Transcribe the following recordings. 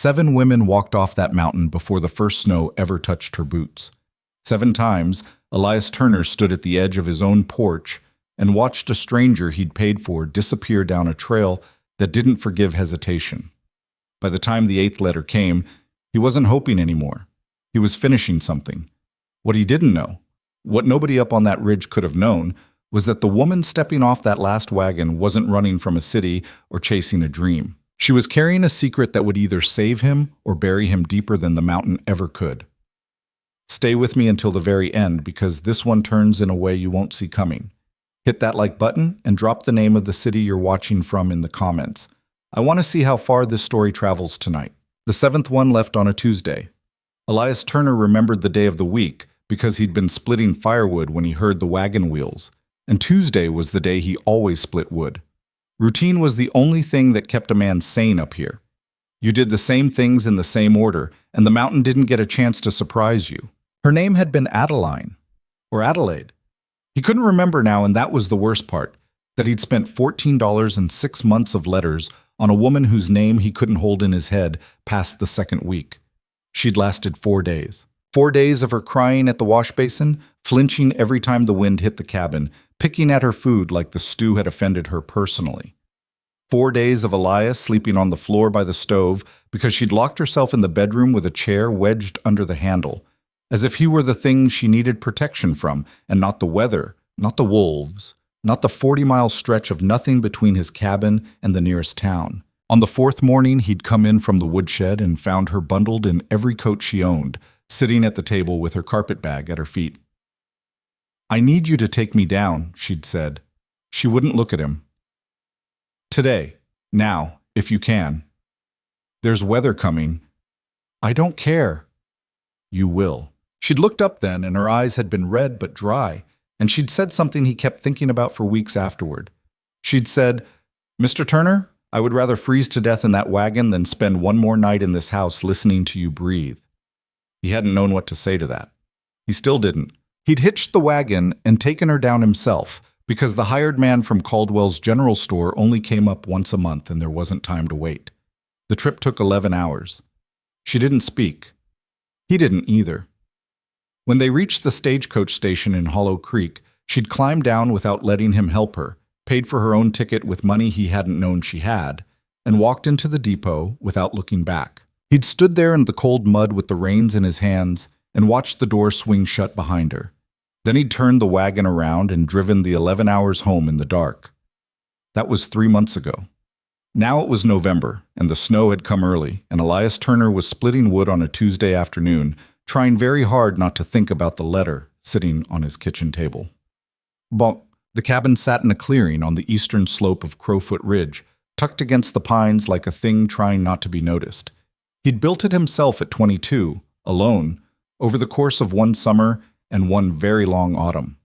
7 women walked off that mountain before the first snow ever touched her boots. 7 times, Elias Turner stood at the edge of his own porch and watched a stranger he'd paid for disappear down a trail that didn't forgive hesitation. By the time the 8th letter came, he wasn't hoping anymore. He was finishing something. What he didn't know, what nobody up on that ridge could have known, was that the woman stepping off that last wagon wasn't running from a city or chasing a dream. She was carrying a secret that would either save him or bury him deeper than the mountain ever could. Stay with me until the very end, because this one turns in a way you won't see coming. Hit that like button and drop the name of the city you're watching from in the comments. I want to see how far this story travels tonight. The 7th one left on a Tuesday. Elias Turner remembered the day of the week because he'd been splitting firewood when he heard the wagon wheels, and Tuesday was the day he always split wood. Routine was the only thing that kept a man sane up here. You did the same things in the same order, and the mountain didn't get a chance to surprise you. Her name had been Adeline, or Adelaide. He couldn't remember now, and that was the worst part, that he'd spent $14 and 6 months of letters on a woman whose name he couldn't hold in his head past the 2nd week. She'd lasted 4 days. 4 days of her crying at the wash basin, flinching every time the wind hit the cabin, picking at her food like the stew had offended her personally. 4 days of Elias sleeping on the floor by the stove because she'd locked herself in the bedroom with a chair wedged under the handle, as if he were the thing she needed protection from, and not the weather, not the wolves, not the 40-mile stretch of nothing between his cabin and the nearest town. On the 4th morning, he'd come in from the woodshed and found her bundled in every coat she owned, sitting at the table with her carpet bag at her feet. "I need you to take me down," she'd said. She wouldn't look at him. "Today. Now, if you can. There's weather coming." "I don't care." "You will." She'd looked up then, and her eyes had been red but dry, and she'd said something he kept thinking about for weeks afterward. She'd said, "Mr. Turner, I would rather freeze to death in that wagon than spend one more night in this house listening to you breathe." He hadn't known what to say to that. He still didn't. He'd hitched the wagon and taken her down himself, because the hired man from Caldwell's general store only came up once a month and there wasn't time to wait. The trip took 11 hours. She didn't speak. He didn't either. When they reached the stagecoach station in Hollow Creek, she'd climbed down without letting him help her, paid for her own ticket with money he hadn't known she had, and walked into the depot without looking back. He'd stood there in the cold mud with the reins in his hands and watched the door swing shut behind her. Then he'd turned the wagon around and driven the 11 hours home in the dark. That was 3 months ago. Now it was November, and the snow had come early, and Elias Turner was splitting wood on a Tuesday afternoon, trying very hard not to think about the letter sitting on his kitchen table. Bonk. The cabin sat in a clearing on the eastern slope of Crowfoot Ridge, tucked against the pines like a thing trying not to be noticed. He'd built it himself at 22, alone, over the course of one summer and one very long autumn.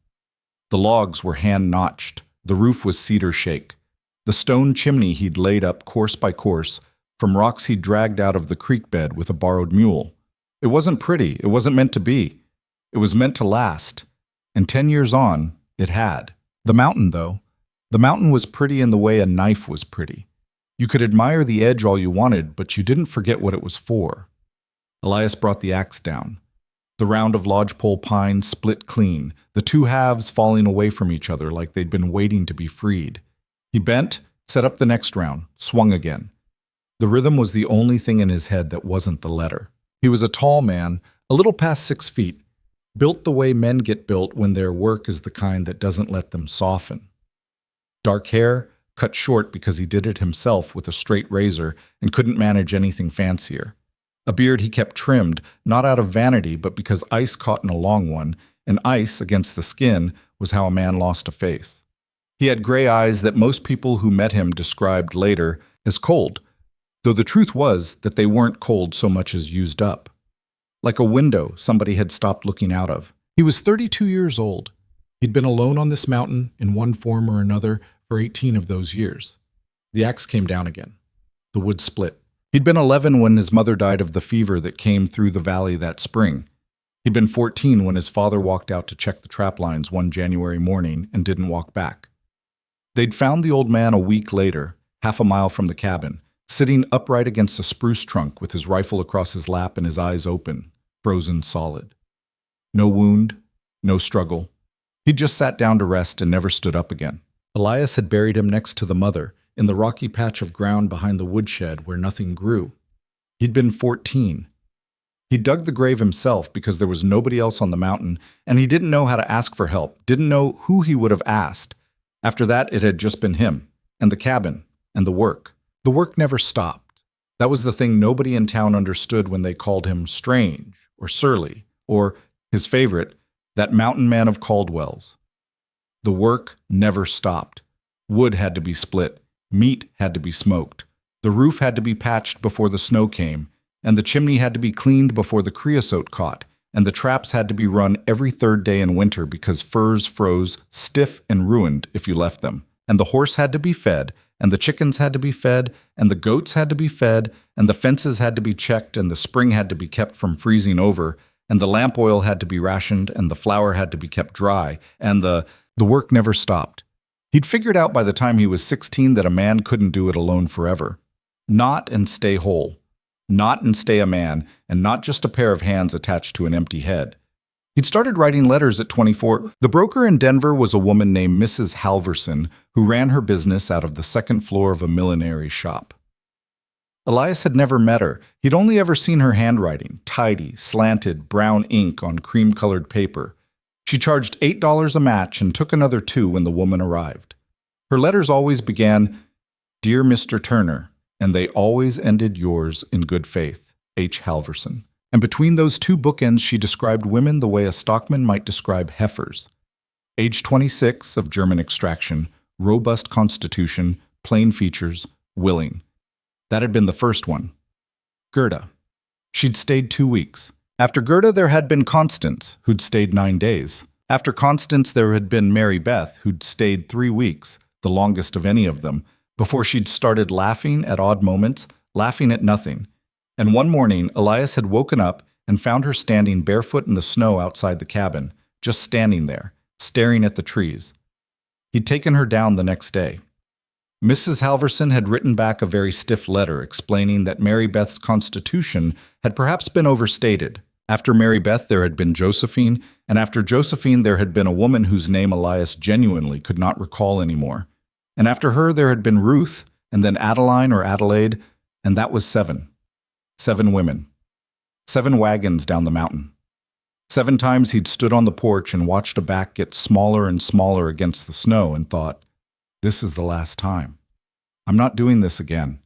The logs were hand-notched, the roof was cedar shake. The stone chimney he'd laid up course by course from rocks he'd dragged out of the creek bed with a borrowed mule. It wasn't pretty, it wasn't meant to be. It was meant to last, and 10 years on, it had. The mountain, though, the mountain was pretty in the way a knife was pretty. You could admire the edge all you wanted, but you didn't forget what it was for. Elias brought the axe down. The round of lodgepole pine split clean, the two halves falling away from each other like they'd been waiting to be freed. He bent, set up the next round, swung again. The rhythm was the only thing in his head that wasn't the letter. He was a tall man, a little past 6 feet, built the way men get built when their work is the kind that doesn't let them soften. Dark hair, cut short because he did it himself with a straight razor and couldn't manage anything fancier. A beard he kept trimmed, not out of vanity, but because ice caught in a long one, and ice against the skin was how a man lost a face. He had gray eyes that most people who met him described later as cold, though the truth was that they weren't cold so much as used up. Like a window somebody had stopped looking out of. He was 32 years old. He'd been alone on this mountain in one form or another for 18 of those years. The axe came down again. The wood split. He'd been 11 when his mother died of the fever that came through the valley that spring. He'd been 14 when his father walked out to check the trap lines one January morning and didn't walk back. They'd found the old man a week later, half a mile from the cabin, sitting upright against a spruce trunk with his rifle across his lap and his eyes open, frozen solid. No wound, no struggle. He just sat down to rest and never stood up again. Elias had buried him next to the mother, in the rocky patch of ground behind the woodshed where nothing grew. He'd been 14. He dug the grave himself because there was nobody else on the mountain, and he didn't know how to ask for help, didn't know who he would have asked. After that, it had just been him, and the cabin, and the work. The work never stopped. That was the thing nobody in town understood when they called him strange, or surly, or, his favorite, that mountain man of Caldwell's. The work never stopped. Wood had to be split. Meat had to be smoked. The roof had to be patched before the snow came, and the chimney had to be cleaned before the creosote caught, and the traps had to be run every third day in winter because furs froze stiff and ruined if you left them, and the horse had to be fed, and the chickens had to be fed, and the goats had to be fed, and the fences had to be checked, and the spring had to be kept from freezing over, and the lamp oil had to be rationed, and the flour had to be kept dry, and the work never stopped. He'd figured out by the time he was 16 that a man couldn't do it alone forever. Not and stay whole. Not and stay a man, and not just a pair of hands attached to an empty head. He'd started writing letters at 24. The broker in Denver was a woman named Mrs. Halverson, who ran her business out of the second floor of a millinery shop. Elias had never met her. He'd only ever seen her handwriting, tidy, slanted, brown ink on cream-colored paper. She charged $8 a match and took another $2 when the woman arrived. Her letters always began, "Dear Mr. Turner," and they always ended "Yours in good faith, H. Halverson." And between those two bookends, she described women the way a stockman might describe heifers. Age 26, of German extraction, robust constitution, plain features, willing. That had been the first one. Gerda. She'd stayed 2 weeks. After Gerda, there had been Constance, who'd stayed 9 days. After Constance, there had been Mary Beth, who'd stayed 3 weeks, the longest of any of them, before she'd started laughing at odd moments, laughing at nothing. And one morning, Elias had woken up and found her standing barefoot in the snow outside the cabin, just standing there, staring at the trees. He'd taken her down the next day. Mrs. Halverson had written back a very stiff letter explaining that Mary Beth's constitution had perhaps been overstated. After Mary Beth, there had been Josephine, and after Josephine, there had been a woman whose name Elias genuinely could not recall anymore. And after her, there had been Ruth, and then Adeline or Adelaide, and that was 7. 7 women. 7 wagons down the mountain. 7 times he'd stood on the porch and watched a back get smaller and smaller against the snow and thought, this is the last time. I'm not doing this again.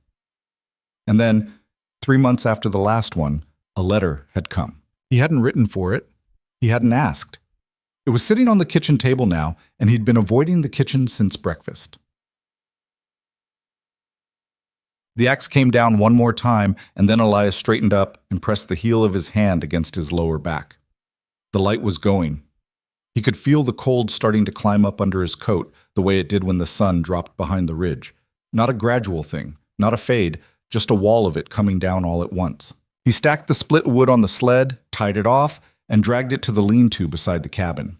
And then, 3 months after the last one, a letter had come. He hadn't written for it. He hadn't asked. It was sitting on the kitchen table now, and he'd been avoiding the kitchen since breakfast. The axe came down one more time, and then Elias straightened up and pressed the heel of his hand against his lower back. The light was going. He could feel the cold starting to climb up under his coat, the way it did when the sun dropped behind the ridge. Not a gradual thing, not a fade, just a wall of it coming down all at once. He stacked the split wood on the sled, tied it off, and dragged it to the lean-to beside the cabin.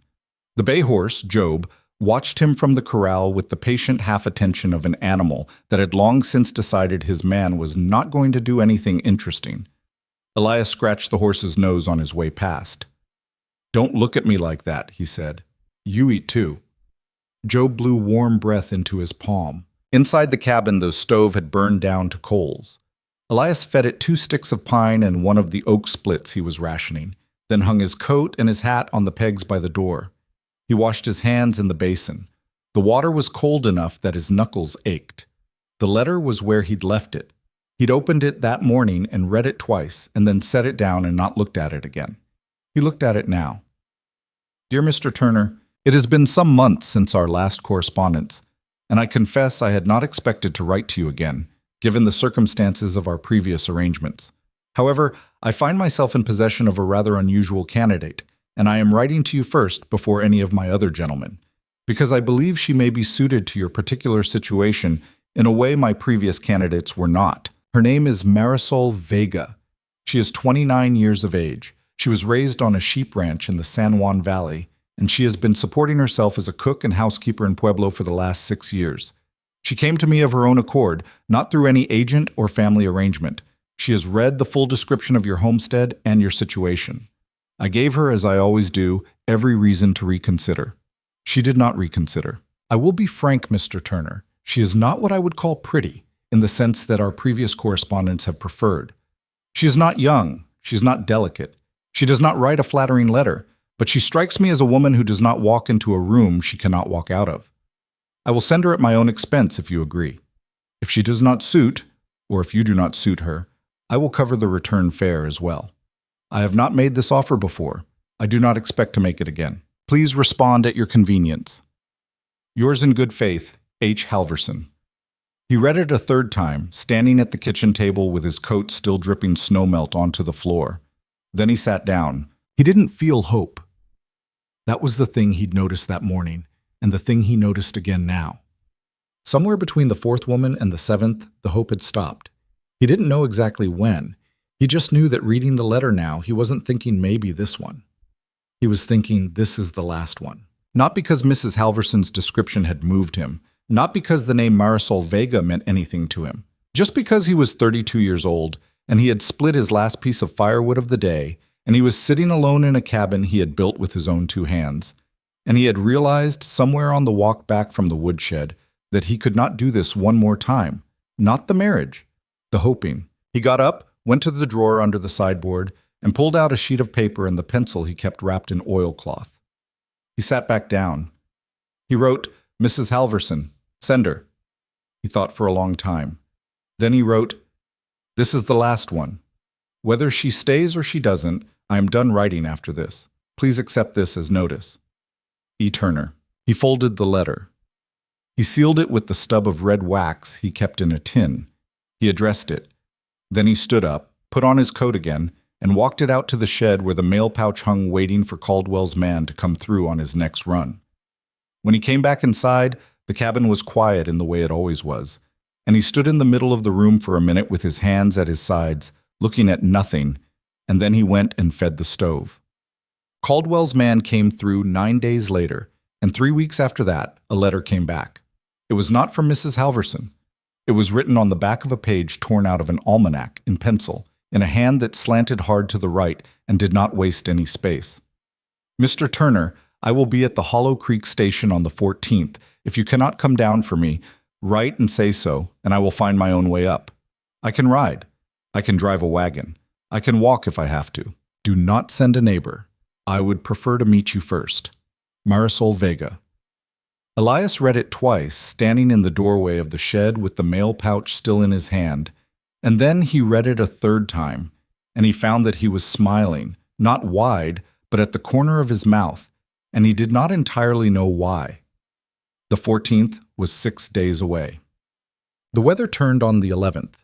The bay horse, Job, watched him from the corral with the patient half-attention of an animal that had long since decided his man was not going to do anything interesting. Elias scratched the horse's nose on his way past. "Don't look at me like that," he said. "You eat too." Job blew warm breath into his palm. Inside the cabin, the stove had burned down to coals. Elias fed it 2 sticks of pine and one of the oak splits he was rationing, then hung his coat and his hat on the pegs by the door. He washed his hands in the basin. The water was cold enough that his knuckles ached. The letter was where he'd left it. He'd opened it that morning and read it twice, and then set it down and not looked at it again. He looked at it now. "Dear Mr. Turner, it has been some months since our last correspondence, and I confess I had not expected to write to you again, given the circumstances of our previous arrangements. However, I find myself in possession of a rather unusual candidate, and I am writing to you first before any of my other gentlemen, because I believe she may be suited to your particular situation in a way my previous candidates were not. Her name is Marisol Vega. She is 29 years of age. She was raised on a sheep ranch in the San Juan Valley, and she has been supporting herself as a cook and housekeeper in Pueblo for the last 6 years. She came to me of her own accord, not through any agent or family arrangement. She has read the full description of your homestead and your situation. I gave her, as I always do, every reason to reconsider. She did not reconsider. I will be frank, Mr. Turner. She is not what I would call pretty, in the sense that our previous correspondents have preferred. She is not young. She is not delicate. She does not write a flattering letter, but she strikes me as a woman who does not walk into a room she cannot walk out of. I will send her at my own expense if you agree. If she does not suit, or if you do not suit her, I will cover the return fare as well. I have not made this offer before. I do not expect to make it again. Please respond at your convenience. Yours in good faith, H. Halverson. He read it a third time, standing at the kitchen table with his coat still dripping snowmelt onto the floor. Then he sat down. He didn't feel hope. That was the thing he'd noticed that morning, and the thing he noticed again now. Somewhere between the fourth woman and the seventh, the hope had stopped. He didn't know exactly when. He just knew that reading the letter now, he wasn't thinking maybe this one. He was thinking this is the last one. Not because Mrs. Halverson's description had moved him, not because the name Marisol Vega meant anything to him, just because he was 32 years old, and he had split his last piece of firewood of the day, and he was sitting alone in a cabin he had built with his own two hands. And he had realized somewhere on the walk back from the woodshed that he could not do this one more time. Not the marriage, the hoping. He got up, went to the drawer under the sideboard, and pulled out a sheet of paper and the pencil he kept wrapped in oilcloth. He sat back down. He wrote, Mrs. Halverson, sender. He thought for a long time. Then he wrote, this is the last one. Whether she stays or she doesn't, I am done writing after this. Please accept this as notice. E. Turner. He folded the letter. He sealed it with the stub of red wax he kept in a tin. He addressed it. Then he stood up, put on his coat again, and walked it out to the shed where the mail pouch hung waiting for Caldwell's man to come through on his next run. When he came back inside, the cabin was quiet in the way it always was, and he stood in the middle of the room for a minute with his hands at his sides, looking at nothing, and then he went and fed the stove. Caldwell's man came through 9 days later, and 3 weeks after that, a letter came back. It was not from Mrs. Halverson. It was written on the back of a page torn out of an almanac in pencil, in a hand that slanted hard to the right and did not waste any space. Mr. Turner, I will be at the Hollow Creek station on the 14th. If you cannot come down for me, write and say so, and I will find my own way up. I can ride. I can drive a wagon. I can walk if I have to. Do not send a neighbor. I would prefer to meet you first. Marisol Vega. Elias read it twice, standing in the doorway of the shed with the mail pouch still in his hand, and then he read it a third time, and he found that he was smiling, not wide, but at the corner of his mouth, and he did not entirely know why. The 14th was 6 days away. The weather turned on the 11th.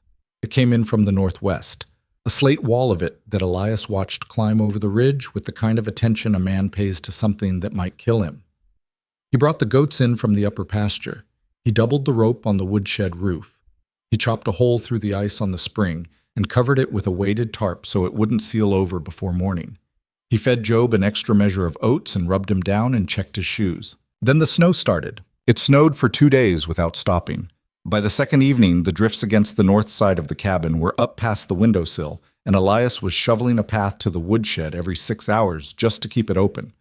It came in from the northwest, a slate wall of it that Elias watched climb over the ridge with the kind of attention a man pays to something that might kill him. He brought the goats in from the upper pasture. He doubled the rope on the woodshed roof. He chopped a hole through the ice on the spring and covered it with a weighted tarp so it wouldn't seal over before morning. He fed Job an extra measure of oats and rubbed him down and checked his shoes. Then the snow started. It snowed for 2 days without stopping. By the second evening, the drifts against the north side of the cabin were up past the windowsill, and Elias was shoveling a path to the woodshed every 6 hours just to keep it open.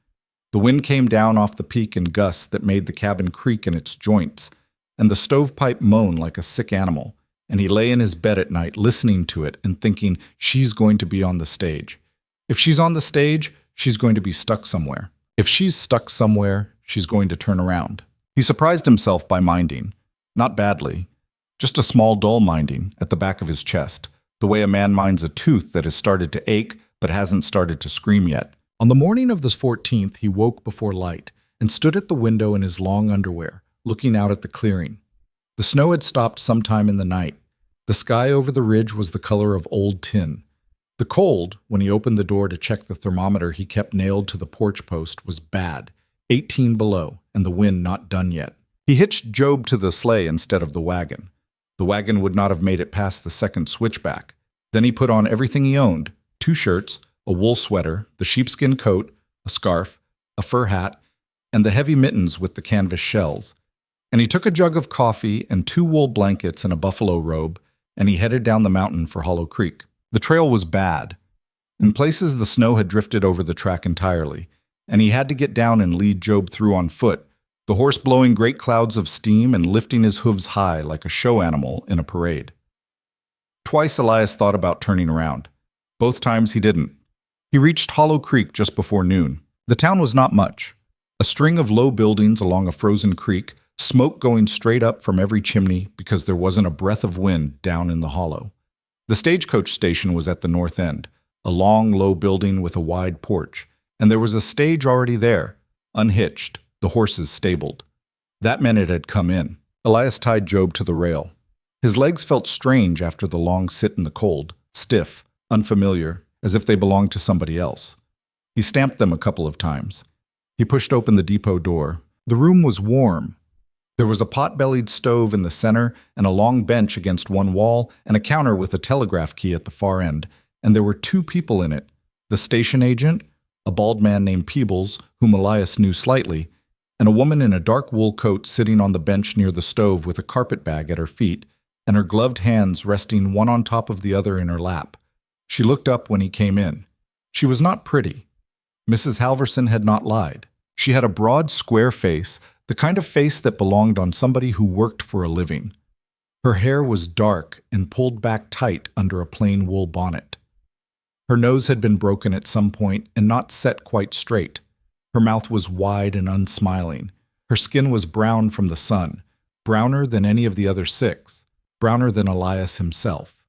The wind came down off the peak in gusts that made the cabin creak in its joints, and the stovepipe moan like a sick animal, and he lay in his bed at night listening to it and thinking, she's going to be on the stage. If she's on the stage, she's going to be stuck somewhere. If she's stuck somewhere, she's going to turn around. He surprised himself by minding. Not badly. Just a small dull minding at the back of his chest, the way a man minds a tooth that has started to ache but hasn't started to scream yet. On the morning of the 14th, he woke before light and stood at the window in his long underwear, looking out at the clearing. The snow had stopped sometime in the night. The sky over the ridge was the color of old tin. The cold, when he opened the door to check the thermometer he kept nailed to the porch post, was bad, 18 below, and the wind not done yet. He hitched Job to the sleigh instead of the wagon. The wagon would not have made it past the second switchback. Then he put on everything he owned, 2 shirts, a wool sweater, the sheepskin coat, a scarf, a fur hat, and the heavy mittens with the canvas shells. And he took a jug of coffee and 2 wool blankets and a buffalo robe, and he headed down the mountain for Hollow Creek. The trail was bad. In places, the snow had drifted over the track entirely, and he had to get down and lead Job through on foot, the horse blowing great clouds of steam and lifting his hooves high like a show animal in a parade. Twice Elias thought about turning around. Both times he didn't. He reached Hollow Creek just before noon. The town was not much. A string of low buildings along a frozen creek, smoke going straight up from every chimney because there wasn't a breath of wind down in the hollow. The stagecoach station was at the north end, a long, low building with a wide porch, and there was a stage already there, unhitched, the horses stabled. That meant it had come in. Elias tied Job to the rail. His legs felt strange after the long sit in the cold, stiff, unfamiliar, as if they belonged to somebody else. He stamped them a couple of times. He pushed open the depot door. The room was warm. There was a pot-bellied stove in the center and a long bench against one wall and a counter with a telegraph key at the far end, and there were 2 people in it, the station agent, a bald man named Peebles, whom Elias knew slightly, and a woman in a dark wool coat sitting on the bench near the stove with a carpet bag at her feet and her gloved hands resting one on top of the other in her lap. She looked up when he came in. She was not pretty. Mrs. Halverson had not lied. She had a broad, square face, the kind of face that belonged on somebody who worked for a living. Her hair was dark and pulled back tight under a plain wool bonnet. Her nose had been broken at some point and not set quite straight. Her mouth was wide and unsmiling. Her skin was brown from the sun, browner than any of the other 6, browner than Elias himself.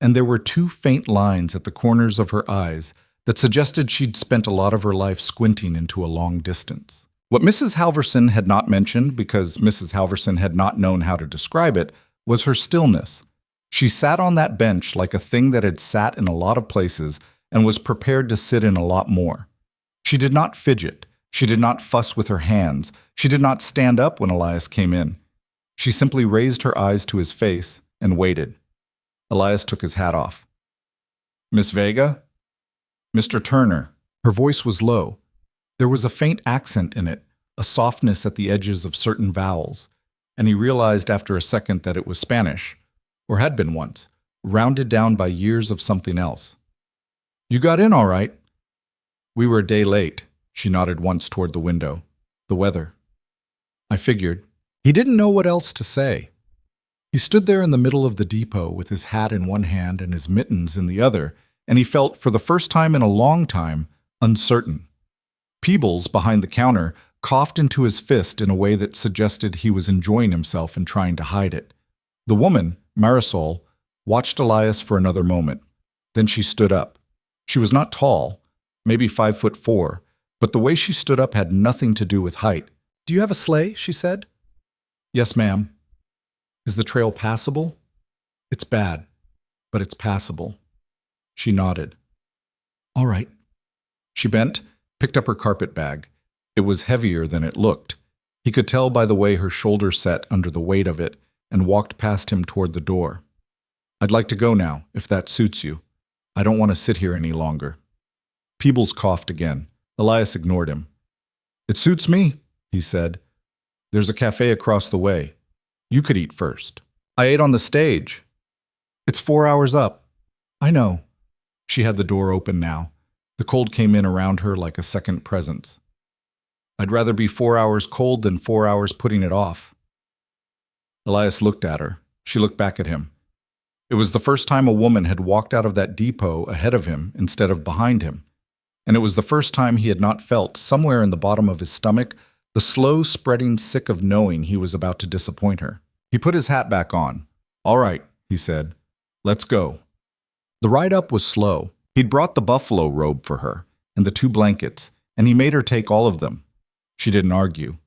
And there were 2 faint lines at the corners of her eyes that suggested she'd spent a lot of her life squinting into a long distance. What Mrs. Halverson had not mentioned, because Mrs. Halverson had not known how to describe it, was her stillness. She sat on that bench like a thing that had sat in a lot of places and was prepared to sit in a lot more. She did not fidget. She did not fuss with her hands. She did not stand up when Elias came in. She simply raised her eyes to his face and waited. Elias took his hat off. "Miss Vega?" "Mr. Turner." Her voice was low. There was a faint accent in it, a softness at the edges of certain vowels, and he realized after a second that it was Spanish, or had been once, rounded down by years of something else. "You got in all right." "We were a day late." She nodded once toward the window. "The weather." "I figured." He didn't know what else to say. He stood there in the middle of the depot with his hat in one hand and his mittens in the other, and he felt, for the first time in a long time, uncertain. Peebles, behind the counter, coughed into his fist in a way that suggested he was enjoying himself and trying to hide it. The woman, Marisol, watched Elias for another moment. Then she stood up. She was not tall, maybe 5'4", but the way she stood up had nothing to do with height. "Do you have a sleigh?" she said. "Yes, ma'am." "Is the trail passable?" "It's bad, but it's passable." She nodded. "All right." She bent, picked up her carpet bag. It was heavier than it looked. He could tell by the way her shoulders set under the weight of it, and walked past him toward the door. "I'd like to go now, if that suits you. I don't want to sit here any longer." Peebles coughed again. Elias ignored him. "It suits me," he said. "There's a cafe across the way. You could eat first." "I ate on the stage." "It's 4 hours up." "I know." She had the door open now. The cold came in around her like a second presence. "I'd rather be 4 hours cold than 4 hours putting it off." Elias looked at her. She looked back at him. It was the first time a woman had walked out of that depot ahead of him instead of behind him. And it was the first time he had not felt, somewhere in the bottom of his stomach, the slow spreading sick of knowing he was about to disappoint her. He put his hat back on. "All right," he said. "Let's go." The ride up was slow. He'd brought the buffalo robe for her, and the 2 blankets, and he made her take all of them. She didn't argue.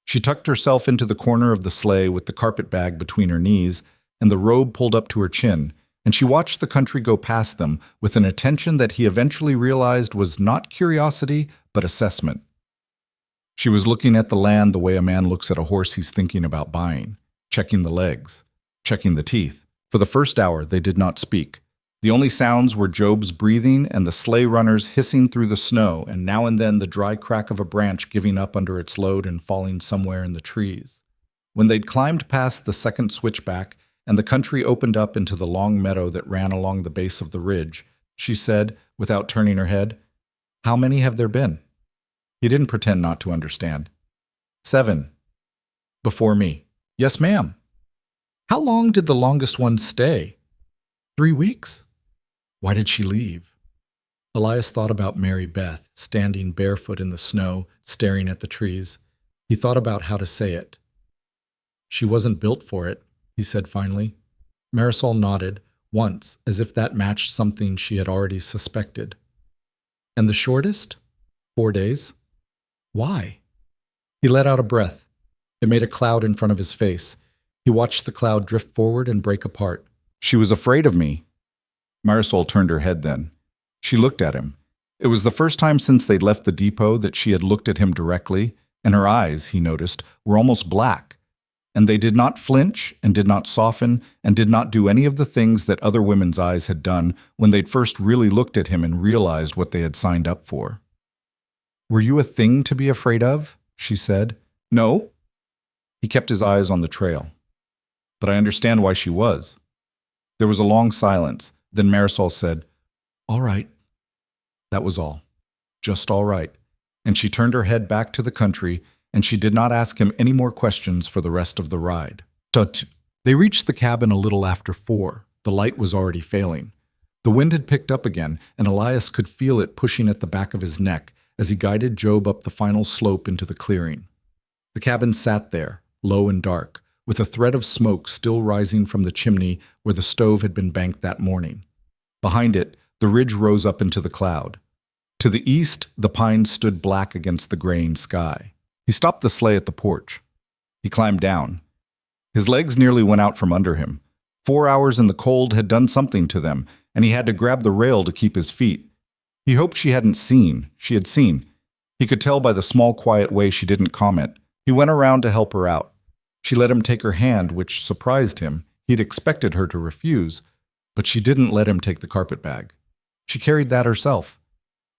She tucked herself into the corner of the sleigh with the carpet bag between her knees and the robe pulled up to her chin, and she watched the country go past them with an attention that he eventually realized was not curiosity, but assessment. She was looking at the land the way a man looks at a horse he's thinking about buying, checking the legs, checking the teeth. For the first hour, they did not speak. The only sounds were Job's breathing and the sleigh runners hissing through the snow, and now and then the dry crack of a branch giving up under its load and falling somewhere in the trees. When they'd climbed past the second switchback and the country opened up into the long meadow that ran along the base of the ridge, she said, without turning her head, "How many have there been?" He didn't pretend not to understand. 7. Before me. Yes, ma'am. How long did the longest one stay? 3 weeks. Why did she leave? Elias thought about Mary Beth, standing barefoot in the snow, staring at the trees. He thought about how to say it. She wasn't built for it, he said finally. Marisol nodded, once, as if that matched something she had already suspected. And the shortest? 4 days. Why? He let out a breath. It made a cloud in front of his face. He watched the cloud drift forward and break apart. She was afraid of me. Marisol turned her head then. She looked at him. It was the first time since they'd left the depot that she had looked at him directly, and her eyes, he noticed, were almost black. And they did not flinch and did not soften and did not do any of the things that other women's eyes had done when they'd first really looked at him and realized what they had signed up for. "Were you a thing to be afraid of?" she said. "No." He kept his eyes on the trail. "But I understand why she was." There was a long silence. Then Marisol said, "All right." That was all. Just all right. And she turned her head back to the country, and she did not ask him any more questions for the rest of the ride. They reached the cabin a little after 4. The light was already failing. The wind had picked up again, and Elias could feel it pushing at the back of his neck as he guided Job up the final slope into the clearing. The cabin sat there, low and dark, with a thread of smoke still rising from the chimney where the stove had been banked that morning. Behind it, the ridge rose up into the cloud. To the east, the pines stood black against the graying sky. He stopped the sleigh at the porch. He climbed down. His legs nearly went out from under him. 4 hours in the cold had done something to them, and he had to grab the rail to keep his feet. He hoped she hadn't seen. She had seen. He could tell by the small, quiet way she didn't comment. He went around to help her out. She let him take her hand, which surprised him. He'd expected her to refuse, but she didn't let him take the carpet bag. She carried that herself.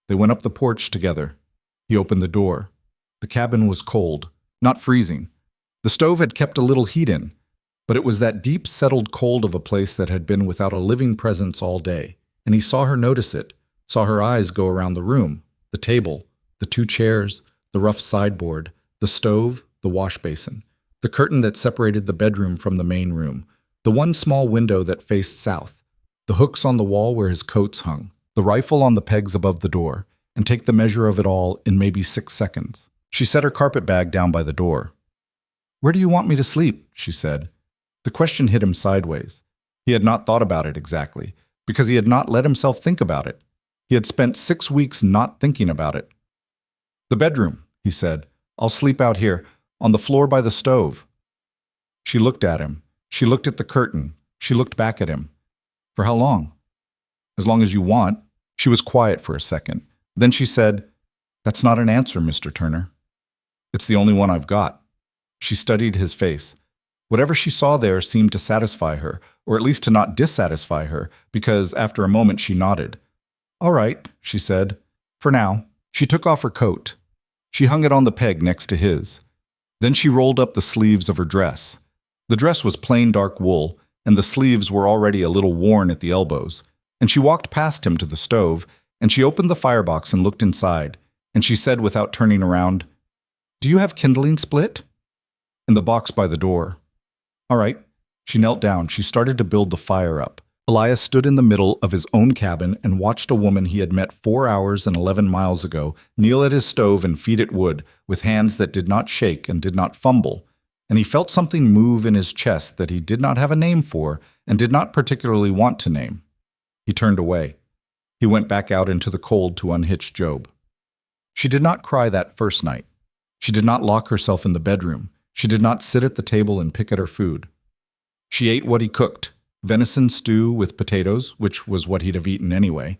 They went up the porch together. He opened the door. The cabin was cold, not freezing. The stove had kept a little heat in, but it was that deep, settled cold of a place that had been without a living presence all day, and he saw her notice it, saw her eyes go around the room, the table, the 2 chairs, the rough sideboard, the stove, the wash basin, the curtain that separated the bedroom from the main room, the one small window that faced south, the hooks on the wall where his coats hung, the rifle on the pegs above the door, and take the measure of it all in maybe 6 seconds. She set her carpet bag down by the door. "Where do you want me to sleep?" she said. The question hit him sideways. He had not thought about it exactly, because he had not let himself think about it. He had spent 6 weeks not thinking about it. "The bedroom," he said. "I'll sleep out here, on the floor by the stove." She looked at him. She looked at the curtain. She looked back at him. "For how long?" "As long as you want." She was quiet for a second. Then she said, "That's not an answer, Mr. Turner. It's the only one I've got." She studied his face. Whatever she saw there seemed to satisfy her, or at least to not dissatisfy her, because after a moment she nodded. "All right," she said. "For now." She took off her coat. She hung it on the peg next to his. Then she rolled up the sleeves of her dress. The dress was plain dark wool, and the sleeves were already a little worn at the elbows. And she walked past him to the stove, and she opened the firebox and looked inside, and she said without turning around, "Do you have kindling split?" "In the box by the door." "All right." She knelt down. She started to build the fire up. Elias stood in the middle of his own cabin and watched a woman he had met 4 hours and 11 miles ago kneel at his stove and feed it wood with hands that did not shake and did not fumble, and he felt something move in his chest that he did not have a name for and did not particularly want to name. He turned away. He went back out into the cold to unhitch Job. She did not cry that first night. She did not lock herself in the bedroom. She did not sit at the table and pick at her food. She ate what he cooked, venison stew with potatoes, which was what he'd have eaten anyway,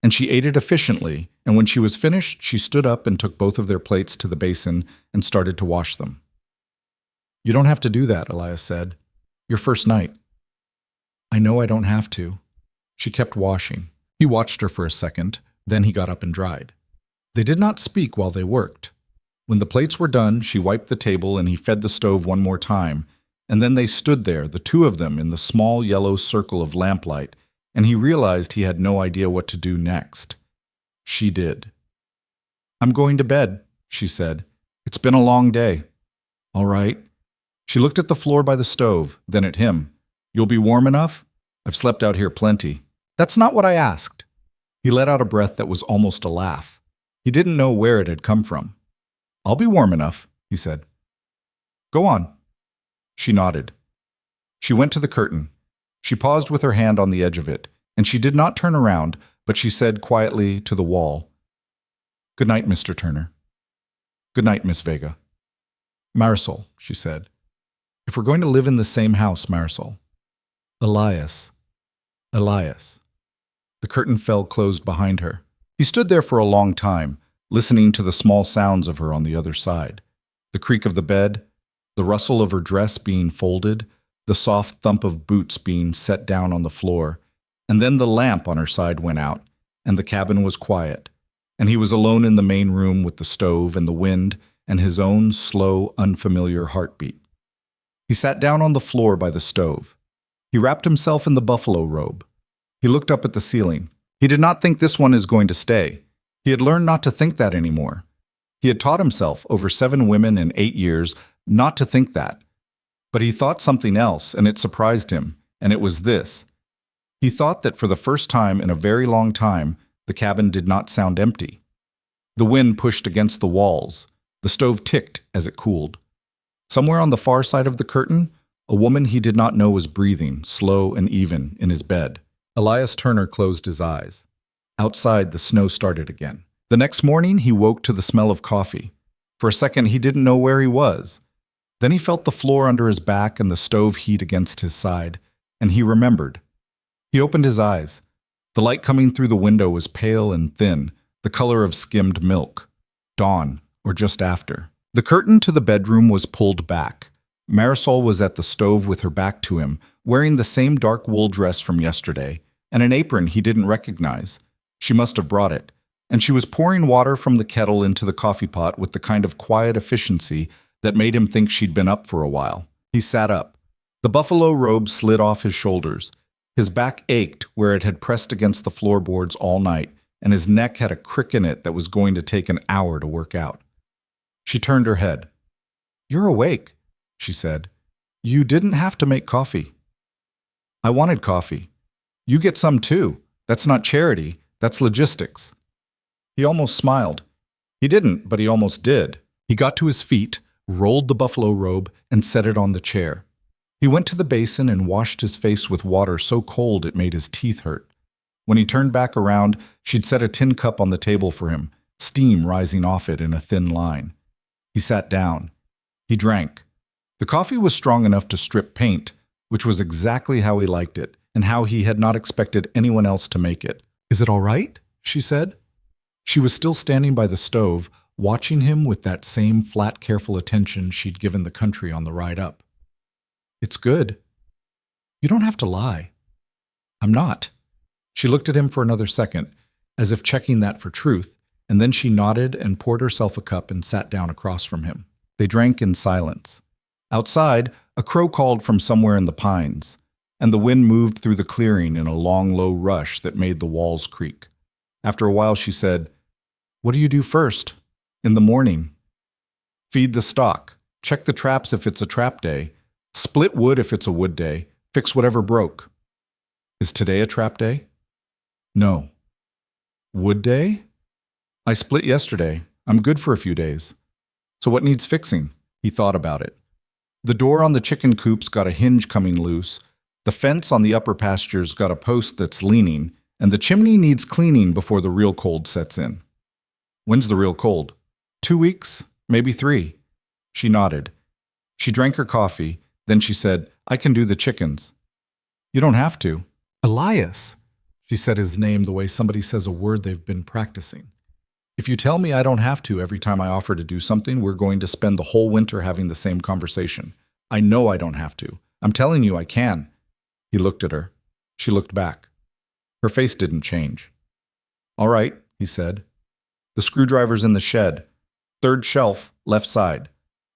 and she ate it efficiently, and when she was finished, she stood up and took both of their plates to the basin and started to wash them. "You don't have to do that," Elias said. "Your first night." "I know I don't have to." She kept washing. He watched her for a second, then he got up and dried. They did not speak while they worked. When the plates were done, she wiped the table and he fed the stove one more time, and then they stood there, the two of them, in the small yellow circle of lamplight, and he realized he had no idea what to do next. She did. "I'm going to bed," she said. "It's been a long day." "All right." She looked at the floor by the stove, then at him. "You'll be warm enough? I've slept out here plenty." "That's not what I asked." He let out a breath that was almost a laugh. He didn't know where it had come from. "I'll be warm enough," he said. "Go on." She nodded. She went to the curtain. She paused with her hand on the edge of it, and she did not turn around, but she said quietly to the wall, "Good night, Mr. Turner." "Good night, Miss Vega." "Marisol," she said. "If we're going to live in the same house, Marisol." "Elias. Elias." The curtain fell closed behind her. He stood there for a long time, listening to the small sounds of her on the other side. The creak of the bed, the rustle of her dress being folded, the soft thump of boots being set down on the floor, and then the lamp on her side went out, and the cabin was quiet, and he was alone in the main room with the stove and the wind and his own slow, unfamiliar heartbeat. He sat down on the floor by the stove. He wrapped himself in the buffalo robe. He looked up at the ceiling. He did not think this one is going to stay. He had learned not to think that anymore. He had taught himself over 7 women in 8 years not to think that. But he thought something else, and it surprised him, and it was this. He thought that for the first time in a very long time, the cabin did not sound empty. The wind pushed against the walls. The stove ticked as it cooled. Somewhere on the far side of the curtain, a woman he did not know was breathing, slow and even, in his bed. Elias Turner closed his eyes. Outside, the snow started again. The next morning, he woke to the smell of coffee. For a second, he didn't know where he was. Then he felt the floor under his back and the stove heat against his side, and he remembered. He opened his eyes. The light coming through the window was pale and thin, the color of skimmed milk. Dawn, or just after. The curtain to the bedroom was pulled back. Marisol was at the stove with her back to him, wearing the same dark wool dress from yesterday, and an apron he didn't recognize. She must have brought it. And she was pouring water from the kettle into the coffee pot with the kind of quiet efficiency that made him think she'd been up for a while. He sat up. The buffalo robe slid off his shoulders. His back ached where it had pressed against the floorboards all night, and his neck had a crick in it that was going to take an hour to work out. She turned her head. "You're awake," she said. "You didn't have to make coffee." "I wanted coffee." "You get some too. That's not charity. That's logistics." He almost smiled. He didn't, but he almost did. He got to his feet, rolled the buffalo robe, and set it on the chair. He went to the basin and washed his face with water so cold it made his teeth hurt. When he turned back around, she'd set a tin cup on the table for him, steam rising off it in a thin line. He sat down. He drank. The coffee was strong enough to strip paint, which was exactly how he liked it, and how he had not expected anyone else to make it. "Is it all right?" she said. She was still standing by the stove, watching him with that same flat, careful attention she'd given the country on the ride up. "It's good." "You don't have to lie." "I'm not." She looked at him for another second, as if checking that for truth, and then she nodded and poured herself a cup and sat down across from him. They drank in silence. Outside, a crow called from somewhere in the pines, and the wind moved through the clearing in a long, low rush that made the walls creak. After a while, she said, "What do you do first?" "In the morning." "Feed the stock. Check the traps if it's a trap day. Split wood if it's a wood day. Fix whatever broke." "Is today a trap day?" "No." "Wood day?" "I split yesterday. I'm good for a few days." "So what needs fixing?" He thought about it. The door on the chicken coop's got a hinge coming loose. The fence on the upper pasture's got a post that's leaning, and the chimney needs cleaning before the real cold sets in. "When's the real cold?" 2 weeks, maybe 3. She nodded. She drank her coffee, then she said, "I can do the chickens." "You don't have to." "Elias." She said his name the way somebody says a word they've been practicing. "If you tell me I don't have to every time I offer to do something, we're going to spend the whole winter having the same conversation. I know I don't have to. I'm telling you I can." He looked at her. She looked back. Her face didn't change. "All right," he said. "The screwdriver's in the shed. Third shelf, left side.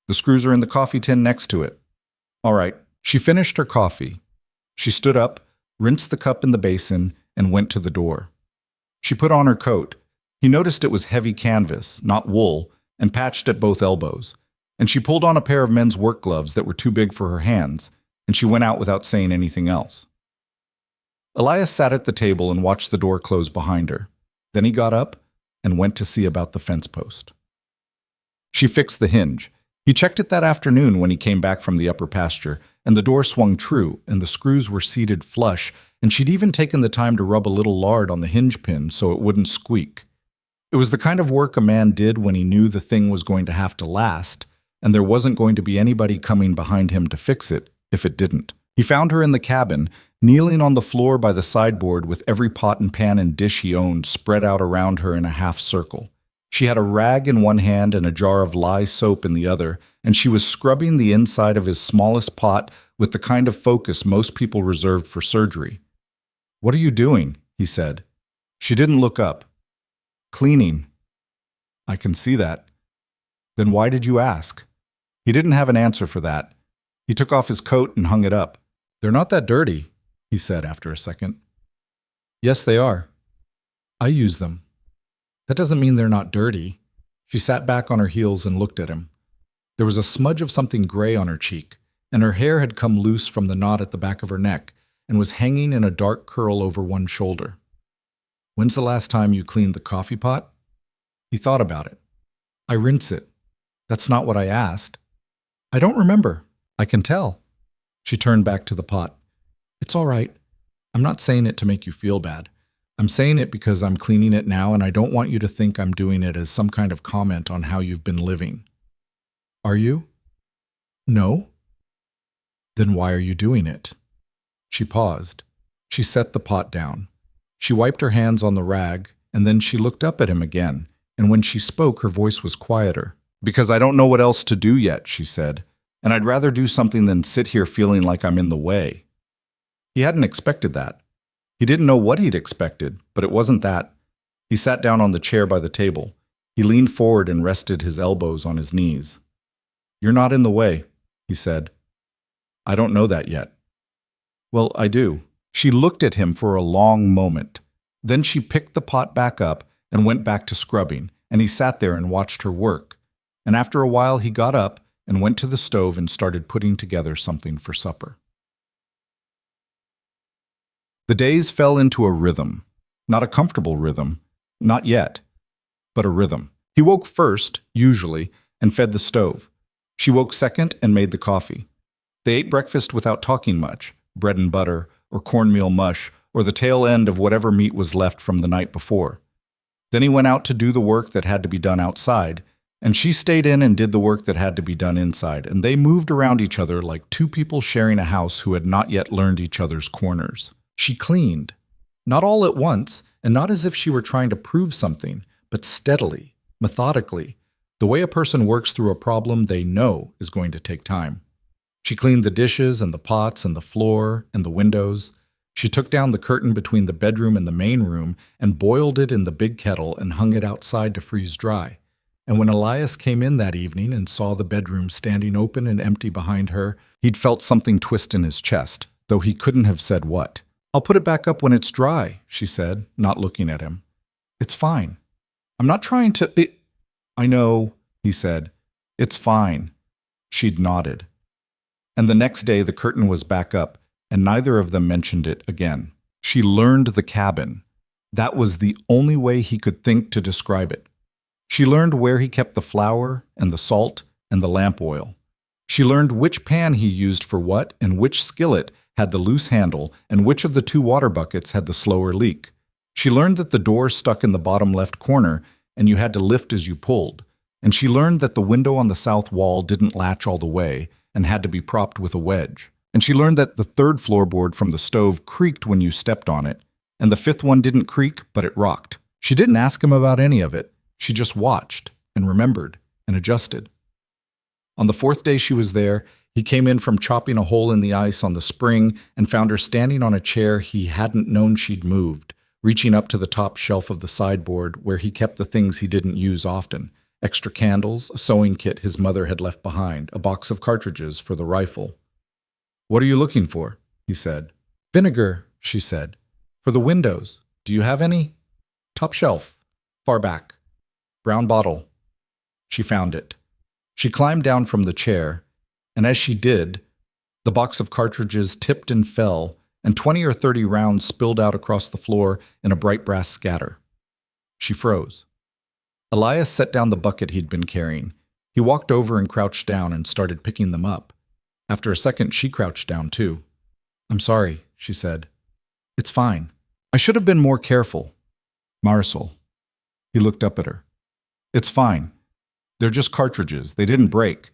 The screws are in the coffee tin next to it. All right. She finished her coffee. She stood up, rinsed the cup in the basin, and went to the door. She put on her coat. He noticed it was heavy canvas, not wool, and patched at both elbows. And she pulled on a pair of men's work gloves that were too big for her hands, and she went out without saying anything else. Elias sat at the table and watched the door close behind her. Then he got up and went to see about the fence post. She fixed the hinge. He checked it that afternoon when he came back from the upper pasture, and the door swung true, and the screws were seated flush, and she'd even taken the time to rub a little lard on the hinge pin so it wouldn't squeak. It was the kind of work a man did when he knew the thing was going to have to last, and there wasn't going to be anybody coming behind him to fix it if it didn't. He found her in the cabin, kneeling on the floor by the sideboard with every pot and pan and dish he owned spread out around her in a half circle. She had a rag in one hand and a jar of lye soap in the other, and she was scrubbing the inside of his smallest pot with the kind of focus most people reserved for surgery. "What are you doing?" he said. She didn't look up. "Cleaning." "I can see that." "Then why did you ask?" He didn't have an answer for that. He took off his coat and hung it up. "They're not that dirty," he said after a second. "Yes, they are. I use them." "That doesn't mean they're not dirty." She sat back on her heels and looked at him. There was a smudge of something gray on her cheek, and her hair had come loose from the knot at the back of her neck and was hanging in a dark curl over one shoulder. "When's the last time you cleaned the coffee pot?" He thought about it. "I rinse it." "That's not what I asked." "I don't remember. I can tell." She turned back to the pot. "It's all right. I'm not saying it to make you feel bad. I'm saying it because I'm cleaning it now, and I don't want you to think I'm doing it as some kind of comment on how you've been living." "Are you?" "No." "Then why are you doing it?" She paused. She set the pot down. She wiped her hands on the rag, and then she looked up at him again, and when she spoke, her voice was quieter. "Because I don't know what else to do yet," she said, "and I'd rather do something than sit here feeling like I'm in the way." He hadn't expected that. He didn't know what he'd expected, but it wasn't that. He sat down on the chair by the table. He leaned forward and rested his elbows on his knees. "You're not in the way," he said. "I don't know that yet." "Well, I do." She looked at him for a long moment. Then she picked the pot back up and went back to scrubbing, and he sat there and watched her work. And after a while he got up and went to the stove and started putting together something for supper. The days fell into a rhythm. Not a comfortable rhythm. Not yet. But a rhythm. He woke first, usually, and fed the stove. She woke second and made the coffee. They ate breakfast without talking much, bread and butter, or cornmeal mush, or the tail end of whatever meat was left from the night before. Then he went out to do the work that had to be done outside, and she stayed in and did the work that had to be done inside, and they moved around each other like two people sharing a house who had not yet learned each other's corners. She cleaned. Not all at once, and not as if she were trying to prove something, but steadily, methodically, the way a person works through a problem they know is going to take time. She cleaned the dishes and the pots and the floor and the windows. She took down the curtain between the bedroom and the main room and boiled it in the big kettle and hung it outside to freeze dry. And when Elias came in that evening and saw the bedroom standing open and empty behind her, he'd felt something twist in his chest, though he couldn't have said what. "I'll put it back up when it's dry," she said, not looking at him. "It's fine. I'm not trying to—" "I know," he said. "It's fine." She'd nodded. And the next day the curtain was back up, and neither of them mentioned it again. She learned the cabin. That was the only way he could think to describe it. She learned where he kept the flour and the salt and the lamp oil. She learned which pan he used for what and which skillet had the loose handle and which of the two water buckets had the slower leak. She learned that the door stuck in the bottom left corner and you had to lift as you pulled. And she learned that the window on the south wall didn't latch all the way and had to be propped with a wedge. And she learned that the third floorboard from the stove creaked when you stepped on it, and the fifth one didn't creak, but it rocked. She didn't ask him about any of it. She just watched and remembered and adjusted. On the fourth day she was there, he came in from chopping a hole in the ice on the spring and found her standing on a chair he hadn't known she'd moved, reaching up to the top shelf of the sideboard where he kept the things he didn't use often, extra candles, a sewing kit his mother had left behind, a box of cartridges for the rifle. "What are you looking for?" he said. "Vinegar," she said. "For the windows. Do you have any?" "Top shelf. Far back. Brown bottle." She found it. She climbed down from the chair, and as she did, the box of cartridges tipped and fell, and 20 or 30 rounds spilled out across the floor in a bright brass scatter. She froze. Elias set down the bucket he'd been carrying. He walked over and crouched down and started picking them up. After a second, she crouched down too. "I'm sorry," she said. "It's fine. I should have been more careful." "Marisol." He looked up at her. "It's fine. They're just cartridges. They didn't break."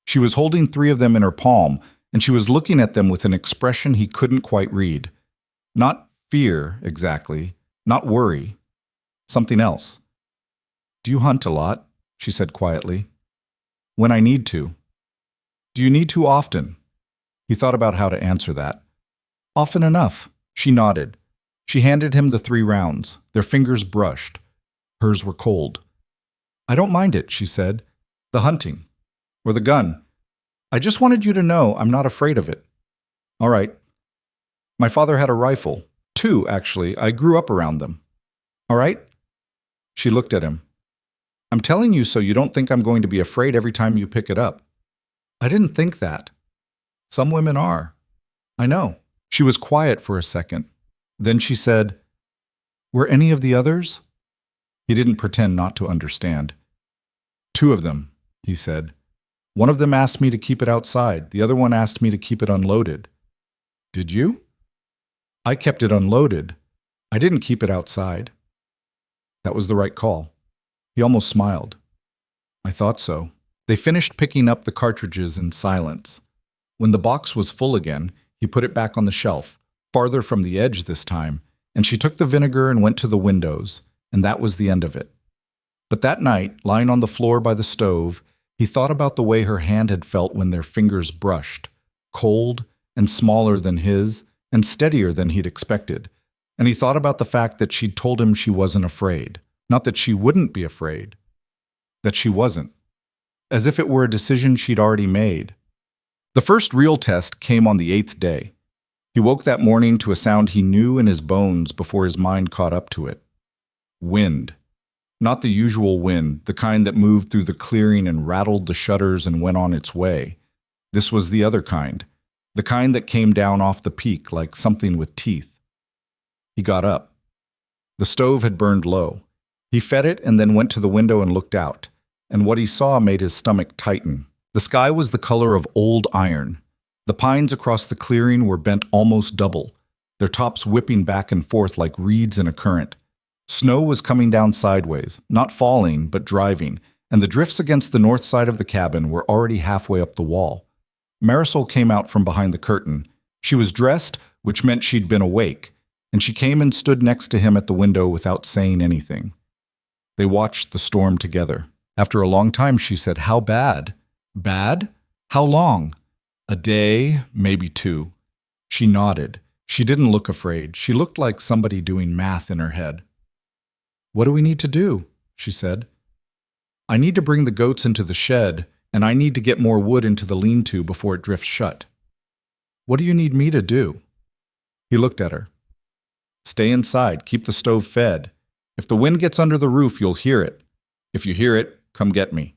She was holding 3 of them in her palm, and she was looking at them with an expression he couldn't quite read. Not fear, exactly. Not worry. Something else. "Do you hunt a lot?" she said quietly. "When I need to." "Do you need to often?" He thought about how to answer that. "Often enough." She nodded. She handed him the 3 rounds. Their fingers brushed. Hers were cold. "I don't mind it," she said. "The hunting. Or the gun. I just wanted you to know I'm not afraid of it." "All right. My father had a rifle. 2, actually. I grew up around them." "All right?" She looked at him. "I'm telling you so you don't think I'm going to be afraid every time you pick it up." "I didn't think that." "Some women are." "I know." She was quiet for a second. Then she said, "Were any of the others?" He didn't pretend not to understand. "2 of them," he said. "One of them asked me to keep it outside. The other one asked me to keep it unloaded." "Did you?" "I kept it unloaded. I didn't keep it outside." That was the right call. He almost smiled. "I thought so." They finished picking up the cartridges in silence. When the box was full again, he put it back on the shelf, farther from the edge this time, and she took the vinegar and went to the windows, and that was the end of it. But that night, lying on the floor by the stove, he thought about the way her hand had felt when their fingers brushed, cold and smaller than his, and steadier than he'd expected. And he thought about the fact that she'd told him she wasn't afraid. Not that she wouldn't be afraid. That she wasn't. As if it were a decision she'd already made. The first real test came on the 8th day. He woke that morning to a sound he knew in his bones before his mind caught up to it. Wind. Not the usual wind, the kind that moved through the clearing and rattled the shutters and went on its way. This was the other kind. The kind that came down off the peak like something with teeth. He got up. The stove had burned low. He fed it and then went to the window and looked out. And what he saw made his stomach tighten. The sky was the color of old iron. The pines across the clearing were bent almost double, their tops whipping back and forth like reeds in a current. Snow was coming down sideways, not falling, but driving, and the drifts against the north side of the cabin were already halfway up the wall. Marisol came out from behind the curtain. She was dressed, which meant she'd been awake, and she came and stood next to him at the window without saying anything. They watched the storm together. After a long time, she said, "How bad?" "Bad? How long?" "A day, maybe 2. She nodded. She didn't look afraid. She looked like somebody doing math in her head. "What do we need to do?" she said. "I need to bring the goats into the shed, and I need to get more wood into the lean-to before it drifts shut." "What do you need me to do?" He looked at her. "Stay inside. Keep the stove fed. If the wind gets under the roof, you'll hear it. If you hear it, come get me."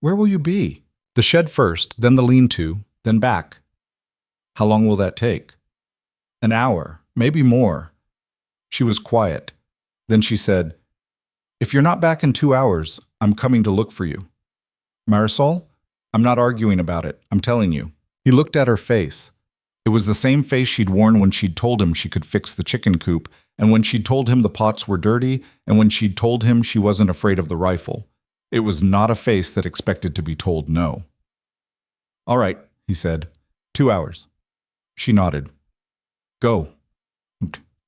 "Where will you be?" "The shed first, then the lean-to, then back." "How long will that take?" "An hour, maybe more." She was quiet. Then she said, "If you're not back in 2 hours, I'm coming to look for you." "Marisol, I'm not arguing about it. I'm telling you." He looked at her face. It was the same face she'd worn when she'd told him she could fix the chicken coop, and when she'd told him the pots were dirty, and when she'd told him she wasn't afraid of the rifle. It was not a face that expected to be told no. "All right," he said. 2 hours. She nodded. "Go."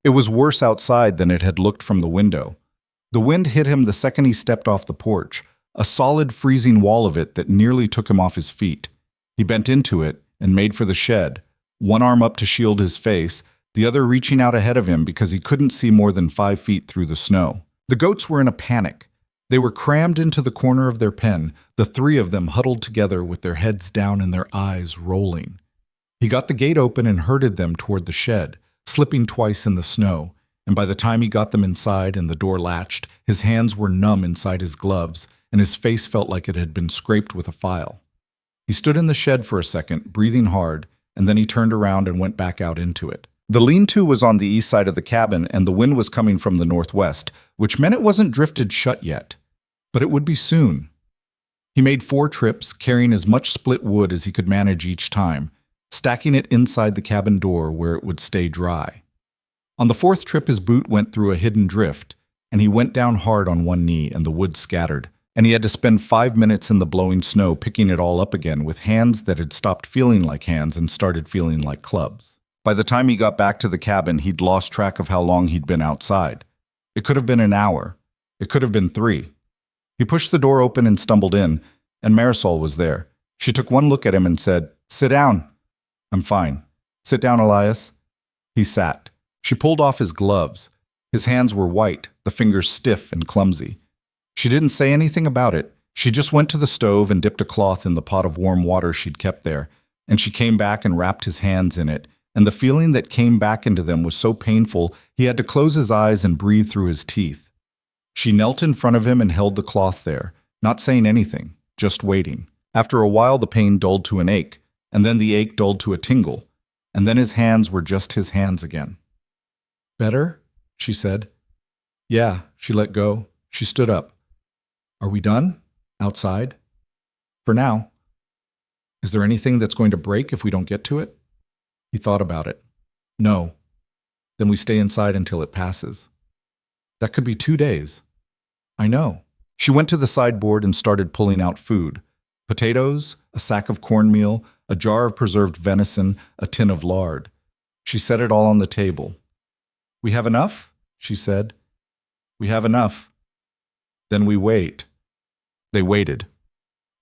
It was worse outside than it had looked from the window. The wind hit him the second he stepped off the porch, a solid freezing wall of it that nearly took him off his feet. He bent into it and made for the shed, one arm up to shield his face, the other reaching out ahead of him because he couldn't see more than 5 feet through the snow. The goats were in a panic. They were crammed into the corner of their pen, the three of them huddled together with their heads down and their eyes rolling. He got the gate open and herded them toward the shed, slipping twice in the snow, and by the time he got them inside and the door latched, his hands were numb inside his gloves, and his face felt like it had been scraped with a file. He stood in the shed for a second, breathing hard, and then he turned around and went back out into it. The lean-to was on the east side of the cabin, and the wind was coming from the northwest, which meant it wasn't drifted shut yet. But it would be soon. He made 4 trips, carrying as much split wood as he could manage each time, stacking it inside the cabin door where it would stay dry. On the 4th trip, his boot went through a hidden drift, and he went down hard on one knee, and the wood scattered, and he had to spend 5 minutes in the blowing snow picking it all up again with hands that had stopped feeling like hands and started feeling like clubs. By the time he got back to the cabin, he'd lost track of how long he'd been outside. It could have been an hour. It could have been 3. He pushed the door open and stumbled in, and Marisol was there. She took one look at him and said, "Sit down." "I'm fine." "Sit down, Elias." He sat. She pulled off his gloves. His hands were white, the fingers stiff and clumsy. She didn't say anything about it. She just went to the stove and dipped a cloth in the pot of warm water she'd kept there, and she came back and wrapped his hands in it, and the feeling that came back into them was so painful he had to close his eyes and breathe through his teeth. She knelt in front of him and held the cloth there, not saying anything, just waiting. After a while the pain dulled to an ache, and then the ache dulled to a tingle, and then his hands were just his hands again. "Better?" she said. "Yeah," she let go. She stood up. "Are we done? Outside?" "For now." "Is there anything that's going to break if we don't get to it?" He thought about it. "No." "Then we stay inside until it passes." "That could be 2 days." "I know." She went to the sideboard and started pulling out food. Potatoes, a sack of cornmeal, a jar of preserved venison, a tin of lard. She set it all on the table. "We have enough?" she said. "We have enough." "Then we wait." They waited.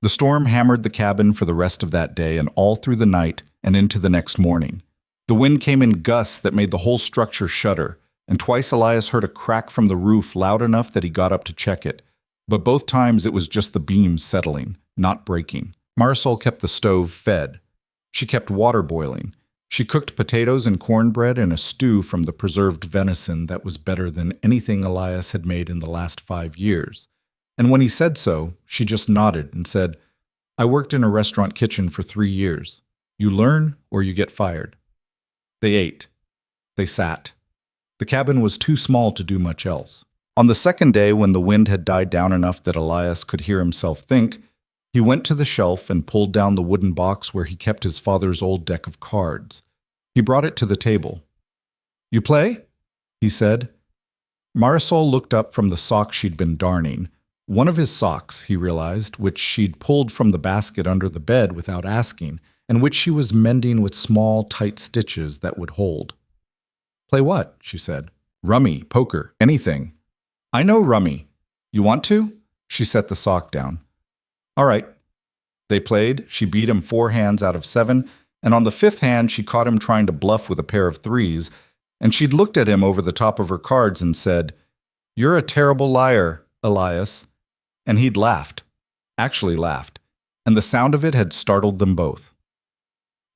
The storm hammered the cabin for the rest of that day and all through the night and into the next morning. The wind came in gusts that made the whole structure shudder, and twice Elias heard a crack from the roof loud enough that he got up to check it. But both times it was just the beams settling, not breaking. Marisol kept the stove fed. She kept water boiling. She cooked potatoes and cornbread and a stew from the preserved venison that was better than anything Elias had made in the last 5 years. And when he said so, she just nodded and said, "I worked in a restaurant kitchen for 3 years. You learn or you get fired." They ate. They sat. The cabin was too small to do much else. On the second day, when the wind had died down enough that Elias could hear himself think, he went to the shelf and pulled down the wooden box where he kept his father's old deck of cards. He brought it to the table. "You play?" he said. Marisol looked up from the sock she'd been darning. One of his socks, he realized, which she'd pulled from the basket under the bed without asking, and which she was mending with small, tight stitches that would hold. "Play what?" she said. "Rummy, poker, anything." "I know rummy. You want to?" She set the sock down. "All right." They played. She beat him 4 hands out of 7, and on the 5th hand she caught him trying to bluff with a pair of 3s, and she'd looked at him over the top of her cards and said, "You're a terrible liar, Elias." And he'd laughed, actually laughed, and the sound of it had startled them both.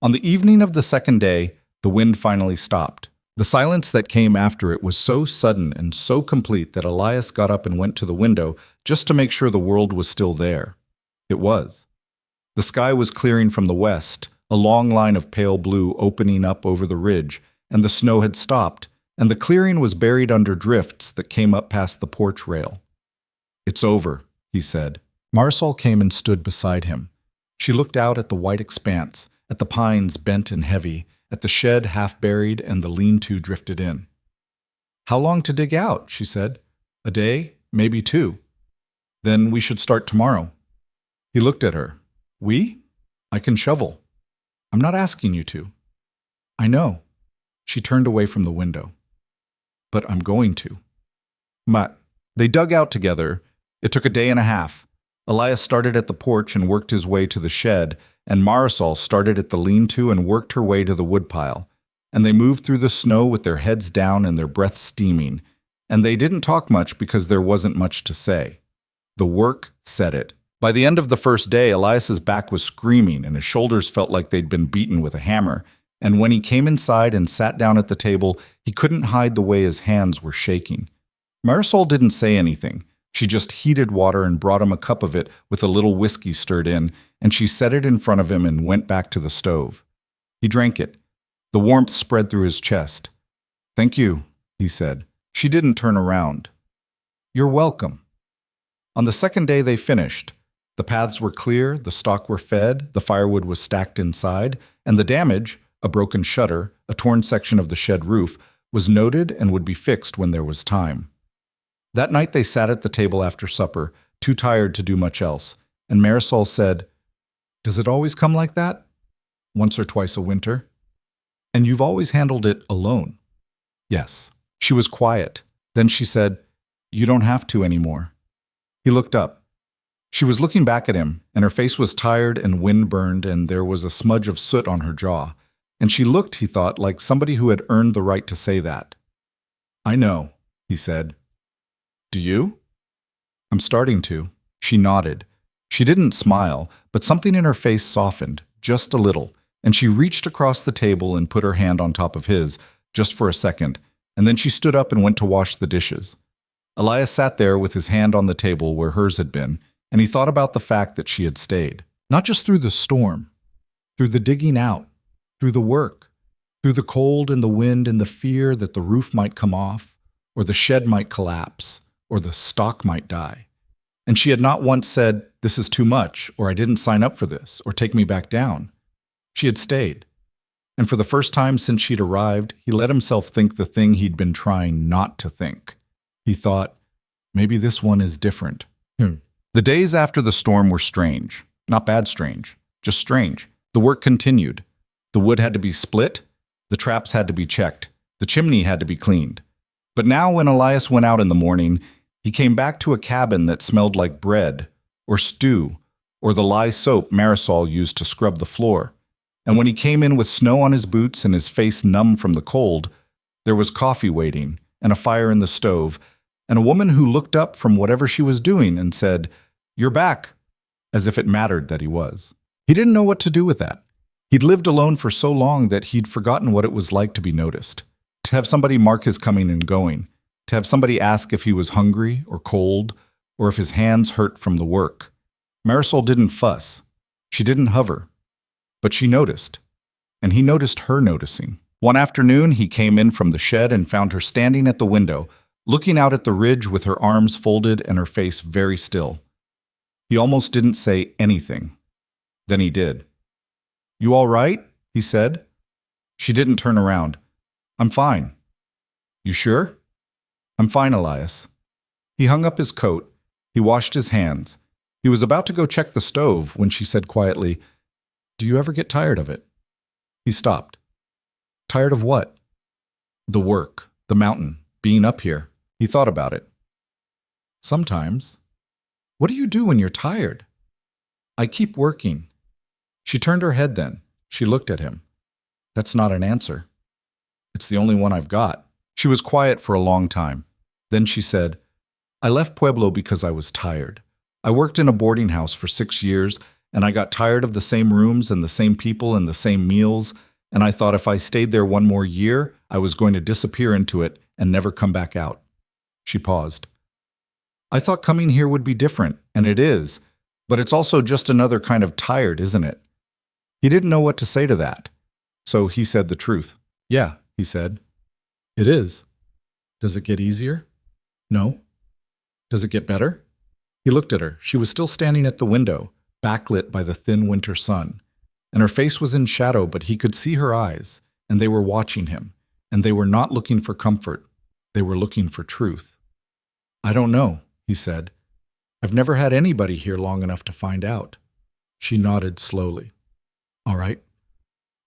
On the evening of the second day, the wind finally stopped. The silence that came after it was so sudden and so complete that Elias got up and went to the window just to make sure the world was still there. It was. The sky was clearing from the west, a long line of pale blue opening up over the ridge, and the snow had stopped, and the clearing was buried under drifts that came up past the porch rail. "It's over," he said. Marisol came and stood beside him. She looked out at the white expanse, at the pines bent and heavy, at the shed half buried and the lean-to drifted in. "How long to dig out?" she said. "A day, maybe 2. Then we should start tomorrow." He looked at her. "We? I can shovel." "I'm not asking you to." "I know." She turned away from the window. "But I'm going to." They dug out together. It took a day and a half. Elias started at the porch and worked his way to the shed, and Marisol started at the lean-to and worked her way to the woodpile. And they moved through the snow with their heads down and their breath steaming. And they didn't talk much because there wasn't much to say. The work said it. By the end of the first day, Elias's back was screaming and his shoulders felt like they'd been beaten with a hammer. And when he came inside and sat down at the table, he couldn't hide the way his hands were shaking. Marisol didn't say anything. She just heated water and brought him a cup of it with a little whiskey stirred in, and she set it in front of him and went back to the stove. He drank it. The warmth spread through his chest. "Thank you," he said. She didn't turn around. "You're welcome." On the second day they finished. The paths were clear, the stock were fed, the firewood was stacked inside, and the damage, a broken shutter, a torn section of the shed roof, was noted and would be fixed when there was time. That night they sat at the table after supper, too tired to do much else, and Marisol said, "Does it always come like that? Once or twice a winter? And you've always handled it alone?" "Yes." She was quiet. Then she said, "You don't have to anymore." He looked up. She was looking back at him, and her face was tired and wind-burned, and there was a smudge of soot on her jaw. And she looked, he thought, like somebody who had earned the right to say that. "I know," he said. "Do you?" "I'm starting to." She nodded. She didn't smile, but something in her face softened, just a little, and she reached across the table and put her hand on top of his, just for a second, and then she stood up and went to wash the dishes. Elias sat there with his hand on the table where hers had been, and he thought about the fact that she had stayed. Not just through the storm, through the digging out, through the work, through the cold and the wind and the fear that the roof might come off, or the shed might collapse, or the stock might die. And she had not once said, "This is too much," or "I didn't sign up for this," or "Take me back down." She had stayed. And for the first time since she'd arrived, he let himself think the thing he'd been trying not to think. He thought, maybe this one is different. The days after the storm were strange. Not bad strange, just strange. The work continued. The wood had to be split. The traps had to be checked. The chimney had to be cleaned. But now when Elias went out in the morning, he came back to a cabin that smelled like bread, or stew, or the lye soap Marisol used to scrub the floor. And when he came in with snow on his boots and his face numb from the cold, there was coffee waiting, and a fire in the stove, and a woman who looked up from whatever she was doing and said, "You're back," as if it mattered that he was. He didn't know what to do with that. He'd lived alone for so long that he'd forgotten what it was like to be noticed. To have somebody mark his coming and going, to have somebody ask if he was hungry or cold, or if his hands hurt from the work. Marisol didn't fuss. She didn't hover. But she noticed, and he noticed her noticing. One afternoon, he came in from the shed and found her standing at the window, looking out at the ridge with her arms folded and her face very still. He almost didn't say anything. Then he did. "You all right?" he said. She didn't turn around. "I'm fine." "You sure?" "I'm fine, Elias." He hung up his coat. He washed his hands. He was about to go check the stove when she said quietly, "Do you ever get tired of it?" He stopped. "Tired of what?" "The work, the mountain, being up here." He thought about it. "Sometimes." "What do you do when you're tired?" "I keep working." She turned her head then. She looked at him. "That's not an answer." "It's the only one I've got." She was quiet for a long time. Then she said, "I left Pueblo because I was tired. I worked in a boarding house for 6 years, and I got tired of the same rooms and the same people and the same meals, and I thought if I stayed there one more year, I was going to disappear into it and never come back out." She paused. "I thought coming here would be different, and it is, but it's also just another kind of tired, isn't it?" He didn't know what to say to that, so he said the truth. "Yeah," he said. "It is. Does it get easier?" "No." "Does it get better?" He looked at her. She was still standing at the window, backlit by the thin winter sun, and her face was in shadow, but he could see her eyes, and they were watching him, and they were not looking for comfort. They were looking for truth. "I don't know," he said. "I've never had anybody here long enough to find out." She nodded slowly. "All right.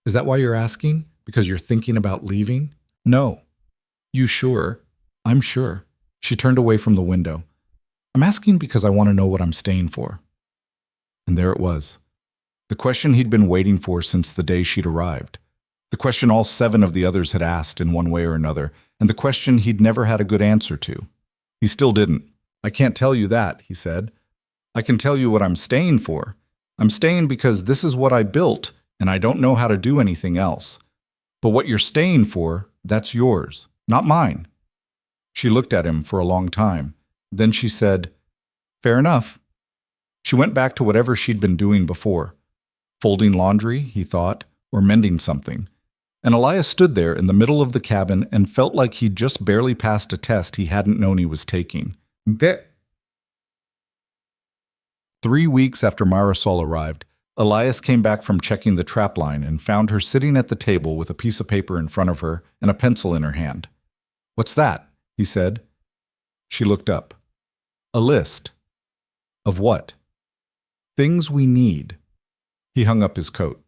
Is that why you're asking? Because you're thinking about leaving?" "No." "You sure?" "I'm sure." She turned away from the window. "I'm asking because I want to know what I'm staying for." And there it was. The question he'd been waiting for since the day she'd arrived. The question all 7 of the others had asked in one way or another, and the question he'd never had a good answer to. He still didn't. I can't tell you that, he said. I can tell you what I'm staying for. I'm staying because this is what I built, and I don't know how to do anything else. But what you're staying for, that's yours, not mine. She looked at him for a long time. Then she said, Fair enough. She went back to whatever she'd been doing before. Folding laundry, he thought, or mending something. And Elias stood there in the middle of the cabin and felt like he'd just barely passed a test he hadn't known he was taking. 3 weeks after Marisol arrived, Elias came back from checking the trap line and found her sitting at the table with a piece of paper in front of her and a pencil in her hand. What's that? He said. She looked up. A list. Of what? Things we need. He hung up his coat.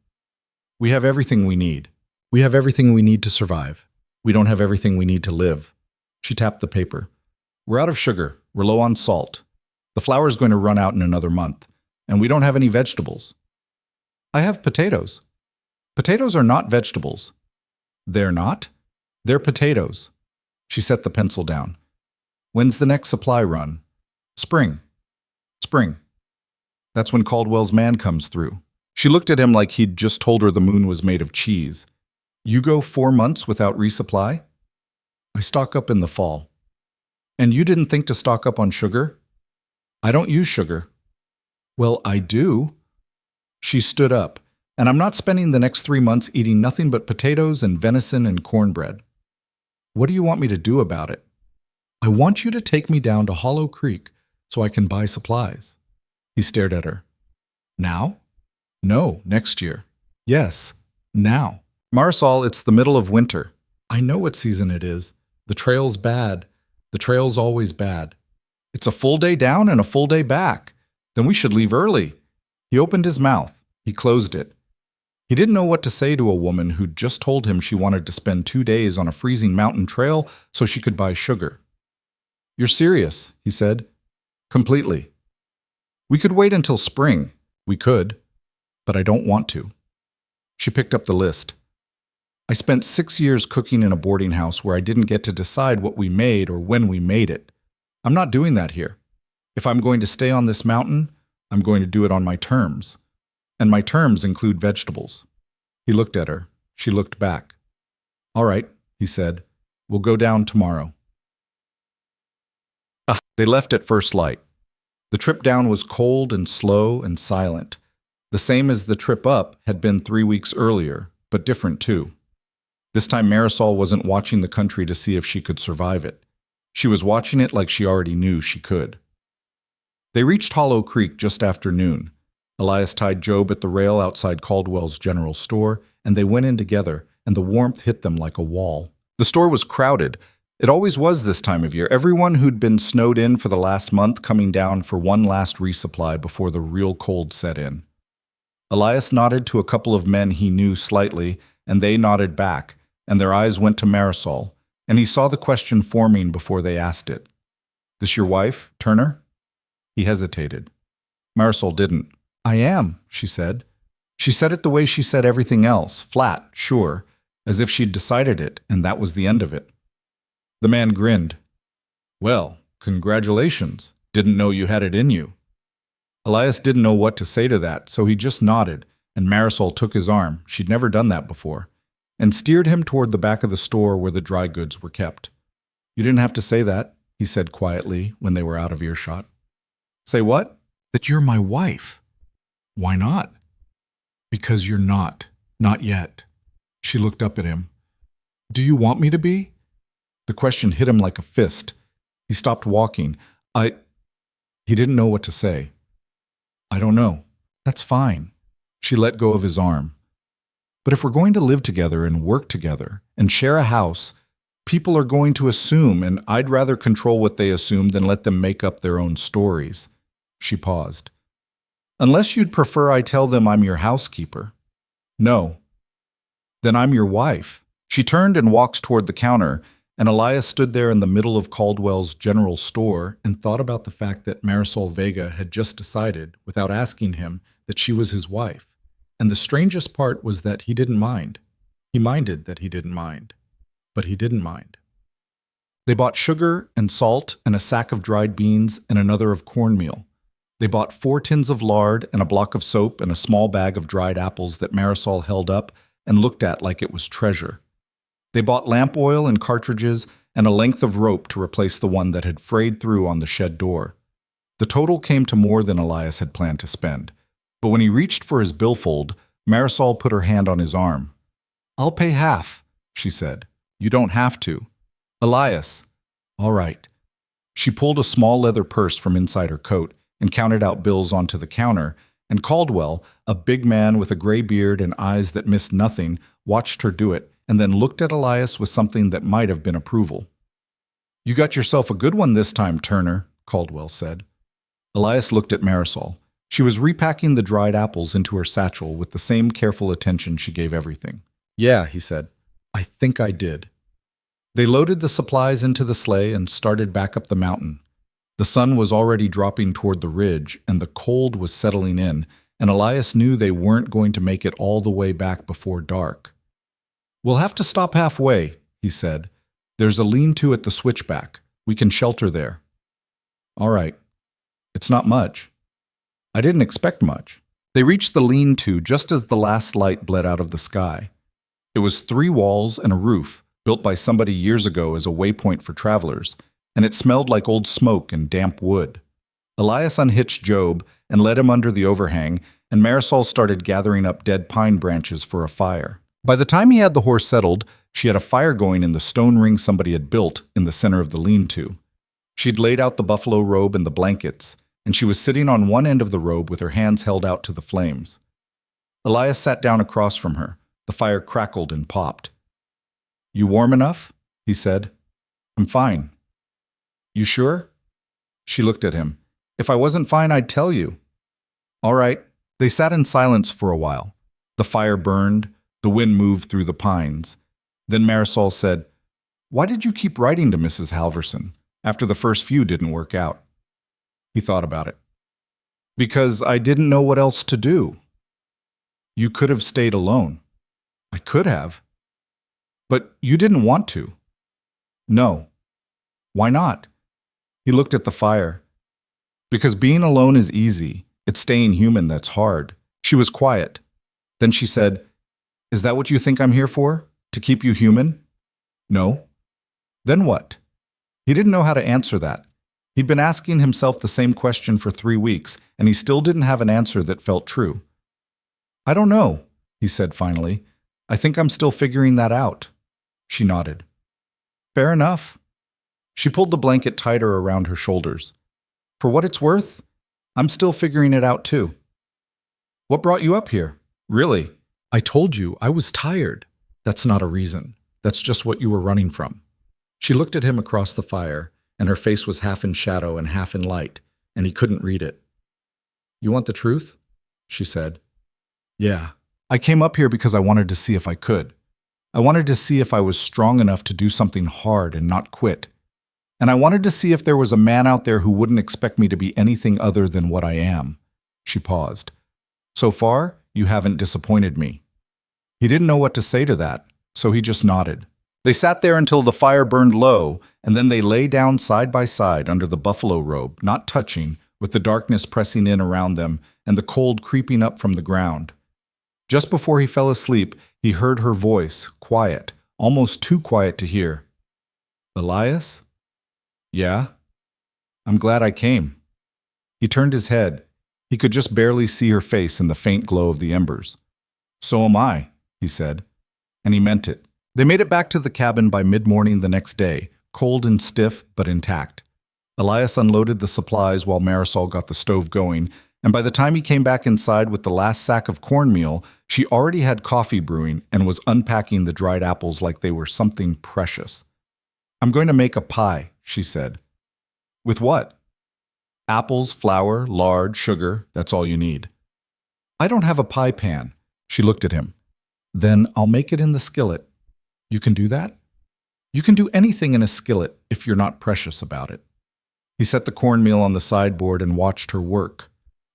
We have everything we need. We have everything we need to survive. We don't have everything we need to live. She tapped the paper. We're out of sugar. We're low on salt. The flour's going to run out in another month, and we don't have any vegetables. I have potatoes. Potatoes are not vegetables. They're not? They're potatoes. She set the pencil down. When's the next supply run? Spring. Spring. That's when Caldwell's man comes through. She looked at him like he'd just told her the moon was made of cheese. You go 4 months without resupply? I stock up in the fall. And you didn't think to stock up on sugar? I don't use sugar. Well, I do. She stood up. And I'm not spending the next 3 months eating nothing but potatoes and venison and cornbread. What do you want me to do about it? I want you to take me down to Hollow Creek so I can buy supplies. He stared at her. Now? No, next year. Yes, now. Marisol, it's the middle of winter. I know what season it is. The trail's bad. The trail's always bad. It's a full day down and a full day back. Then we should leave early. He opened his mouth. He closed it. He didn't know what to say to a woman who'd just told him she wanted to spend 2 days on a freezing mountain trail so she could buy sugar. You're serious, he said. Completely. We could wait until spring. We could. But I don't want to. She picked up the list. I spent 6 years cooking in a boarding house where I didn't get to decide what we made or when we made it. I'm not doing that here. If I'm going to stay on this mountain, I'm going to do it on my terms. And my terms include vegetables. He looked at her. She looked back. All right, he said. We'll go down tomorrow. They left at first light. The trip down was cold and slow and silent. The same as the trip up had been 3 weeks earlier, but different too. This time Marisol wasn't watching the country to see if she could survive it. She was watching it like she already knew she could. They reached Hollow Creek just after noon. Elias tied Job at the rail outside Caldwell's general store, and they went in together, and the warmth hit them like a wall. The store was crowded. It always was this time of year. Everyone who'd been snowed in for the last month coming down for one last resupply before the real cold set in. Elias nodded to a couple of men he knew slightly, and they nodded back, and their eyes went to Marisol, and he saw the question forming before they asked it. This your wife, Turner? He hesitated. Marisol didn't. I am, she said. She said it the way she said everything else, flat, sure, as if she'd decided it, and that was the end of it. The man grinned. Well, congratulations. Didn't know you had it in you. Elias didn't know what to say to that, so he just nodded, and Marisol took his arm, she'd never done that before, and steered him toward the back of the store where the dry goods were kept. You didn't have to say that, he said quietly when they were out of earshot. Say what? That you're my wife. Why not? Because you're not. Not yet. She looked up at him. Do you want me to be? The question hit him like a fist. He stopped walking. He didn't know what to say. I don't know. That's fine. She let go of his arm. But if we're going to live together and work together and share a house, people are going to assume, and I'd rather control what they assume than let them make up their own stories. She paused. Unless you'd prefer I tell them I'm your housekeeper. No. Then I'm your wife. She turned and walked toward the counter, and Elias stood there in the middle of Caldwell's general store and thought about the fact that Marisol Vega had just decided, without asking him, that she was his wife. And the strangest part was that he didn't mind. He minded that he didn't mind. But he didn't mind. They bought sugar and salt and a sack of dried beans and another of cornmeal. They bought 4 tins of lard and a block of soap and a small bag of dried apples that Marisol held up and looked at like it was treasure. They bought lamp oil and cartridges and a length of rope to replace the one that had frayed through on the shed door. The total came to more than Elias had planned to spend. But when he reached for his billfold, Marisol put her hand on his arm. "I'll pay half," she said. "You don't have to." "Elias." "All right." She pulled a small leather purse from inside her coat and counted out bills onto the counter, and Caldwell, a big man with a gray beard and eyes that missed nothing, watched her do it and then looked at Elias with something that might have been approval. "You got yourself a good one this time, Turner," Caldwell said. Elias looked at Marisol. She was repacking the dried apples into her satchel with the same careful attention she gave everything. "Yeah," he said. "I think I did." They loaded the supplies into the sleigh and started back up the mountain. The sun was already dropping toward the ridge, and the cold was settling in, and Elias knew they weren't going to make it all the way back before dark. "We'll have to stop halfway," he said. "There's a lean-to at the switchback. We can shelter there." "All right. It's not much." "I didn't expect much." They reached the lean-to just as the last light bled out of the sky. It was 3 walls and a roof, built by somebody years ago as a waypoint for travelers, and it smelled like old smoke and damp wood. Elias unhitched Job and led him under the overhang, and Marisol started gathering up dead pine branches for a fire. By the time he had the horse settled, she had a fire going in the stone ring somebody had built in the center of the lean-to. She'd laid out the buffalo robe and the blankets, and she was sitting on one end of the robe with her hands held out to the flames. Elias sat down across from her. The fire crackled and popped. "You warm enough?" he said. "I'm fine." "You sure?" She looked at him. "If I wasn't fine, I'd tell you." "All right." They sat in silence for a while. The fire burned. The wind moved through the pines. Then Marisol said, "Why did you keep writing to Mrs. Halverson after the first few didn't work out?" He thought about it. "Because I didn't know what else to do." "You could have stayed alone." "I could have." "But you didn't want to." "No." "Why not?" He looked at the fire. "Because being alone is easy. It's staying human that's hard." She was quiet. Then she said, "Is that what you think I'm here for? To keep you human?" "No." "Then what?" He didn't know how to answer that. He'd been asking himself the same question for 3 weeks, and he still didn't have an answer that felt true. "I don't know," he said finally. "I think I'm still figuring that out." She nodded. "Fair enough." She pulled the blanket tighter around her shoulders. "For what it's worth, I'm still figuring it out too." "What brought you up here? Really?" "I told you I was tired." "That's not a reason. That's just what you were running from." She looked at him across the fire, and her face was half in shadow and half in light, and he couldn't read it. "You want the truth?" she said. "Yeah. I came up here because I wanted to see if I could. I wanted to see if I was strong enough to do something hard and not quit. And I wanted to see if there was a man out there who wouldn't expect me to be anything other than what I am." She paused. "So far, you haven't disappointed me." He didn't know what to say to that, so he just nodded. They sat there until the fire burned low, and then they lay down side by side under the buffalo robe, not touching, with the darkness pressing in around them and the cold creeping up from the ground. Just before he fell asleep, he heard her voice, quiet, almost too quiet to hear. "Elias?" "Yeah?" "I'm glad I came." He turned his head. He could just barely see her face in the faint glow of the embers. "So am I," he said. And he meant it. They made it back to the cabin by mid-morning the next day, cold and stiff but intact. Elias unloaded the supplies while Marisol got the stove going, and by the time he came back inside with the last sack of cornmeal, she already had coffee brewing and was unpacking the dried apples like they were something precious. "I'm going to make a pie," she said. "With what?" "Apples, flour, lard, sugar, that's all you need." "I don't have a pie pan." She looked at him. "Then I'll make it in the skillet." "You can do that?" "You can do anything in a skillet if you're not precious about it." He set the cornmeal on the sideboard and watched her work.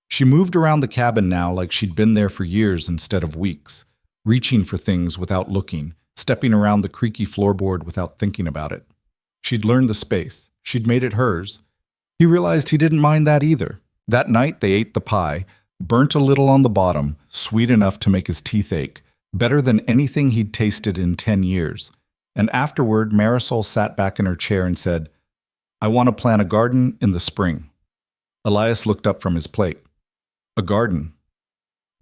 She moved around the cabin now like she'd been there for years instead of weeks, reaching for things without looking, stepping around the creaky floorboard without thinking about it. She'd learned the space. She'd made it hers. He realized he didn't mind that either. That night they ate the pie, burnt a little on the bottom, sweet enough to make his teeth ache, better than anything he'd tasted in 10 years. And afterward, Marisol sat back in her chair and said, "I want to plant a garden in the spring." Elias looked up from his plate. "A garden?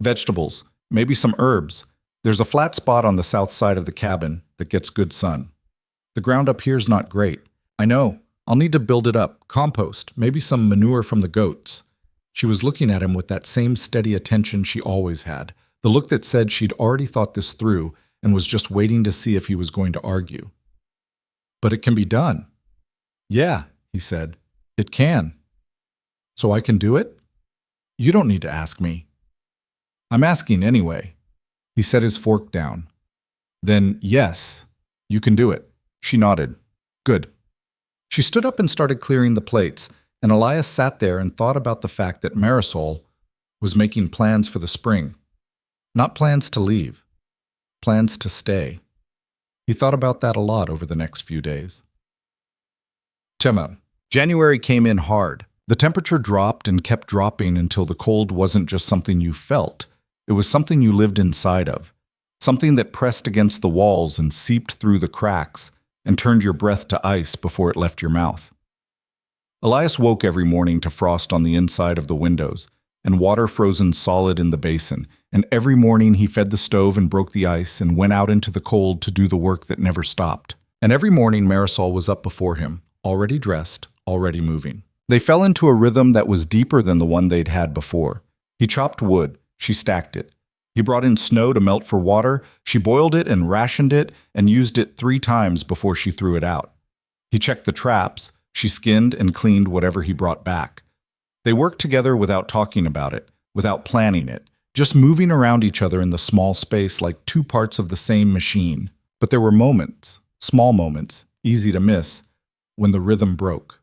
Vegetables, maybe some herbs. There's a flat spot on the south side of the cabin that gets good sun. The ground up here's not great. I know. I'll need to build it up. Compost, maybe some manure from the goats." She was looking at him with that same steady attention she always had, the look that said she'd already thought this through and was just waiting to see if he was going to argue. "But it can be done." "Yeah," he said. "It can." "So I can do it?" "You don't need to ask me." "I'm asking anyway." He set his fork down. "Then, yes, you can do it." She nodded. "Good." She stood up and started clearing the plates, and Elias sat there and thought about the fact that Marisol was making plans for the spring. Not plans to leave, plans to stay. He thought about that a lot over the next few days. Tema. January came in hard. The temperature dropped and kept dropping until the cold wasn't just something you felt. It was something you lived inside of. Something that pressed against the walls and seeped through the cracks and turned your breath to ice before it left your mouth. Elias woke every morning to frost on the inside of the windows and water frozen solid in the basin, and every morning he fed the stove and broke the ice and went out into the cold to do the work that never stopped. And every morning Marisol was up before him, already dressed, already moving. They fell into a rhythm that was deeper than the one they'd had before. He chopped wood, she stacked it. He brought in snow to melt for water, she boiled it and rationed it and used it 3 times before she threw it out. He checked the traps, she skinned and cleaned whatever he brought back. They worked together without talking about it, without planning it, just moving around each other in the small space like 2 parts of the same machine. But there were moments, small moments, easy to miss, when the rhythm broke.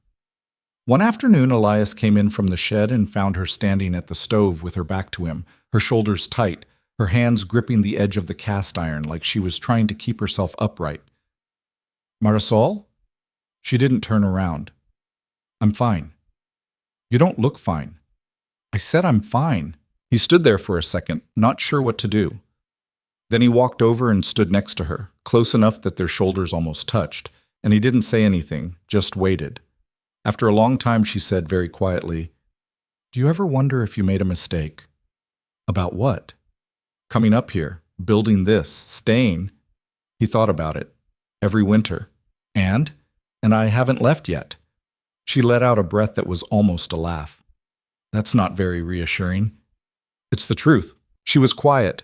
One afternoon, Elias came in from the shed and found her standing at the stove with her back to him, her shoulders tight, her hands gripping the edge of the cast iron like she was trying to keep herself upright. "Marisol?" She didn't turn around. "I'm fine." "You don't look fine." "I said I'm fine." He stood there for a second, not sure what to do. Then he walked over and stood next to her, close enough that their shoulders almost touched, and he didn't say anything, just waited. After a long time, she said very quietly, "Do you ever wonder if you made a mistake?" "About what?" "Coming up here, building this, staying." He thought about it. "Every winter. And I haven't left yet." She let out a breath that was almost a laugh. "That's not very reassuring." "It's the truth." She was quiet.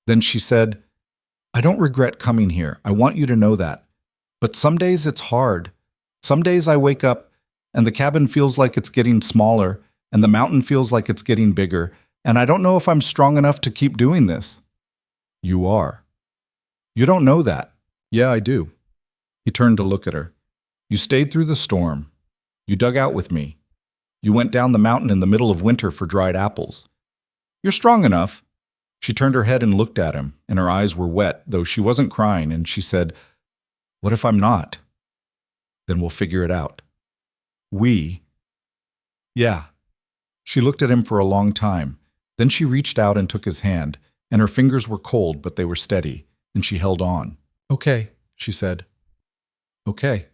Then she said, "I don't regret coming here. I want you to know that. But some days it's hard. Some days I wake up and the cabin feels like it's getting smaller and the mountain feels like it's getting bigger, and I don't know if I'm strong enough to keep doing this." "You are." "You don't know that." "Yeah, I do." He turned to look at her. "You stayed through the storm. You dug out with me. You went down the mountain in the middle of winter for dried apples. You're strong enough." She turned her head and looked at him, and her eyes were wet, though she wasn't crying, and she said, "What if I'm not?" "Then we'll figure it out." "We?" "Yeah." She looked at him for a long time. Then she reached out and took his hand, and her fingers were cold, but they were steady, and she held on. "Okay," she said. "Okay."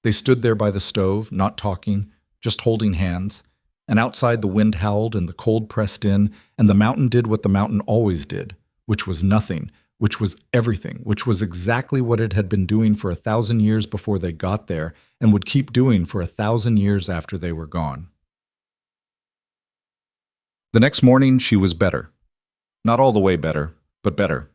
They stood there by the stove, not talking, just holding hands, and outside the wind howled and the cold pressed in, and the mountain did what the mountain always did, which was nothing, which was everything, which was exactly what it had been doing for 1,000 years before they got there, and would keep doing for 1,000 years after they were gone. The next morning, she was better. Not all the way better, but better.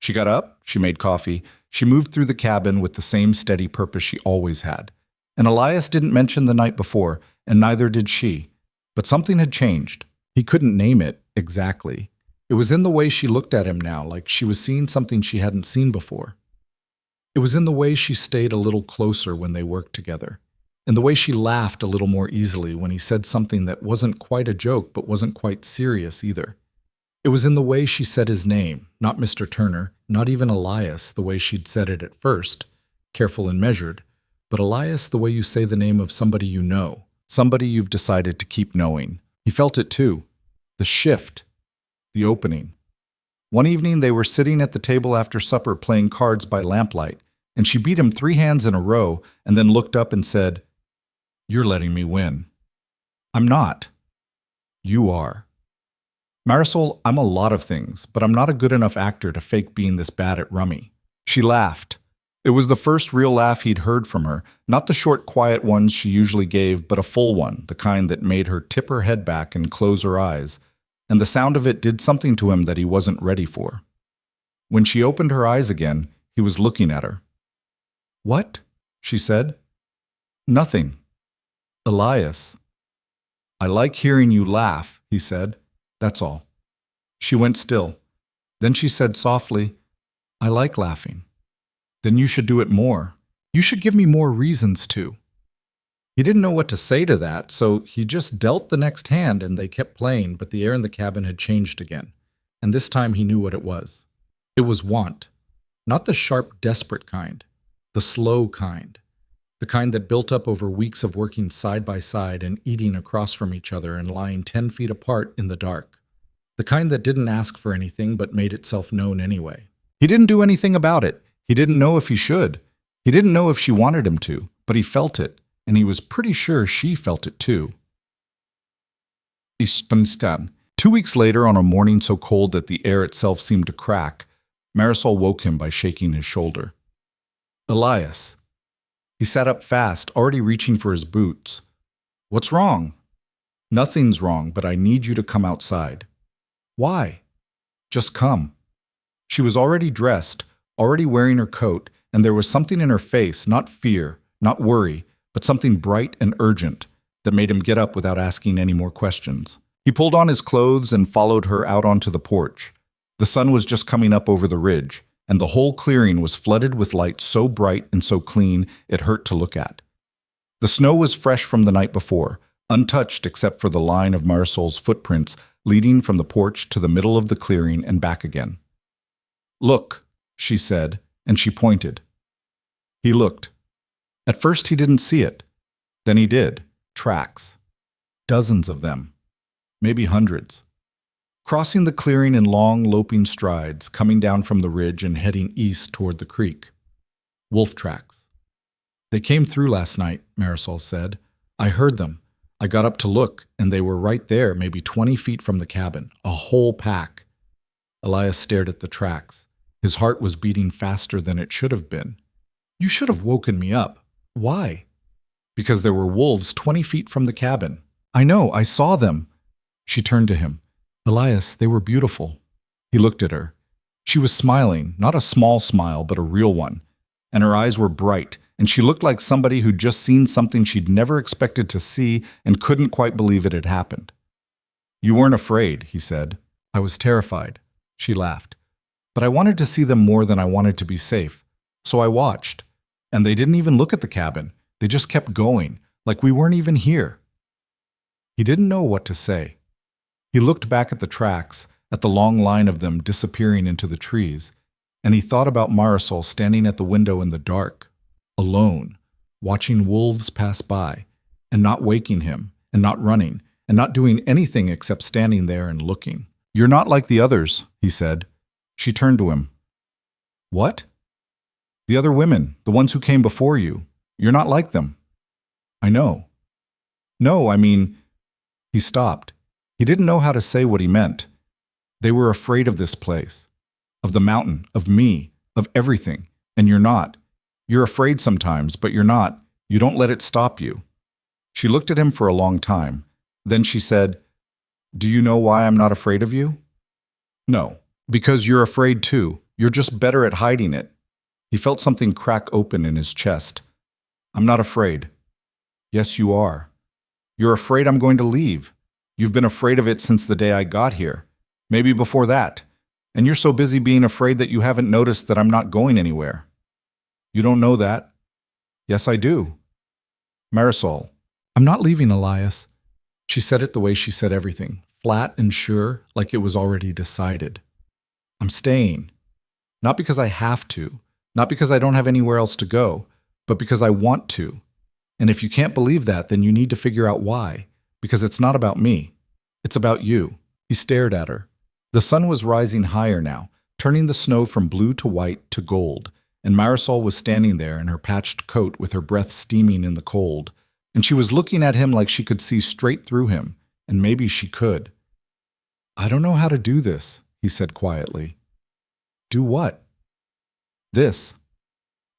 She got up, she made coffee, she moved through the cabin with the same steady purpose she always had. And Elias didn't mention the night before, and neither did she. But something had changed. He couldn't name it exactly. It was in the way she looked at him now, like she was seeing something she hadn't seen before. It was in the way she stayed a little closer when they worked together, and the way she laughed a little more easily when he said something that wasn't quite a joke but wasn't quite serious either. It was in the way she said his name, not Mr. Turner, not even Elias, the way she'd said it at first, careful and measured, But Elias, the way you say the name of somebody you know, somebody you've decided to keep knowing. He felt it too. The shift. The opening. One evening they were sitting at the table after supper playing cards by lamplight, and she beat him 3 hands in a row and then looked up and said, "You're letting me win." "I'm not." "You are." "Marisol, I'm a lot of things, but I'm not a good enough actor to fake being this bad at rummy." She laughed. It was the first real laugh he'd heard from her, not the short, quiet ones she usually gave, but a full one, the kind that made her tip her head back and close her eyes, and the sound of it did something to him that he wasn't ready for. When she opened her eyes again, he was looking at her. "What?" she said. "Nothing." "Elias." "I like hearing you laugh," he said. "That's all." She went still. Then she said softly, "I like laughing." "Then you should do it more. You should give me more reasons to." He didn't know what to say to that, so he just dealt the next hand and they kept playing, but the air in the cabin had changed again, and this time he knew what it was. It was want. Not the sharp, desperate kind. The slow kind. The kind that built up over weeks of working side by side and eating across from each other and lying 10 feet apart in the dark. The kind that didn't ask for anything but made itself known anyway. He didn't do anything about it. He didn't know if he should. He didn't know if she wanted him to, but he felt it, and he was pretty sure she felt it too. 2 weeks later, on a morning so cold that the air itself seemed to crack, Marisol woke him by shaking his shoulder. "Elias." He sat up fast, already reaching for his boots. "What's wrong?" "Nothing's wrong, but I need you to come outside." "Why?" "Just come." She was already dressed, already wearing her coat, and there was something in her face, not fear, not worry, but something bright and urgent, that made him get up without asking any more questions. He pulled on his clothes and followed her out onto the porch. The sun was just coming up over the ridge, and the whole clearing was flooded with light so bright and so clean it hurt to look at. The snow was fresh from the night before, untouched except for the line of Marisol's footprints leading from the porch to the middle of the clearing and back again. "Look," she said, and she pointed. He looked. At first he didn't see it. Then he did. Tracks. Dozens of them. Maybe hundreds. Crossing the clearing in long, loping strides, coming down from the ridge and heading east toward the creek. Wolf tracks. "They came through last night," Marisol said. "I heard them. I got up to look, and they were right there, maybe 20 feet from the cabin. A whole pack." Elias stared at the tracks. His heart was beating faster than it should have been. "You should have woken me up." "Why?" "Because there were wolves 20 feet from the cabin." "I know, I saw them." She turned to him. "Elias, they were beautiful." He looked at her. She was smiling, not a small smile, but a real one. And her eyes were bright, and she looked like somebody who'd just seen something she'd never expected to see and couldn't quite believe it had happened. "You weren't afraid," he said. "I was terrified." She laughed. "But I wanted to see them more than I wanted to be safe. So I watched. And they didn't even look at the cabin. They just kept going, like we weren't even here." He didn't know what to say. He looked back at the tracks, at the long line of them disappearing into the trees, and he thought about Marisol standing at the window in the dark, alone, watching wolves pass by, and not waking him, and not running, and not doing anything except standing there and looking. "You're not like the others," he said. She turned to him. "What?" "The other women, the ones who came before you. You're not like them." "I know." "No, I mean—" He stopped. He didn't know how to say what he meant. "They were afraid of this place, of the mountain, of me, of everything, and you're not. You're afraid sometimes, but you're not. You don't let it stop you." She looked at him for a long time. Then she said, "Do you know why I'm not afraid of you?" "No, because you're afraid too. You're just better at hiding it." He felt something crack open in his chest. "I'm not afraid." "Yes, you are. You're afraid I'm going to leave. You've been afraid of it since the day I got here. Maybe before that. And you're so busy being afraid that you haven't noticed that I'm not going anywhere." "You don't know that." "Yes, I do." "Marisol." "I'm not leaving, Elias." She said it the way she said everything, flat and sure, like it was already decided. "I'm staying. Not because I have to, not because I don't have anywhere else to go, but because I want to. And if you can't believe that, then you need to figure out why. Because it's not about me. It's about you. He stared at her. The sun was rising higher now, turning the snow from blue to white to gold, and Marisol was standing there in her patched coat with her breath steaming in the cold, and she was looking at him like she could see straight through him, and maybe she could. I don't know how to do this, he said quietly. Do what? This.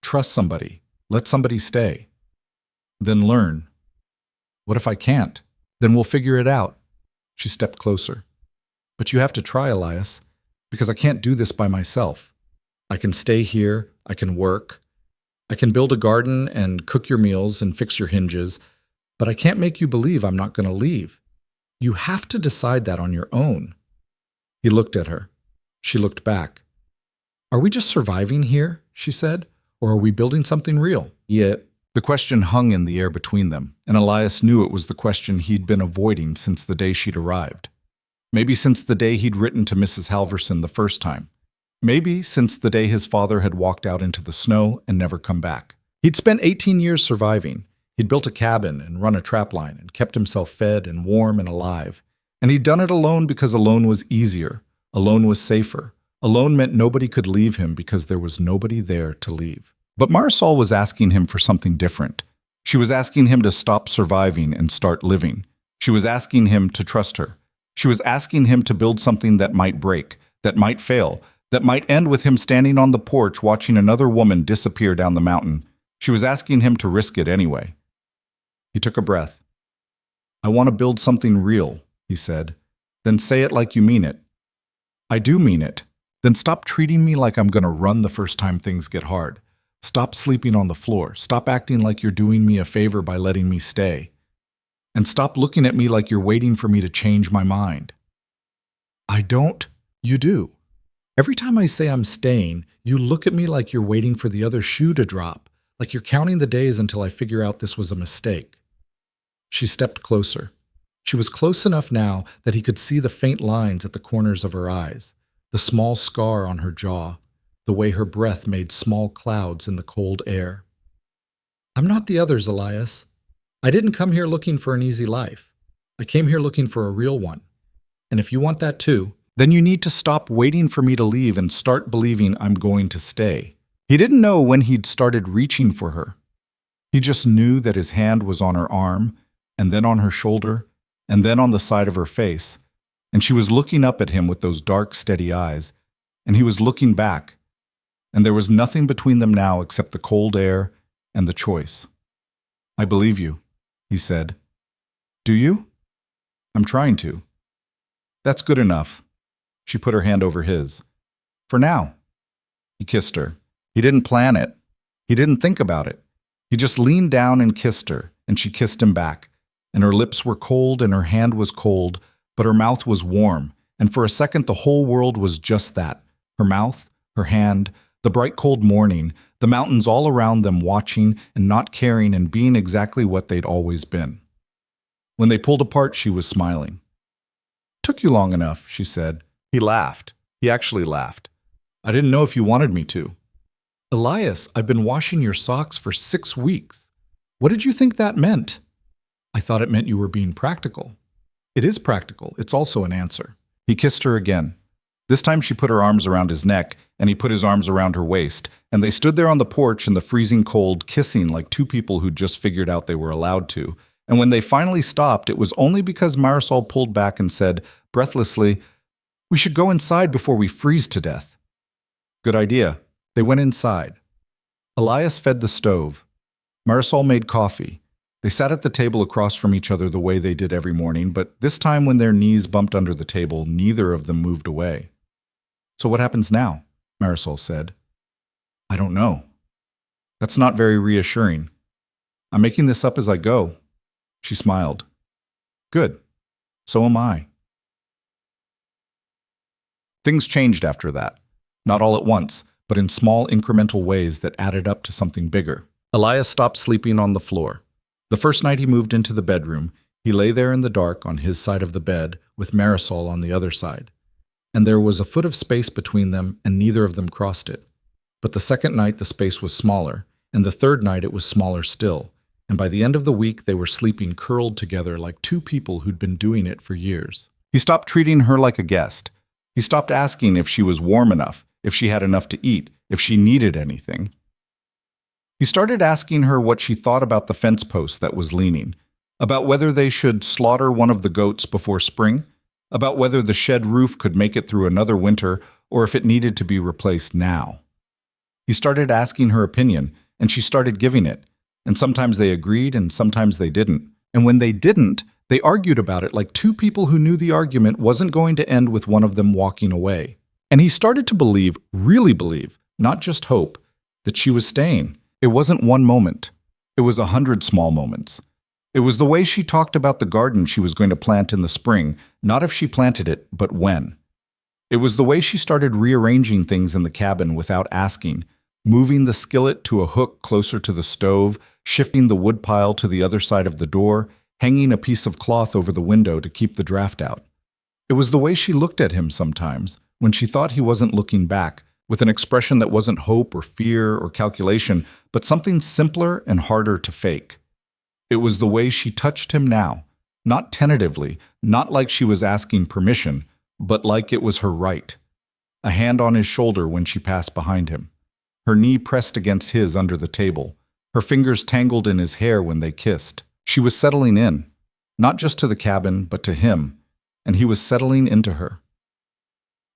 Trust somebody. Let somebody stay. Then learn. What if I can't? Then we'll figure it out. She stepped closer. But you have to try, Elias, because I can't do this by myself. I can stay here, I can work, I can build a garden and cook your meals and fix your hinges, but I can't make you believe I'm not going to leave. You have to decide that on your own. He looked at her. She looked back. Are we just surviving here, she said, or are we building something real? Yet, the question hung in the air between them, and Elias knew it was the question he'd been avoiding since the day she'd arrived. Maybe since the day he'd written to Mrs. Halverson the first time. Maybe since the day his father had walked out into the snow and never come back. He'd spent 18 years surviving. He'd built a cabin and run a trapline and kept himself fed and warm and alive. And he'd done it alone because alone was easier. Alone was safer. Alone meant nobody could leave him because there was nobody there to leave. But Marisol was asking him for something different. She was asking him to stop surviving and start living. She was asking him to trust her. She was asking him to build something that might break, that might fail, that might end with him standing on the porch watching another woman disappear down the mountain. She was asking him to risk it anyway. He took a breath. I want to build something real, he said. Then say it like you mean it. I do mean it. Then stop treating me like I'm going to run the first time things get hard. Stop sleeping on the floor. Stop acting like you're doing me a favor by letting me stay. And stop looking at me like you're waiting for me to change my mind. I don't. You do. Every time I say I'm staying, you look at me like you're waiting for the other shoe to drop, like you're counting the days until I figure out this was a mistake. She stepped closer. She was close enough now that he could see the faint lines at the corners of her eyes, the small scar on her jaw, the way her breath made small clouds in the cold air. I'm not the others, Elias. I didn't come here looking for an easy life. I came here looking for a real one. And if you want that too, then you need to stop waiting for me to leave and start believing I'm going to stay. He didn't know when he'd started reaching for her. He just knew that his hand was on her arm, and then on her shoulder, and then on the side of her face, and she was looking up at him with those dark, steady eyes, and he was looking back, and there was nothing between them now except the cold air and the choice. I believe you, he said. Do you? I'm trying to. That's good enough. She put her hand over his. For now. He kissed her. He didn't plan it. He didn't think about it. He just leaned down and kissed her, and she kissed him back. And her lips were cold and her hand was cold, but her mouth was warm, and for a second the whole world was just that. Her mouth, her hand, the bright cold morning, the mountains all around them watching and not caring and being exactly what they'd always been. When they pulled apart, she was smiling. Took you long enough, she said. He laughed. He actually laughed. I didn't know if you wanted me to. Elias, I've been washing your socks for 6 weeks. What did you think that meant? I thought it meant you were being practical. It is practical. It's also an answer. He kissed her again. This time she put her arms around his neck, and he put his arms around her waist, and they stood there on the porch in the freezing cold, kissing like two people who'd just figured out they were allowed to. And when they finally stopped, it was only because Marisol pulled back and said, breathlessly, "We should go inside before we freeze to death." Good idea. They went inside. Elias fed the stove. Marisol made coffee. They sat at the table across from each other the way they did every morning, but this time when their knees bumped under the table, neither of them moved away. So what happens now? Marisol said. I don't know. That's not very reassuring. I'm making this up as I go. She smiled. Good. So am I. Things changed after that. Not all at once, but in small incremental ways that added up to something bigger. Elias stopped sleeping on the floor. The first night he moved into the bedroom, he lay there in the dark on his side of the bed with Marisol on the other side. And there was a foot of space between them and neither of them crossed it. But the second night the space was smaller, and the third night it was smaller still, and by the end of the week they were sleeping curled together like two people who'd been doing it for years. He stopped treating her like a guest. He stopped asking if she was warm enough, if she had enough to eat, if she needed anything. He started asking her what she thought about the fence post that was leaning, about whether they should slaughter one of the goats before spring, about whether the shed roof could make it through another winter or if it needed to be replaced now. He started asking her opinion, and she started giving it, and sometimes they agreed and sometimes they didn't. And when they didn't, they argued about it like two people who knew the argument wasn't going to end with one of them walking away. And he started to believe, really believe, not just hope, that she was staying. It wasn't one moment. It was 100 small moments. It was the way she talked about the garden she was going to plant in the spring, not if she planted it, but when. It was the way she started rearranging things in the cabin without asking, moving the skillet to a hook closer to the stove, shifting the woodpile to the other side of the door, hanging a piece of cloth over the window to keep the draft out. It was the way she looked at him sometimes, when she thought he wasn't looking back, with an expression that wasn't hope or fear or calculation, but something simpler and harder to fake. It was the way she touched him now, not tentatively, not like she was asking permission, but like it was her right. A hand on his shoulder when she passed behind him. Her knee pressed against his under the table. Her fingers tangled in his hair when they kissed. She was settling in, not just to the cabin, but to him, and he was settling into her.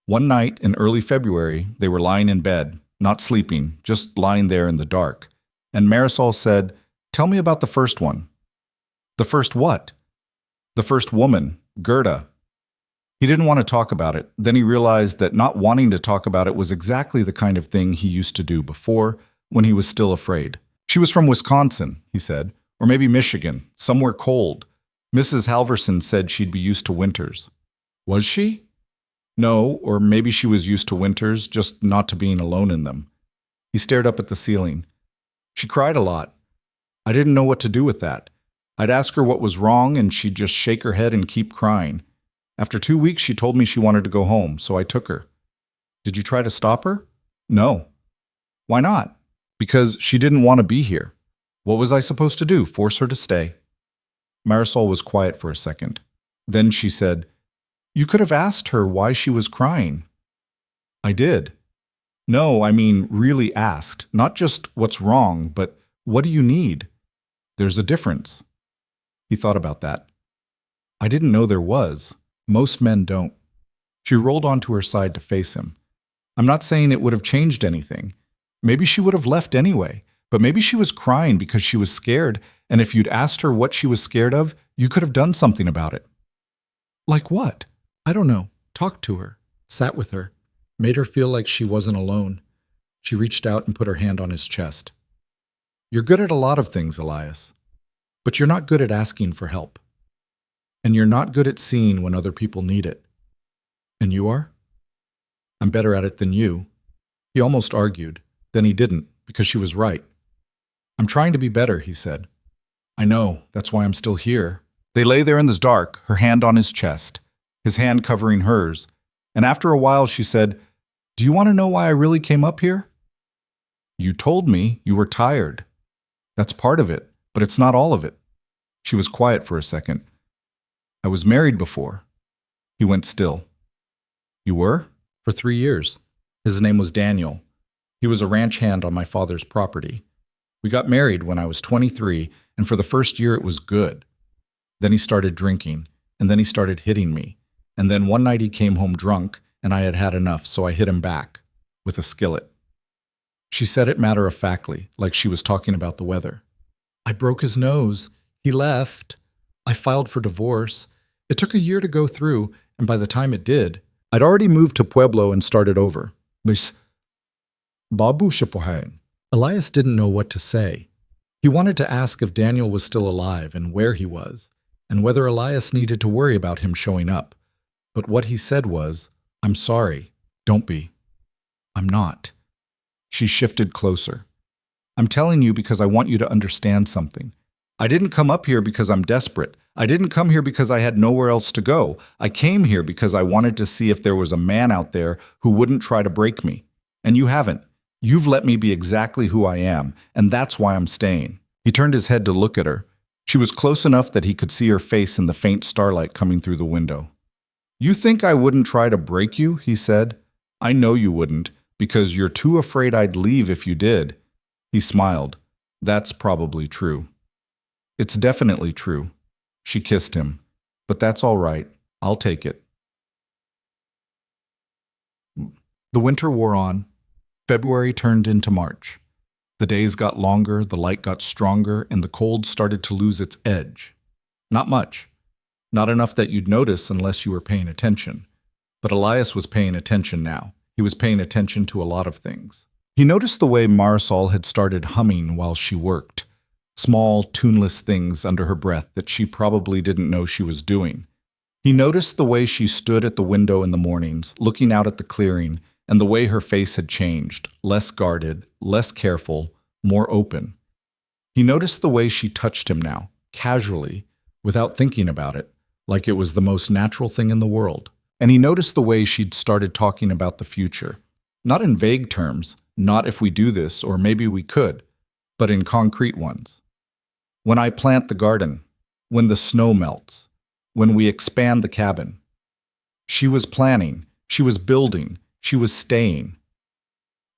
One night in early February, they were lying in bed, not sleeping, just lying there in the dark. And Marisol said, "Tell me about the first one." "The first what?" "The first woman, Gerda." He didn't want to talk about it. Then he realized that not wanting to talk about it was exactly the kind of thing he used to do before, when he was still afraid. "She was from Wisconsin," he said, "or maybe Michigan, somewhere cold. Mrs. Halverson said she'd be used to winters." "Was she?" "No, or maybe she was used to winters, just not to being alone in them." He stared up at the ceiling. "She cried a lot. I didn't know what to do with that. I'd ask her what was wrong, and she'd just shake her head and keep crying. After 2 weeks, she told me she wanted to go home, so I took her." "Did you try to stop her?" "No." "Why not?" "Because she didn't want to be here." "What was I supposed to do, force her to stay?" Marisol was quiet for a second. Then she said, "You could have asked her why she was crying." "I did." "No, I mean really asked. Not just what's wrong, but what do you need? There's a difference." He thought about that. "I didn't know there was. Most men don't." She rolled onto her side to face him. "I'm not saying it would have changed anything. Maybe she would have left anyway, but maybe she was crying because she was scared, and if you'd asked her what she was scared of, you could have done something about it." "Like what?" "I don't know. Talked to her. Sat with her. Made her feel like she wasn't alone." She reached out and put her hand on his chest. "You're good at a lot of things, Elias. But you're not good at asking for help. And you're not good at seeing when other people need it. And you are?" "I'm better at it than you." He almost argued. Then he didn't, because she was right. "I'm trying to be better," he said. "I know. That's why I'm still here." They lay there in the dark, her hand on his chest, his hand covering hers. And after a while she said, "Do you want to know why I really came up here?" "You told me you were tired." "That's part of it, but it's not all of it." She was quiet for a second. "I was married before." He went still. "You were?" "For 3 years. His name was Daniel. He was a ranch hand on my father's property. We got married when I was 23, and for the first year it was good. Then he started drinking, and then he started hitting me. And then one night he came home drunk, and I had had enough, so I hit him back, with a skillet." She said it matter-of-factly, like she was talking about the weather. "I broke his nose. He left. I filed for divorce. It took a year to go through, and by the time it did, I'd already moved to Pueblo and started over." Miss Babu Shapohain. Elias didn't know what to say. He wanted to ask if Daniel was still alive and where he was, and whether Elias needed to worry about him showing up. But what he said was, "I'm sorry. Don't be." "I'm not." She shifted closer. "I'm telling you because I want you to understand something. I didn't come up here because I'm desperate. I didn't come here because I had nowhere else to go. I came here because I wanted to see if there was a man out there who wouldn't try to break me. And you haven't. You've let me be exactly who I am, and that's why I'm staying. He turned his head to look at her. She was close enough that he could see her face in the faint starlight coming through the window. You think I wouldn't try to break you? He said. I know you wouldn't, because you're too afraid I'd leave if you did. He smiled. That's probably true. It's definitely true. She kissed him. But that's all right. I'll take it. The winter wore on. February turned into March. The days got longer, the light got stronger, and the cold started to lose its edge. Not much. Not enough that you'd notice unless you were paying attention. But Elias was paying attention now. He was paying attention to a lot of things. He noticed the way Marisol had started humming while she worked. Small, tuneless things under her breath that she probably didn't know she was doing. He noticed the way she stood at the window in the mornings, looking out at the clearing, and the way her face had changed, less guarded, less careful, more open. He noticed the way she touched him now, casually, without thinking about it, like it was the most natural thing in the world. And he noticed the way she'd started talking about the future. Not in vague terms, not if we do this, or maybe we could, but in concrete ones. When I plant the garden, when the snow melts, when we expand the cabin. She was planning, she was building, she was staying.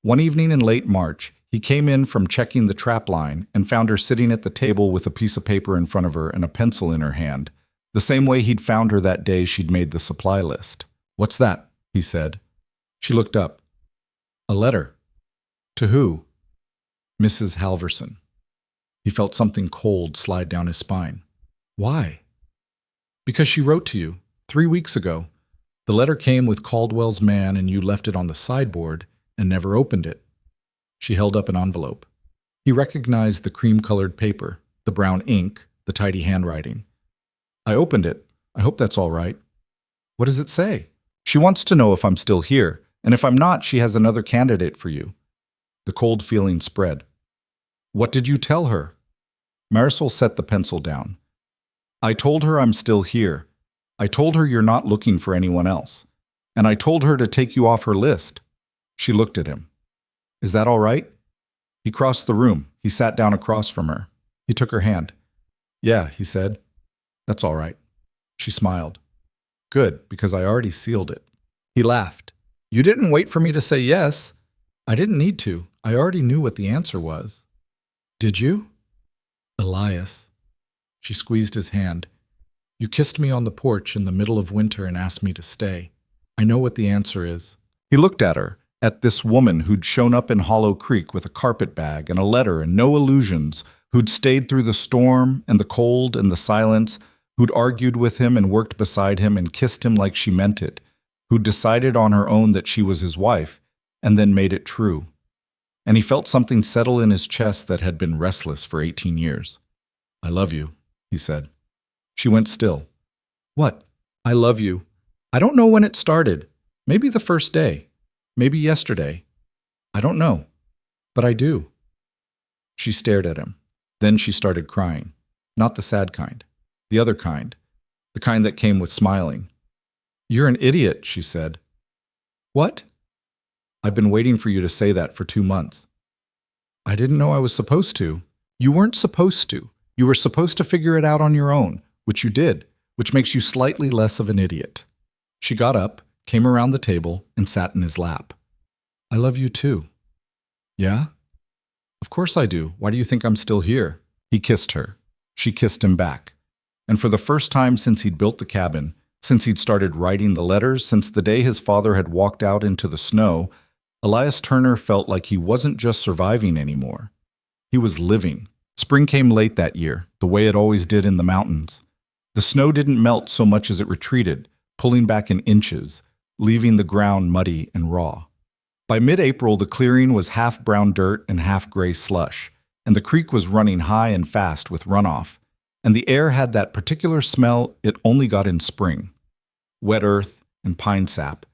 One evening in late March, he came in from checking the trap line and found her sitting at the table with a piece of paper in front of her and a pencil in her hand, the same way he'd found her that day she'd made the supply list. What's that? He said. She looked up. A letter. To who? Mrs. Halverson. He felt something cold slide down his spine. Why? Because she wrote to you 3 weeks ago. The letter came with Caldwell's man and you left it on the sideboard and never opened it. She held up an envelope. He recognized the cream-colored paper, the brown ink, the tidy handwriting. I opened it. I hope that's all right. What does it say? She wants to know if I'm still here, and if I'm not, she has another candidate for you. The cold feeling spread. What did you tell her? Marisol set the pencil down. I told her I'm still here. I told her you're not looking for anyone else. And I told her to take you off her list. She looked at him. Is that all right? He crossed the room. He sat down across from her. He took her hand. Yeah, he said. That's all right. She smiled. Good, because I already sealed it. He laughed. You didn't wait for me to say yes. I didn't need to. I already knew what the answer was. Did you? Elias. She squeezed his hand. You kissed me on the porch in the middle of winter and asked me to stay. I know what the answer is. He looked at her, at this woman who'd shown up in Hollow Creek with a carpet bag and a letter and no illusions, who'd stayed through the storm and the cold and the silence, who'd argued with him and worked beside him and kissed him like she meant it, who'd decided on her own that she was his wife, and then made it true. And he felt something settle in his chest that had been restless for 18 years. I love you, he said. She went still. What? I love you. I don't know when it started. Maybe the first day. Maybe yesterday. I don't know. But I do. She stared at him. Then she started crying. Not the sad kind. The other kind. The kind that came with smiling. You're an idiot, she said. What? I've been waiting for you to say that for 2 months. I didn't know I was supposed to. You weren't supposed to. You were supposed to figure it out on your own, which you did, which makes you slightly less of an idiot. She got up, came around the table, and sat in his lap. I love you too. Yeah? Of course I do. Why do you think I'm still here? He kissed her. She kissed him back. And for the first time since he'd built the cabin, since he'd started writing the letters, since the day his father had walked out into the snow, Elias Turner felt like he wasn't just surviving anymore. He was living. Spring came late that year, the way it always did in the mountains. The snow didn't melt so much as it retreated, pulling back in inches, leaving the ground muddy and raw. By mid-April, the clearing was half brown dirt and half gray slush, and the creek was running high and fast with runoff, and the air had that particular smell it only got in spring. Wet earth and pine sap,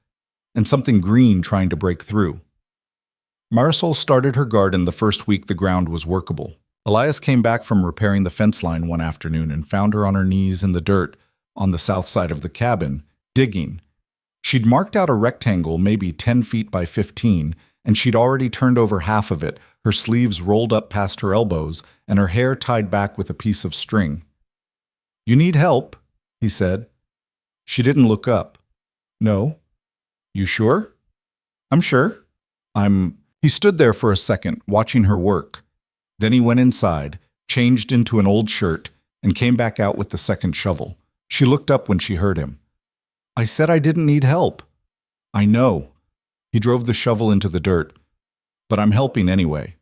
and something green trying to break through. Marisol started her garden the first week the ground was workable. Elias came back from repairing the fence line one afternoon and found her on her knees in the dirt on the south side of the cabin, digging. She'd marked out a rectangle maybe 10 feet by 15, and she'd already turned over half of it, her sleeves rolled up past her elbows, and her hair tied back with a piece of string. "You need help?" he said. She didn't look up. "No." "You sure?" "I'm sure. He stood there for a second, watching her work. Then he went inside, changed into an old shirt, and came back out with the second shovel. She looked up when she heard him. "I said I didn't need help." "I know." He drove the shovel into the dirt. "But I'm helping anyway."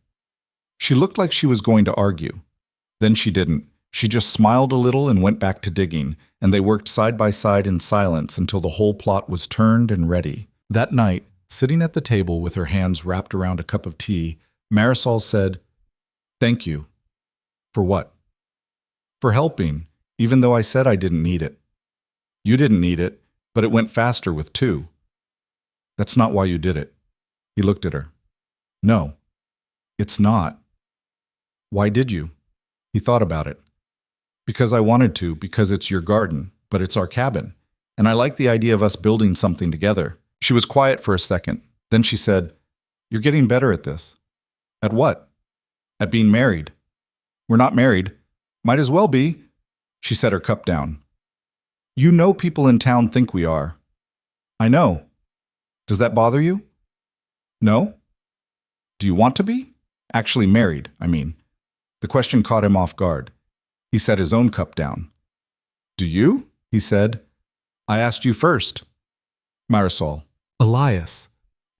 She looked like she was going to argue. Then she didn't. She just smiled a little and went back to digging, and they worked side by side in silence until the whole plot was turned and ready. That night, sitting at the table with her hands wrapped around a cup of tea, Marisol said, "Thank you." "For what?" "For helping, even though I said I didn't need it." "You didn't need it, but it went faster with two." "That's not why you did it." He looked at her. "No, it's not." "Why did you?" He thought about it. "Because I wanted to, because it's your garden, but it's our cabin, and I like the idea of us building something together." She was quiet for a second. Then she said, "You're getting better at this." "At what?" "At being married." "We're not married." "Might as well be." She set her cup down. "You know people in town think we are." "I know." "Does that bother you?" "No." "Do you want to be? Actually married, I mean." The question caught him off guard. He set his own cup down. "Do you?" he said. "I asked you first." Marisol. Elias.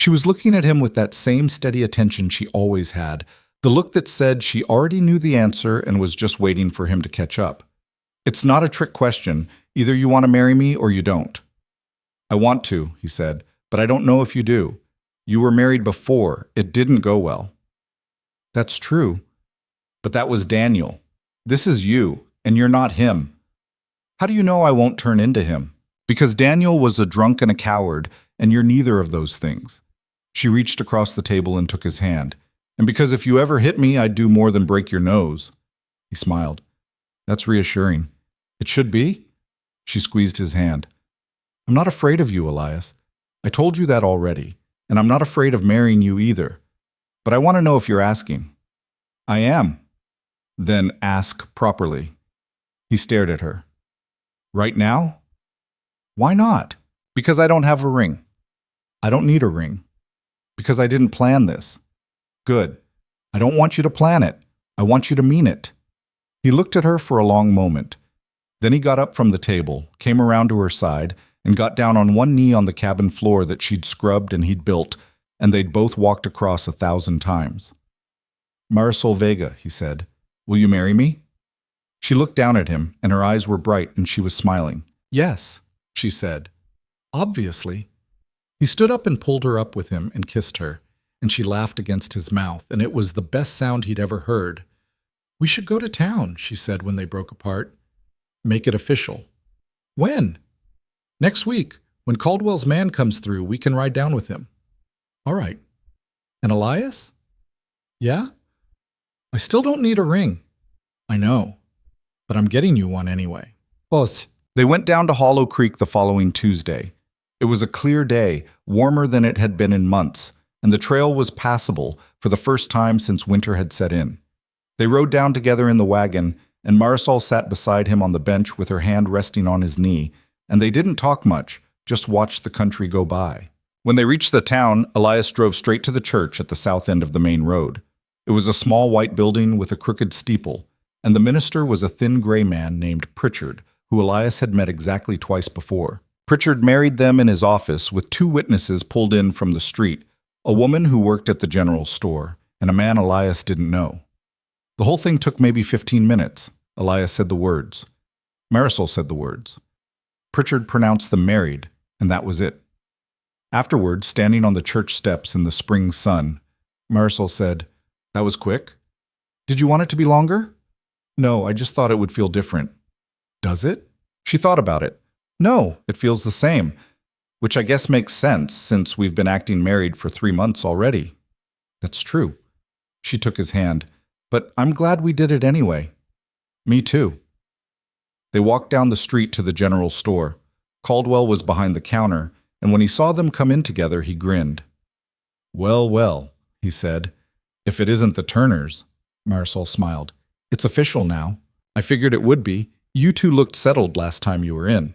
She was looking at him with that same steady attention she always had, the look that said she already knew the answer and was just waiting for him to catch up. "It's not a trick question. Either you want to marry me or you don't." "I want to," he said, "but I don't know if you do. You were married before. It didn't go well." "That's true. But that was Daniel. This is you, and you're not him." "How do you know I won't turn into him?" "Because Daniel was a drunk and a coward, and you're neither of those things." She reached across the table and took his hand. "And because if you ever hit me, I'd do more than break your nose." He smiled. "That's reassuring." "It should be." She squeezed his hand. "I'm not afraid of you, Elias. I told you that already, and I'm not afraid of marrying you either. But I want to know if you're asking." "I am." "Then ask properly." He stared at her. "Right now?" "Why not?" "Because I don't have a ring." "I don't need a ring." "Because I didn't plan this." "Good. I don't want you to plan it. I want you to mean it." He looked at her for a long moment. Then he got up from the table, came around to her side, and got down on one knee on the cabin floor that she'd scrubbed and he'd built, and they'd both walked across 1,000 times. "Marisol Vega," he said, "will you marry me?" She looked down at him, and her eyes were bright, and she was smiling. "Yes," she said. "Obviously." He stood up and pulled her up with him and kissed her, and she laughed against his mouth, and it was the best sound he'd ever heard. "We should go to town," she said when they broke apart. "Make it official." "When?" "Next week. When Caldwell's man comes through, we can ride down with him." "All right." "And Elias?" "Yeah?" "I still don't need a ring." "I know. But I'm getting you one anyway." "Pues." They went down to Hollow Creek the following Tuesday. It was a clear day, warmer than it had been in months, and the trail was passable for the first time since winter had set in. They rode down together in the wagon, and Marisol sat beside him on the bench with her hand resting on his knee, and they didn't talk much, just watched the country go by. When they reached the town, Elias drove straight to the church at the south end of the main road. It was a small white building with a crooked steeple, and the minister was a thin gray man named Pritchard, who Elias had met exactly twice before. Pritchard married them in his office with 2 witnesses pulled in from the street, a woman who worked at the general store, and a man Elias didn't know. The whole thing took maybe 15 minutes. Elias said the words. Marisol said the words. Pritchard pronounced them married, and that was it. Afterwards, standing on the church steps in the spring sun, Marisol said, "That was quick. Did you want it to be longer?" "No, I just thought it would feel different." "Does it?" She thought about it. "No, it feels the same, which I guess makes sense since we've been acting married for 3 months already." "That's true." She took his hand. "But I'm glad we did it anyway." "Me too." They walked down the street to the general store. Caldwell was behind the counter, and when he saw them come in together, he grinned. Well, well, he said. If it isn't the Turners. Marisol smiled. It's official now. I figured it would be. You two looked settled last time you were in.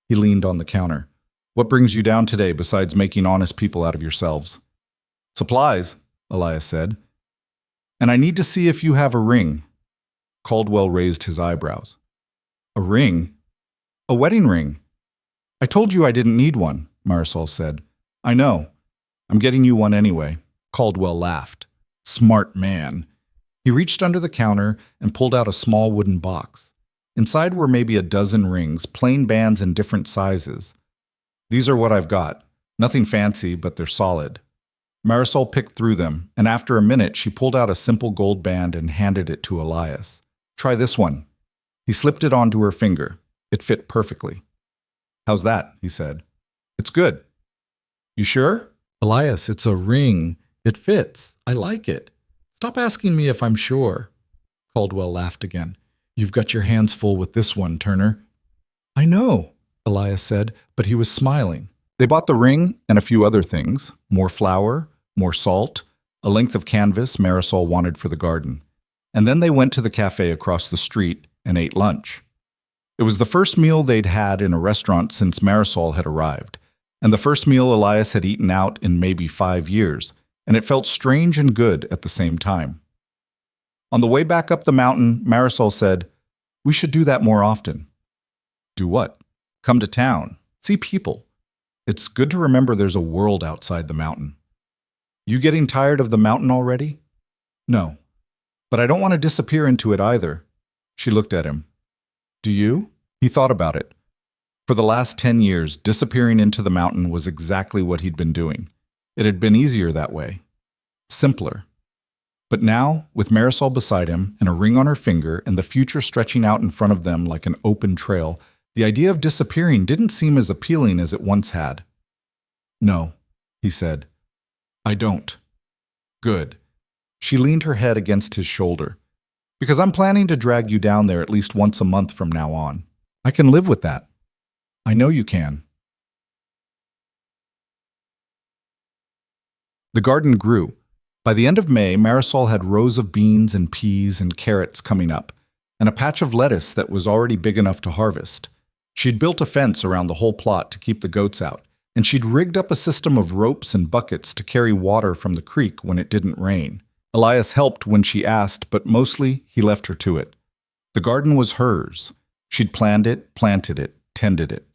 He leaned on the counter. What brings you down today besides making honest people out of yourselves? Supplies, Elias said. And I need to see if you have a ring. Caldwell raised his eyebrows. A ring? A wedding ring. I told you I didn't need one, Marisol said. I know. I'm getting you one anyway. Caldwell laughed. Smart man. He reached under the counter and pulled out a small wooden box. Inside were maybe a dozen rings, plain bands in different sizes. These are what I've got. Nothing fancy, but they're solid. Marisol picked through them, and after a minute she pulled out a simple gold band and handed it to Elias. Try this one. He slipped it onto her finger. It fit perfectly. How's that? He said. It's good. You sure? Elias, it's a ring. It fits. I like it. Stop asking me if I'm sure. Caldwell laughed again. You've got your hands full with this one, Turner. I know, Elias said, but he was smiling. They bought the ring and a few other things. More flour, more salt, a length of canvas Marisol wanted for the garden. And then they went to the cafe across the street and ate lunch. It was the first meal they'd had in a restaurant since Marisol had arrived, and the first meal Elias had eaten out in maybe 5 years, and it felt strange and good at the same time. On the way back up the mountain, Marisol said, We should do that more often. Do what? Come to town. See people. It's good to remember there's a world outside the mountain. You getting tired of the mountain already? No. But I don't want to disappear into it either. She looked at him. Do you? He thought about it. For the last 10 years, disappearing into the mountain was exactly what he'd been doing. It had been easier that way. Simpler. But now, with Marisol beside him and a ring on her finger and the future stretching out in front of them like an open trail, the idea of disappearing didn't seem as appealing as it once had. No, he said. I don't. Good. She leaned her head against his shoulder. Because I'm planning to drag you down there at least once a month from now on. I can live with that. I know you can. The garden grew. By the end of May, Marisol had rows of beans and peas and carrots coming up, and a patch of lettuce that was already big enough to harvest. She'd built a fence around the whole plot to keep the goats out, and she'd rigged up a system of ropes and buckets to carry water from the creek when it didn't rain. Elias helped when she asked, but mostly he left her to it. The garden was hers. She'd planned it, planted it, tended it.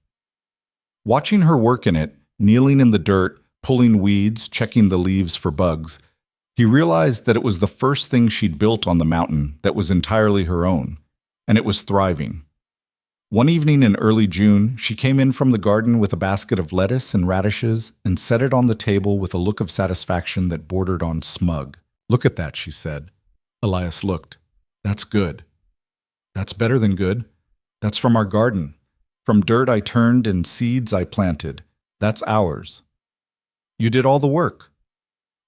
Watching her work in it, kneeling in the dirt, pulling weeds, checking the leaves for bugs, he realized that it was the first thing she'd built on the mountain that was entirely her own, and it was thriving. One evening in early June, she came in from the garden with a basket of lettuce and radishes and set it on the table with a look of satisfaction that bordered on smug. Look at that, she said. Elias looked. That's good. That's better than good. That's from our garden. From dirt I turned and seeds I planted. That's ours. You did all the work.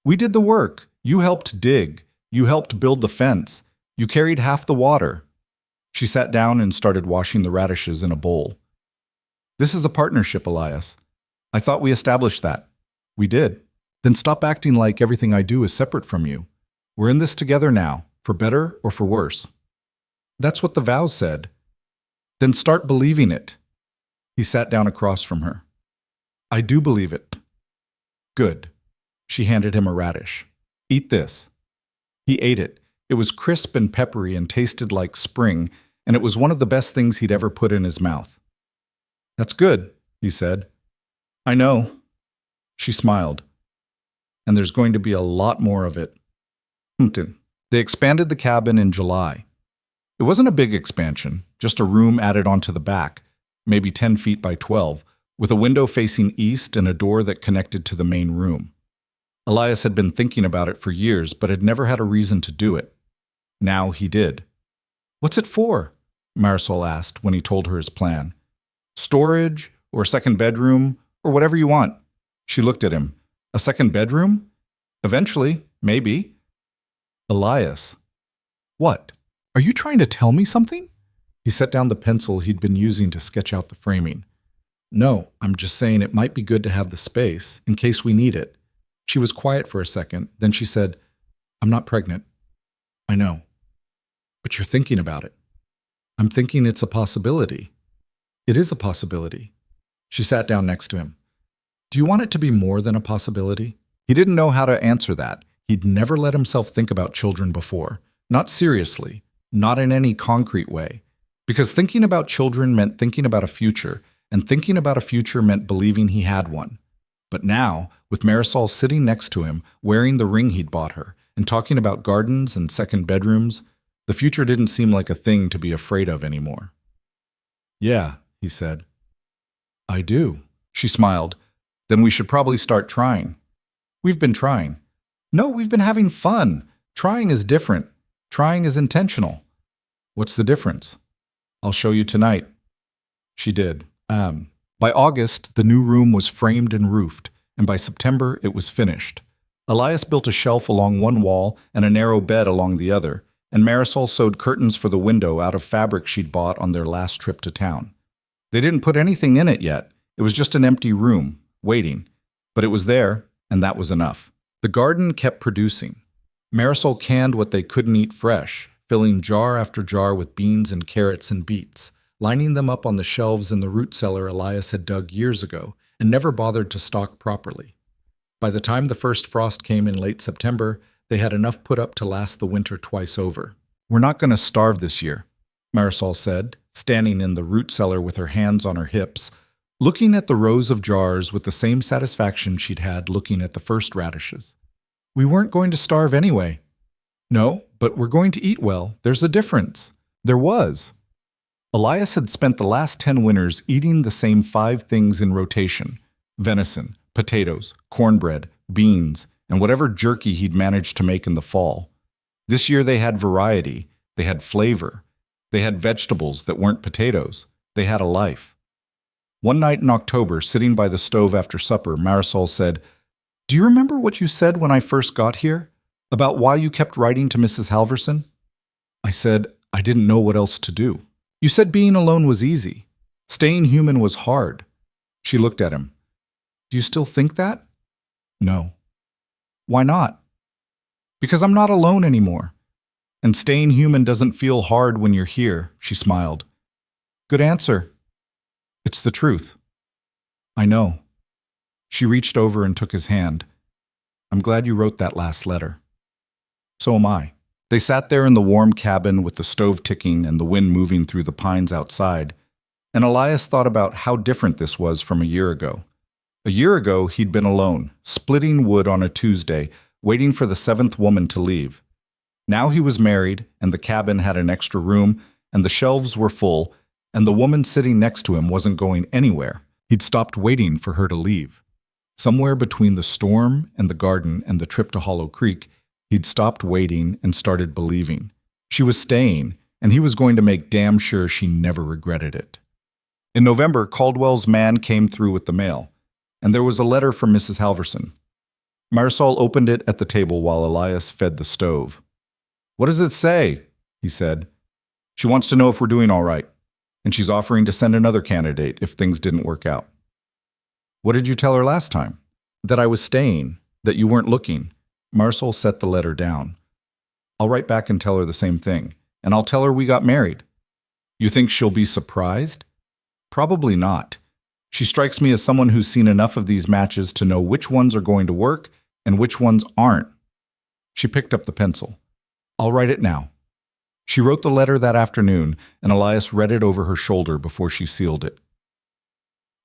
We did the work. You helped dig. You helped build the fence. You carried half the water. She sat down and started washing the radishes in a bowl. This is a partnership, Elias. I thought we established that. We did. Then stop acting like everything I do is separate from you. We're in this together now, for better or for worse. That's what the vows said. Then start believing it. He sat down across from her. I do believe it. Good. She handed him a radish. Eat this. He ate it. It was crisp and peppery and tasted like spring, and it was one of the best things he'd ever put in his mouth. That's good, he said. I know. She smiled. And there's going to be a lot more of it. They expanded the cabin in July. It wasn't a big expansion, just a room added onto the back, maybe 10 feet by 12, with a window facing east and a door that connected to the main room. Elias had been thinking about it for years, but had never had a reason to do it. Now he did. What's it for? Marisol asked when he told her his plan. Storage, or a second bedroom, or whatever you want. She looked at him. A second bedroom? Eventually, maybe. Elias. What? Are you trying to tell me something? He set down the pencil he'd been using to sketch out the framing. No, I'm just saying it might be good to have the space, in case we need it. She was quiet for a second, then she said, "I'm not pregnant." "I know. But you're thinking about it." "I'm thinking it's a possibility." "It is a possibility." She sat down next to him. "Do you want it to be more than a possibility?" He didn't know how to answer that. He'd never let himself think about children before. Not seriously, not in any concrete way. Because thinking about children meant thinking about a future, and thinking about a future meant believing he had one. But now, with Marisol sitting next to him, wearing the ring he'd bought her, and talking about gardens and second bedrooms, the future didn't seem like a thing to be afraid of anymore. "Yeah," he said. "I do." She smiled. "Then we should probably start trying." "We've been trying." "No, we've been having fun. Trying is different. Trying is intentional." "What's the difference?" "I'll show you tonight." She did. By August, the new room was framed and roofed, and by September, it was finished. Elias built a shelf along one wall and a narrow bed along the other, and Marisol sewed curtains for the window out of fabric she'd bought on their last trip to town. They didn't put anything in it yet. It was just an empty room, waiting. But it was there, and that was enough. The garden kept producing. Marisol canned what they couldn't eat fresh, filling jar after jar with beans and carrots and beets, lining them up on the shelves in the root cellar Elias had dug years ago and never bothered to stock properly. By the time the first frost came in late September, they had enough put up to last the winter twice over. "We're not going to starve this year," Marisol said, standing in the root cellar with her hands on her hips, looking at the rows of jars with the same satisfaction she'd had looking at the first radishes. "We weren't going to starve anyway." "No, but we're going to eat well. There's a difference." There was. Elias had spent the last 10 winters eating the same 5 things in rotation: venison, potatoes, cornbread, beans, and whatever jerky he'd managed to make in the fall. This year they had variety, they had flavor, they had vegetables that weren't potatoes, they had a life. One night in October, sitting by the stove after supper, Marisol said, "Do you remember what you said when I first got here? About why you kept writing to Mrs. Halverson?" I said, "I didn't know what else to do." "You said being alone was easy. Staying human was hard." She looked at him. "Do you still think that?" "No." "Why not?" "Because I'm not alone anymore. And staying human doesn't feel hard when you're here," she smiled. "Good answer." "It's the truth." "I know." She reached over and took his hand. "I'm glad you wrote that last letter." "So am I." They sat there in the warm cabin with the stove ticking and the wind moving through the pines outside, and Elias thought about how different this was from a year ago. A year ago, he'd been alone, splitting wood on a Tuesday, waiting for the 7th woman to leave. Now he was married, and the cabin had an extra room, and the shelves were full, and the woman sitting next to him wasn't going anywhere. He'd stopped waiting for her to leave. Somewhere between the storm and the garden and the trip to Hollow Creek, he'd stopped waiting and started believing. She was staying, and he was going to make damn sure she never regretted it. In November, Caldwell's man came through with the mail, and there was a letter from Mrs. Halverson. Marisol opened it at the table while Elias fed the stove. "What does it say?" he said. "She wants to know if we're doing all right, and she's offering to send another candidate if things didn't work out." "What did you tell her last time?" "That I was staying, that you weren't looking." Marisol set the letter down. "I'll write back and tell her the same thing, and I'll tell her we got married." "You think she'll be surprised?" "Probably not. She strikes me as someone who's seen enough of these matches to know which ones are going to work and which ones aren't." She picked up the pencil. "I'll write it now." She wrote the letter that afternoon, and Elias read it over her shoulder before she sealed it.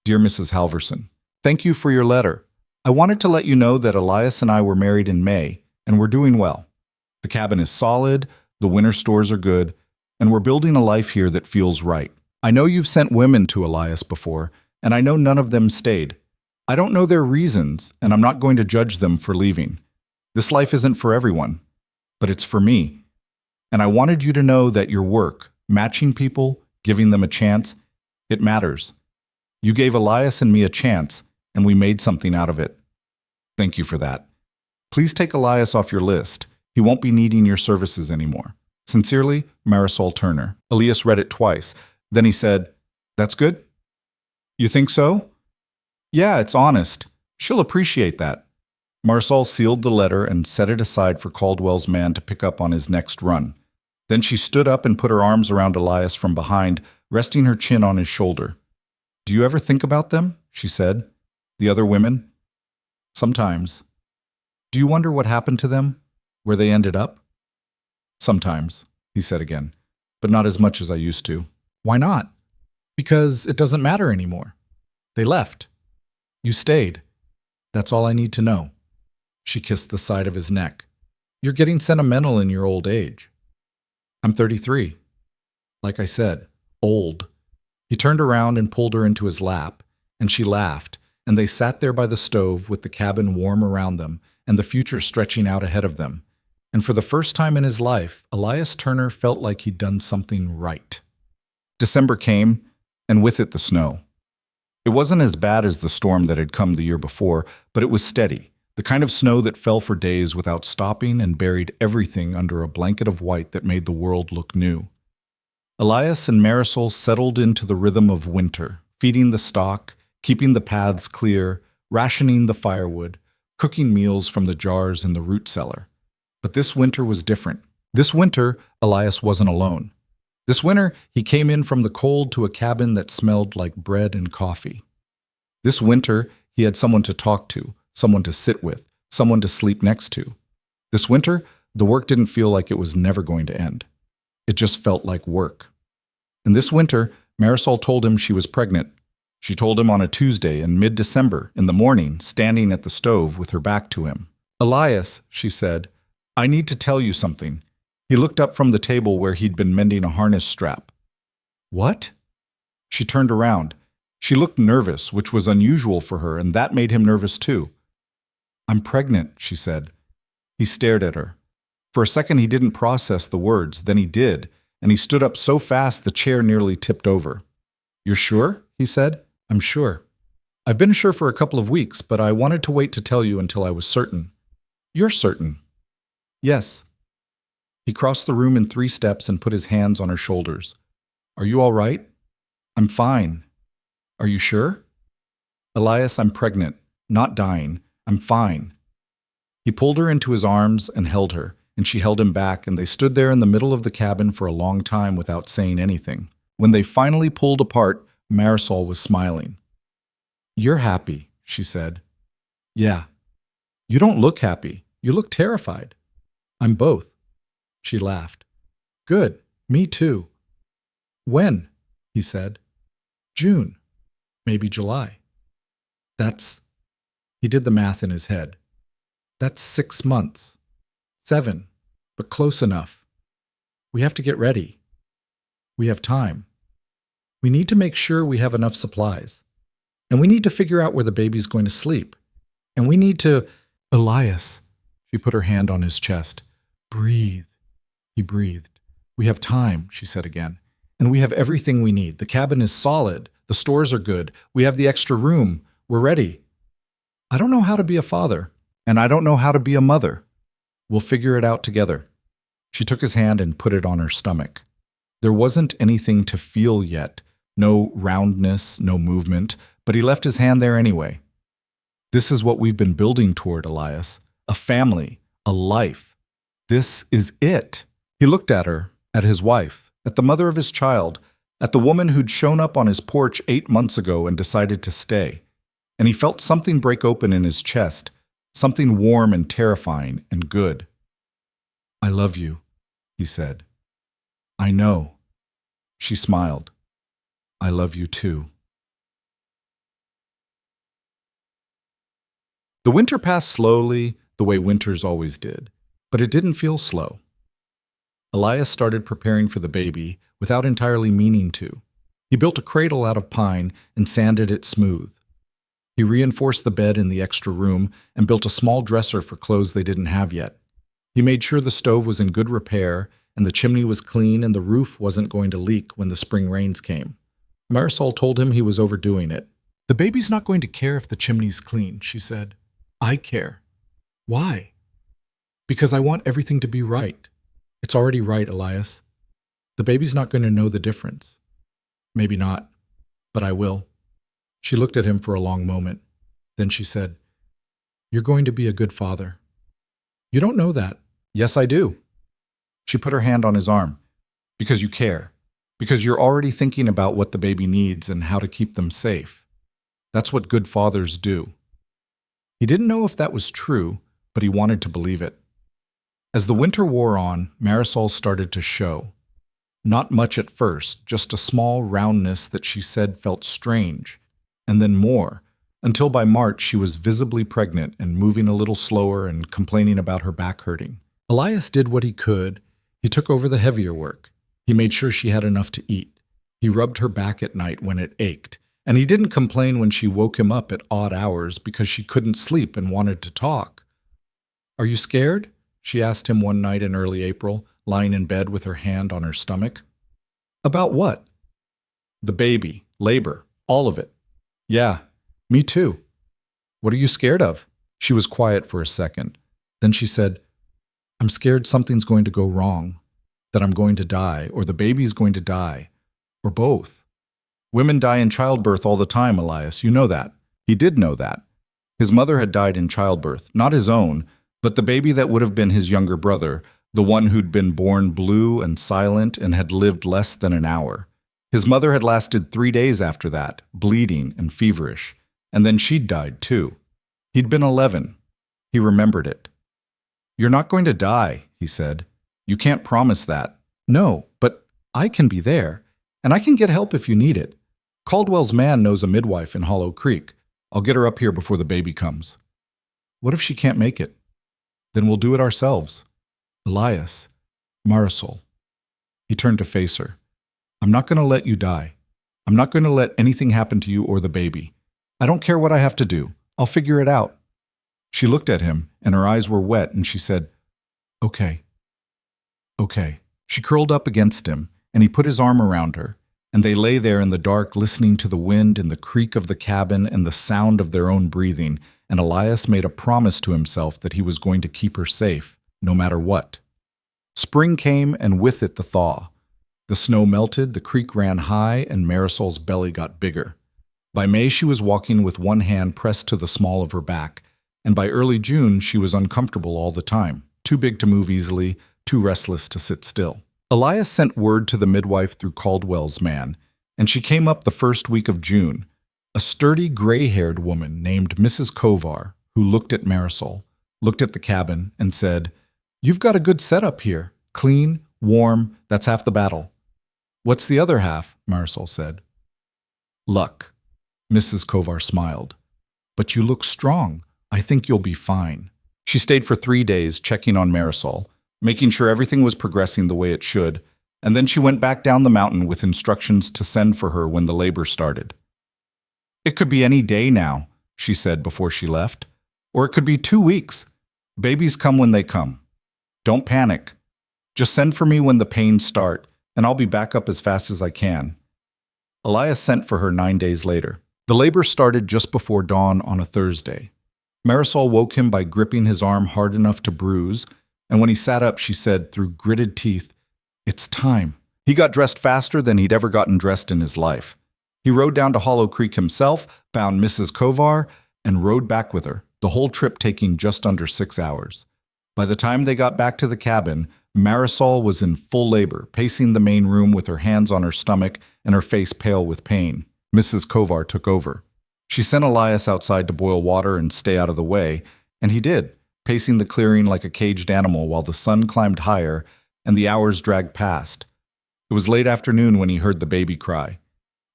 "Dear Mrs. Halverson, thank you for your letter. I wanted to let you know that Elias and I were married in May, and we're doing well. The cabin is solid, the winter stores are good, and we're building a life here that feels right. I know you've sent women to Elias before, and I know none of them stayed. I don't know their reasons, and I'm not going to judge them for leaving. This life isn't for everyone, but it's for me. And I wanted you to know that your work, matching people, giving them a chance, it matters. You gave Elias and me a chance, and we made something out of it. Thank you for that. Please take Elias off your list. He won't be needing your services anymore. Sincerely, Marisol Turner." Elias read it twice. Then he said, "That's good? You think so?" "Yeah, it's honest. She'll appreciate that." Marsal sealed the letter and set it aside for Caldwell's man to pick up on his next run. Then she stood up and put her arms around Elias from behind, resting her chin on his shoulder. "Do you ever think about them?" she said. "The other women?" "Sometimes." "Do you wonder what happened to them? Where they ended up?" "Sometimes," he said again, "but not as much as I used to." "Why not?" "Because it doesn't matter anymore. They left. You stayed. That's all I need to know." She kissed the side of his neck. "You're getting sentimental in your old age." "I'm 33. Like I said, old." He turned around and pulled her into his lap, and she laughed, and they sat there by the stove with the cabin warm around them and the future stretching out ahead of them. And for the first time in his life, Elias Turner felt like he'd done something right. December came, and with it the snow. It wasn't as bad as the storm that had come the year before, but it was steady, the kind of snow that fell for days without stopping and buried everything under a blanket of white that made the world look new. Elias and Marisol settled into the rhythm of winter, feeding the stock, keeping the paths clear, rationing the firewood, cooking meals from the jars in the root cellar. But this winter was different. This winter, Elias wasn't alone. This winter, he came in from the cold to a cabin that smelled like bread and coffee. This winter, he had someone to talk to, someone to sit with, someone to sleep next to. This winter, the work didn't feel like it was never going to end. It just felt like work. And this winter, Marisol told him she was pregnant. She told him on a Tuesday in mid-December, in the morning, standing at the stove with her back to him. "Elias," she said, "I need to tell you something." He looked up from the table where he'd been mending a harness strap. "What?" She turned around. She looked nervous, which was unusual for her, and that made him nervous too. "I'm pregnant," she said. He stared at her. For a second he didn't process the words, then he did, and he stood up so fast the chair nearly tipped over. "You're sure?" he said. "I'm sure. I've been sure for a couple of weeks, but I wanted to wait to tell you until I was certain." "You're certain?" "Yes." He crossed the room in 3 steps and put his hands on her shoulders. "Are you all right?" "I'm fine." "Are you sure?" "Elias, I'm pregnant. Not dying. I'm fine." He pulled her into his arms and held her, and she held him back, and they stood there in the middle of the cabin for a long time without saying anything. When they finally pulled apart, Marisol was smiling. "You're happy," she said. "Yeah." "You don't look happy. You look terrified." "I'm both." She laughed. "Good. Me too." "When?" he said. "June. Maybe July." "That's—" He did the math in his head. "That's 6 months. 7, but close enough. We have to get ready. We have time. We need to make sure we have enough supplies. And we need to figure out where the baby's going to sleep. And we need to—" "Elias," she put her hand on his chest. "Breathe." He breathed. "We have time," she said again. "And we have everything we need. The cabin is solid. The stores are good. We have the extra room. We're ready. I don't know how to be a father, and I don't know how to be a mother. We'll figure it out together." She took his hand and put it on her stomach. There wasn't anything to feel yet. No roundness, no movement, but he left his hand there anyway. "This is what we've been building toward, Elias. A family, a life. This is it." He looked at her, at his wife, at the mother of his child, at the woman who'd shown up on his porch 8 months ago and decided to stay. And he felt something break open in his chest, something warm and terrifying and good. "I love you," he said. "I know." She smiled. "I love you too." The winter passed slowly, the way winters always did, but it didn't feel slow. Elias started preparing for the baby without entirely meaning to. He built a cradle out of pine and sanded it smooth. He reinforced the bed in the extra room and built a small dresser for clothes they didn't have yet. He made sure the stove was in good repair and the chimney was clean and the roof wasn't going to leak when the spring rains came. Marisol told him he was overdoing it. "The baby's not going to care if the chimney's clean," she said. "I care." "Why?" "Because I want everything to be right." "It's already right, Elias. The baby's not going to know the difference." "Maybe not, but I will." She looked at him for a long moment. Then she said, You're going to be a good father. You don't know that. Yes, I do. She put her hand on his arm. Because you care. Because you're already thinking about what the baby needs and how to keep them safe. That's what good fathers do. He didn't know if that was true, but he wanted to believe it. As the winter wore on, Marisol started to show. Not much at first, just a small roundness that she said felt strange, and then more, until by March she was visibly pregnant and moving a little slower and complaining about her back hurting. Elias did what he could. He took over the heavier work. He made sure she had enough to eat. He rubbed her back at night when it ached, and he didn't complain when she woke him up at odd hours because she couldn't sleep and wanted to talk. "Are you scared?" she asked him one night in early April, lying in bed with her hand on her stomach. "About what?" "The baby, labor, all of it." "Yeah, me too." "What are you scared of?" She was quiet for a second. Then she said, "I'm scared something's going to go wrong, that I'm going to die, or the baby's going to die, or both." "Women die in childbirth all the time, Elias. You know that." He did know that. His mother had died in childbirth, not his own, but the baby that would have been his younger brother, the one who'd been born blue and silent and had lived less than an hour. His mother had lasted 3 days after that, bleeding and feverish, and then she'd died too. He'd been 11. He remembered it. "You're not going to die," he said. "You can't promise that." "No, but I can be there, and I can get help if you need it. Caldwell's man knows a midwife in Hollow Creek. I'll get her up here before the baby comes." "What if she can't make it?" "Then we'll do it ourselves." "Elias, Marisol." He turned to face her. "I'm not going to let you die. I'm not going to let anything happen to you or the baby. I don't care what I have to do. I'll figure it out." She looked at him, and her eyes were wet, and she said, "Okay. Okay." She curled up against him, and he put his arm around her, and they lay there in the dark listening to the wind and the creak of the cabin and the sound of their own breathing, and Elias made a promise to himself that he was going to keep her safe, no matter what. Spring came, and with it the thaw. The snow melted, the creek ran high, and Marisol's belly got bigger. By May she was walking with one hand pressed to the small of her back, and by early June she was uncomfortable all the time, too big to move easily, too restless to sit still. Elias sent word to the midwife through Caldwell's man, and she came up the first week of June, a sturdy gray-haired woman named Mrs. Kovar, who looked at Marisol, looked at the cabin, and said, "You've got a good setup here. Clean, warm, that's half the battle." "What's the other half?" Marisol said. "Luck." Mrs. Kovar smiled. "But you look strong. I think you'll be fine." She stayed for 3 days, checking on Marisol, making sure everything was progressing the way it should, and then she went back down the mountain with instructions to send for her when the labor started. "It could be any day now," she said before she left. "Or it could be 2 weeks. Babies come when they come. Don't panic. Just send for me when the pains start, and I'll be back up as fast as I can." Elias sent for her 9 days later. The labor started just before dawn on a Thursday. Marisol woke him by gripping his arm hard enough to bruise, and when he sat up, she said through gritted teeth, "It's time." He got dressed faster than he'd ever gotten dressed in his life. He rode down to Hollow Creek himself, found Mrs. Kovar, and rode back with her, the whole trip taking just under 6 hours. By the time they got back to the cabin, Marisol was in full labor, pacing the main room with her hands on her stomach and her face pale with pain. Mrs. Kovar took over. She sent Elias outside to boil water and stay out of the way, and he did, pacing the clearing like a caged animal while the sun climbed higher and the hours dragged past. It was late afternoon when he heard the baby cry.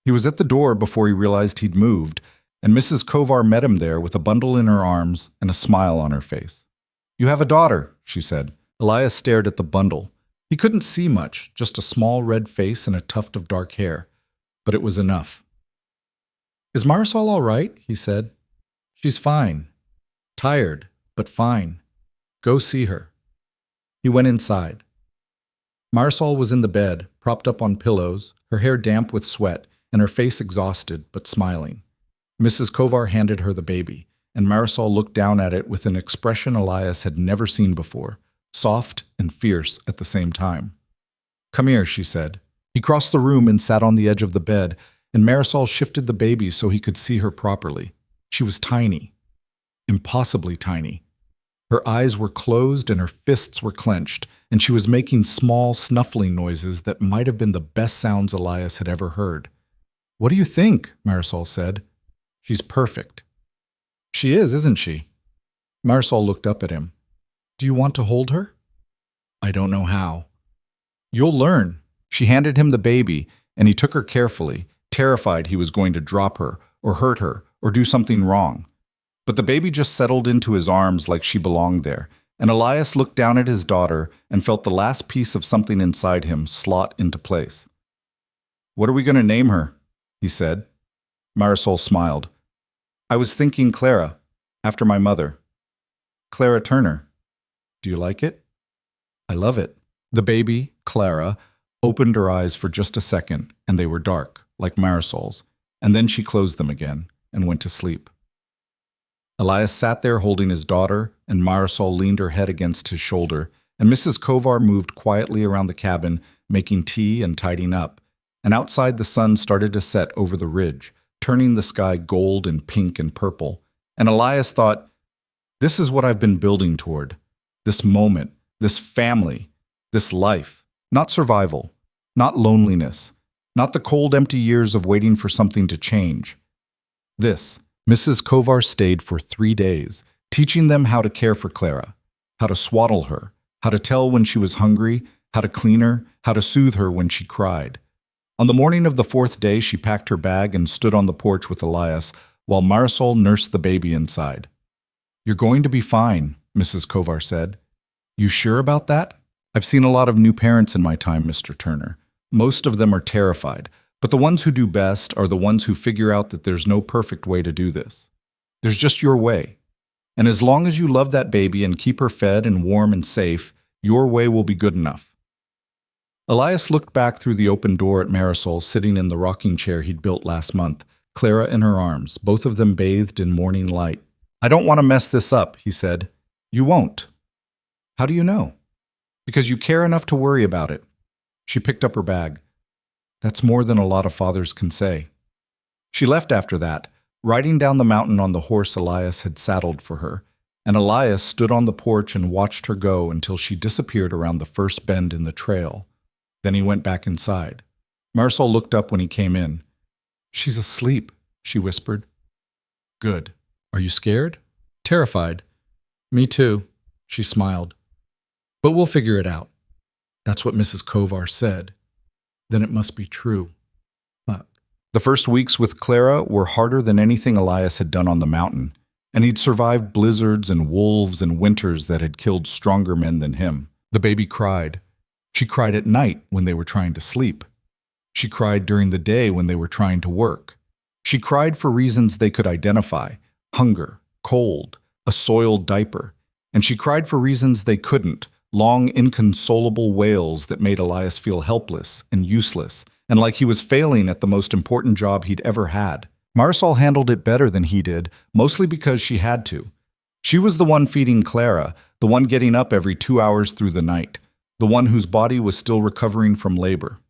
He was at the door before he realized he'd moved, and Mrs. Kovar met him there with a bundle in her arms and a smile on her face. "You have a daughter," she said. Elias stared at the bundle. He couldn't see much, just a small red face and a tuft of dark hair, but it was enough. "Is Marisol all right?" he said. "She's fine. Tired, but fine. Go see her." He went inside. Marisol was in the bed, propped up on pillows, her hair damp with sweat, and her face exhausted, but smiling. Mrs. Kovar handed her the baby, and Marisol looked down at it with an expression Elias had never seen before, soft and fierce at the same time. "Come here," she said. He crossed the room and sat on the edge of the bed, and Marisol shifted the baby so he could see her properly. She was tiny. impossibly tiny. Her eyes were closed and her fists were clenched, and she was making small, snuffling noises that might have been the best sounds Elias had ever heard. "What do you think?" Marisol said. "She's perfect." "She is, isn't she?" Marisol looked up at him. "Do you want to hold her?" "I don't know how." "You'll learn." She handed him the baby, and he took her carefully, terrified he was going to drop her, or hurt her, or do something wrong. But the baby just settled into his arms like she belonged there, and Elias looked down at his daughter and felt the last piece of something inside him slot into place. "What are we going to name her?" he said. Marisol smiled. "I was thinking Clara, after my mother. Clara Turner. Do you like it?" "I love it." The baby, Clara, opened her eyes for just a second, and they were dark, like Marisol's, and then she closed them again and went to sleep. Elias sat there holding his daughter, and Marisol leaned her head against his shoulder, and Mrs. Kovar moved quietly around the cabin, making tea and tidying up, and outside the sun started to set over the ridge, turning the sky gold and pink and purple, and Elias thought, "This is what I've been building toward, this moment, this family, this life, not survival, not loneliness, not the cold, empty years of waiting for something to change. This." Mrs. Kovar stayed for 3 days, teaching them how to care for Clara, how to swaddle her, how to tell when she was hungry, how to clean her, how to soothe her when she cried. On the morning of the 4th day, she packed her bag and stood on the porch with Elias while Marisol nursed the baby inside. "You're going to be fine," Mrs. Kovar said. "You sure about that? I've seen a lot of new parents in my time, Mr. Turner. Most of them are terrified. But the ones who do best are the ones who figure out that there's no perfect way to do this. There's just your way. And as long as you love that baby and keep her fed and warm and safe, your way will be good enough." Elias looked back through the open door at Marisol sitting in the rocking chair he'd built last month, Clara in her arms, both of them bathed in morning light. "I don't want to mess this up," he said. "You won't." "How do you know?" "Because you care enough to worry about it." She picked up her bag. "That's more than a lot of fathers can say." She left after that, riding down the mountain on the horse Elias had saddled for her, and Elias stood on the porch and watched her go until she disappeared around the first bend in the trail. Then he went back inside. Marisol looked up when he came in. "She's asleep," she whispered. "Good. Are you scared?" "Terrified." "Me too," she smiled. "But we'll figure it out." That's what Mrs. Kovar said. Then it must be true. But the first weeks with Clara were harder than anything Elias had done on the mountain, and he'd survived blizzards and wolves and winters that had killed stronger men than him. The baby cried. She cried at night when they were trying to sleep. She cried during the day when they were trying to work. She cried for reasons they could identify: hunger, cold, a soiled diaper. And she cried for reasons they couldn't: long, inconsolable wails that made Elias feel helpless and useless, and like he was failing at the most important job he'd ever had. Marisol handled it better than he did, mostly because she had to. She was the one feeding Clara, the one getting up every 2 hours through the night, the one whose body was still recovering from labor.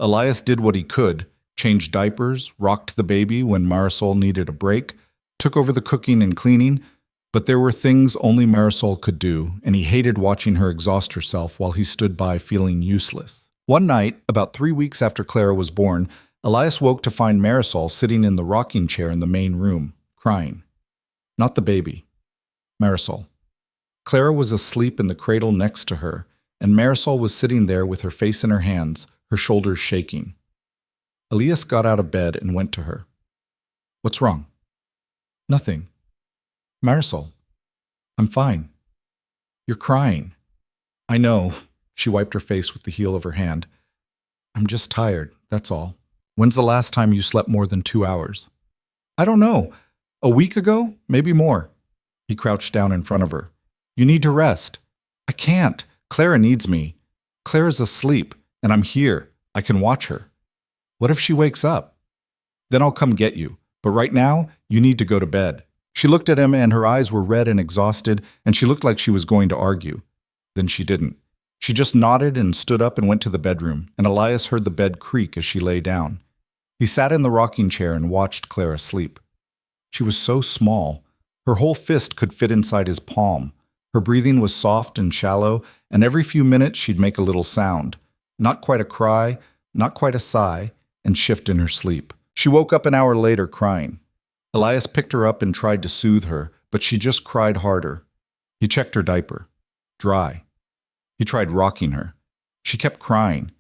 Elias did what he could: changed diapers, rocked the baby when Marisol needed a break, took over the cooking and cleaning. But there were things only Marisol could do, and he hated watching her exhaust herself while he stood by feeling useless. One night, about 3 weeks after Clara was born, Elias woke to find Marisol sitting in the rocking chair in the main room, crying. Not the baby. Marisol. Clara was asleep in the cradle next to her, and Marisol was sitting there with her face in her hands, her shoulders shaking. Elias got out of bed and went to her. "What's wrong?" "Nothing." "Marisol." "I'm fine." "You're crying." "I know." She wiped her face with the heel of her hand. "I'm just tired, that's all." "When's the last time you slept more than 2 hours?" "I don't know. A week ago? Maybe more." He crouched down in front of her. "You need to rest." "I can't. Clara needs me. Clara's asleep, and I'm here. I can watch her." "What if she wakes up?" "Then I'll come get you. But right now, you need to go to bed." She looked at him, and her eyes were red and exhausted, and she looked like she was going to argue. Then she didn't. She just nodded and stood up and went to the bedroom, and Elias heard the bed creak as she lay down. He sat in the rocking chair and watched Clara sleep. She was so small, Her whole fist could fit inside his palm. Her breathing was soft and shallow, and every few minutes she'd make a little sound. Not quite a cry, not quite a sigh, and shift in her sleep. She woke up an hour later crying. Elias picked her up and tried to soothe her, but she just cried harder. He checked her diaper. Dry. He tried rocking her. She kept crying.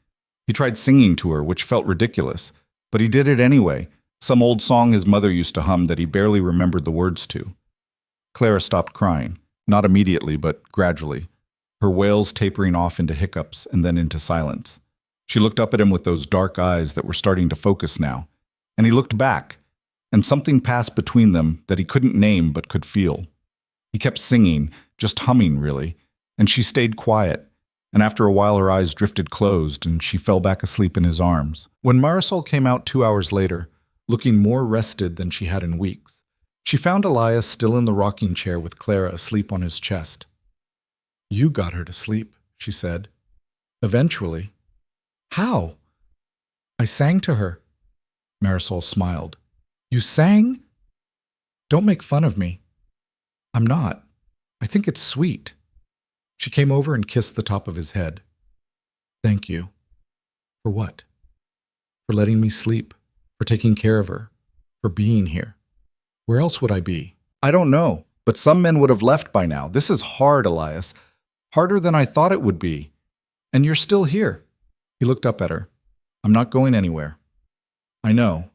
He tried singing to her, which felt ridiculous, but he did it anyway, some old song his mother used to hum that he barely remembered the words to. Clara stopped crying, not immediately, but gradually, her wails tapering off into hiccups and then into silence. She looked up at him with those dark eyes that were starting to focus now, and he looked back, and something passed between them that he couldn't name but could feel. He kept singing, just humming really, and she stayed quiet, and after a while her eyes drifted closed and she fell back asleep in his arms. When Marisol came out 2 hours later, looking more rested than she had in weeks, she found Elias still in the rocking chair with Clara asleep on his chest. "You got her to sleep," she said. "Eventually." "How?" "I sang to her." Marisol smiled. "You sang?" "Don't make fun of me." "I'm not. I think it's sweet." She came over and kissed the top of his head. "Thank you." "For what?" "For letting me sleep, for taking care of her, for being here. Where else would I be?" "I don't know, but some men would have left by now. This is hard, Elias. Harder than I thought it would be. And you're still here." He looked up at her. "I'm not going anywhere." "I know,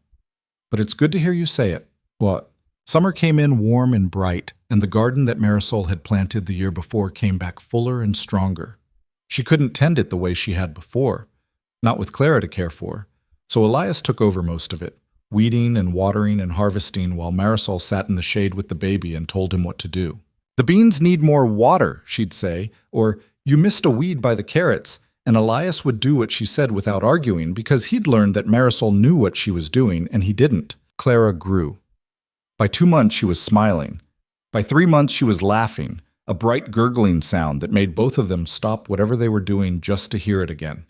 but it's good to hear you say it." "What?" Summer came in warm and bright, and the garden that Marisol had planted the year before came back fuller and stronger. She couldn't tend it the way she had before, not with Clara to care for, so Elias took over most of it, weeding and watering and harvesting while Marisol sat in the shade with the baby and told him what to do. "The beans need more water," she'd say, or "You missed a weed by the carrots," and Elias would do what she said without arguing because he'd learned that Marisol knew what she was doing and he didn't. Clara grew. By 2 months, she was smiling. By 3 months, she was laughing, a bright gurgling sound that made both of them stop whatever they were doing just to hear it again.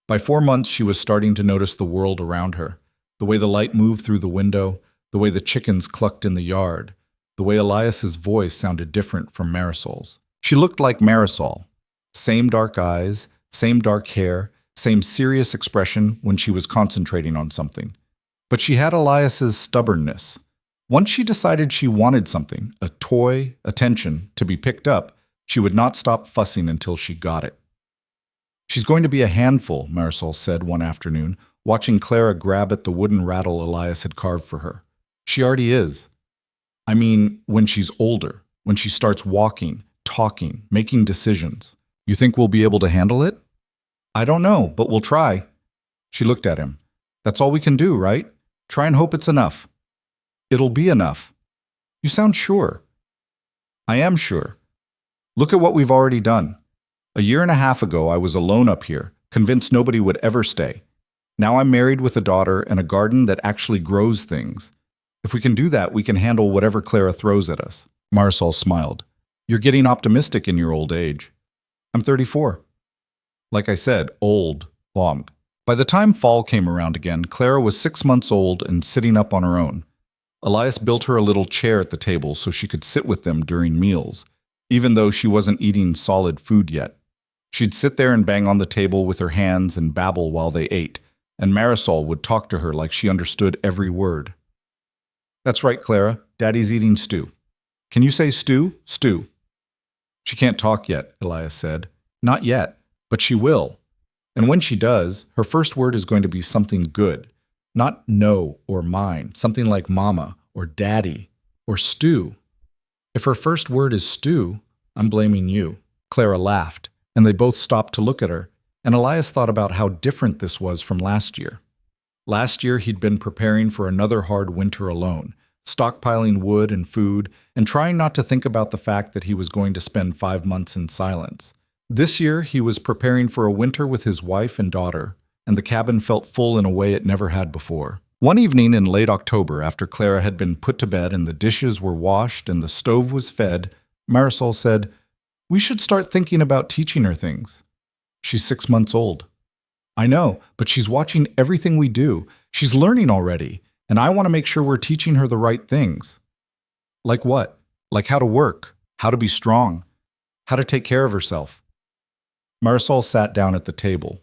By 4 months, she was starting to notice the world around her, the way the light moved through the window, the way the chickens clucked in the yard, the way Elias's voice sounded different from Marisol's. She looked like Marisol. Same dark eyes, same dark hair, same serious expression when she was concentrating on something. But she had Elias's stubbornness. Once she decided she wanted something, a toy, attention, to be picked up, she would not stop fussing until she got it. "She's going to be a handful," Marisol said one afternoon, watching Clara grab at the wooden rattle Elias had carved for her. "She already is. I mean, when she's older, when she starts walking, talking, making decisions. You think we'll be able to handle it?" "I don't know, but we'll try." She looked at him. "That's all we can do, right? Try and hope it's enough." "It'll be enough." "You sound sure." "I am sure. Look at what we've already done. A year and a half ago, I was alone up here, convinced nobody would ever stay. Now I'm married with a daughter and a garden that actually grows things. If we can do that, we can handle whatever Clara throws at us." Marisol smiled. "You're getting optimistic in your old age." "I'm 34. Like I said, old, long." By the time fall came around again, Clara was 6 months old and sitting up on her own. Elias built her a little chair at the table so she could sit with them during meals, even though she wasn't eating solid food yet. She'd sit there and bang on the table with her hands and babble while they ate, and Marisol would talk to her like she understood every word. "That's right, Clara. Daddy's eating stew. Can you say stew? Stew." "She can't talk yet," Elias said. "Not yet, but she will. And when she does, her first word is going to be something good. Not no or mine, something like mama or daddy or stew. If her first word is stew, I'm blaming you." Clara laughed, and they both stopped to look at her, and Elias thought about how different this was from last year. Last year, he'd been preparing for another hard winter alone, stockpiling wood and food, and trying not to think about the fact that he was going to spend 5 months in silence. This year, he was preparing for a winter with his wife and daughter, and the cabin felt full in a way it never had before. One evening in late October, after Clara had been put to bed and the dishes were washed and the stove was fed, Marisol said, "We should start thinking about teaching her things. She's 6 months old." "I know, but she's watching everything we do. She's learning already, and I want to make sure we're teaching her the right things." "Like what?" like how to work, how to be strong, how to take care of herself. Marisol sat down at the table.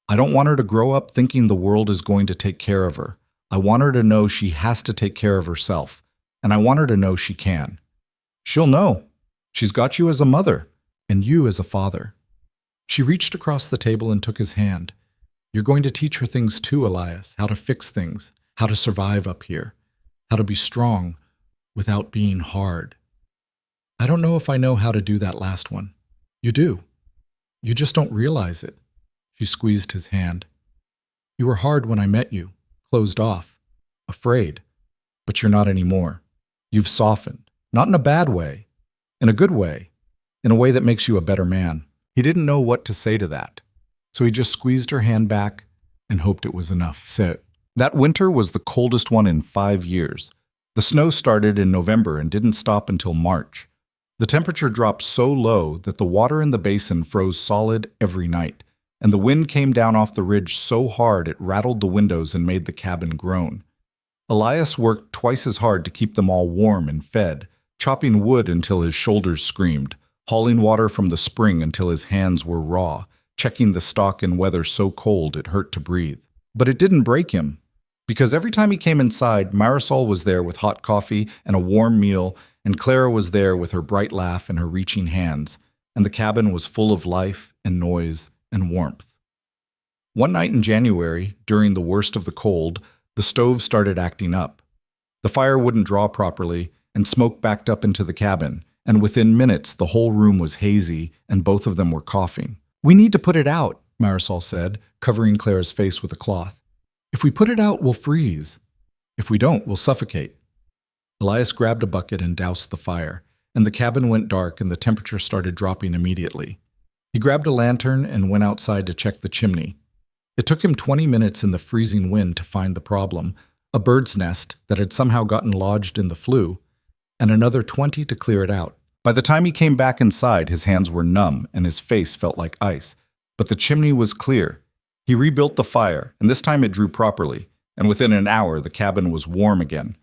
I don't want her to grow up thinking the world is going to take care of her. I want her to know she has to take care of herself, and I want her to know she can. She'll know. She's got you as a mother, and you as a father. She reached across the table and took his hand. You're going to teach her things too, Elias, how to fix things, how to survive up here, how to be strong without being hard. I don't know if I know how to do that last one. You do. You just don't realize it. She squeezed his hand. You were hard when I met you, closed off, afraid, but you're not anymore. You've softened, not in a bad way, in a good way, in a way that makes you a better man. He didn't know what to say to that, so he just squeezed her hand back and hoped it was enough. So, that winter was the coldest one in 5 years. The snow started in November and didn't stop until March. The temperature dropped so low that the water in the basin froze solid every night, and the wind came down off the ridge so hard it rattled the windows and made the cabin groan. Elias worked twice as hard to keep them all warm and fed, chopping wood until his shoulders screamed, hauling water from the spring until his hands were raw, checking the stock in weather so cold it hurt to breathe. But it didn't break him, because every time he came inside, Marisol was there with hot coffee and a warm meal, and Clara was there with her bright laugh and her reaching hands, and the cabin was full of life and noise and warmth. One night in January, during the worst of the cold, the stove started acting up. The fire wouldn't draw properly, and smoke backed up into the cabin, and within minutes the whole room was hazy and both of them were coughing. We need to put it out, Marisol said, covering Clara's face with a cloth. If we put it out, we'll freeze. If we don't, we'll suffocate. Elias grabbed a bucket and doused the fire, and the cabin went dark and the temperature started dropping immediately. He grabbed a lantern and went outside to check the chimney. It took him 20 minutes in the freezing wind to find the problem, a bird's nest that had somehow gotten lodged in the flue, and another 20 to clear it out. By the time he came back inside, his hands were numb and his face felt like ice, but the chimney was clear. He rebuilt the fire, and this time it drew properly, and within an hour the cabin was warm again.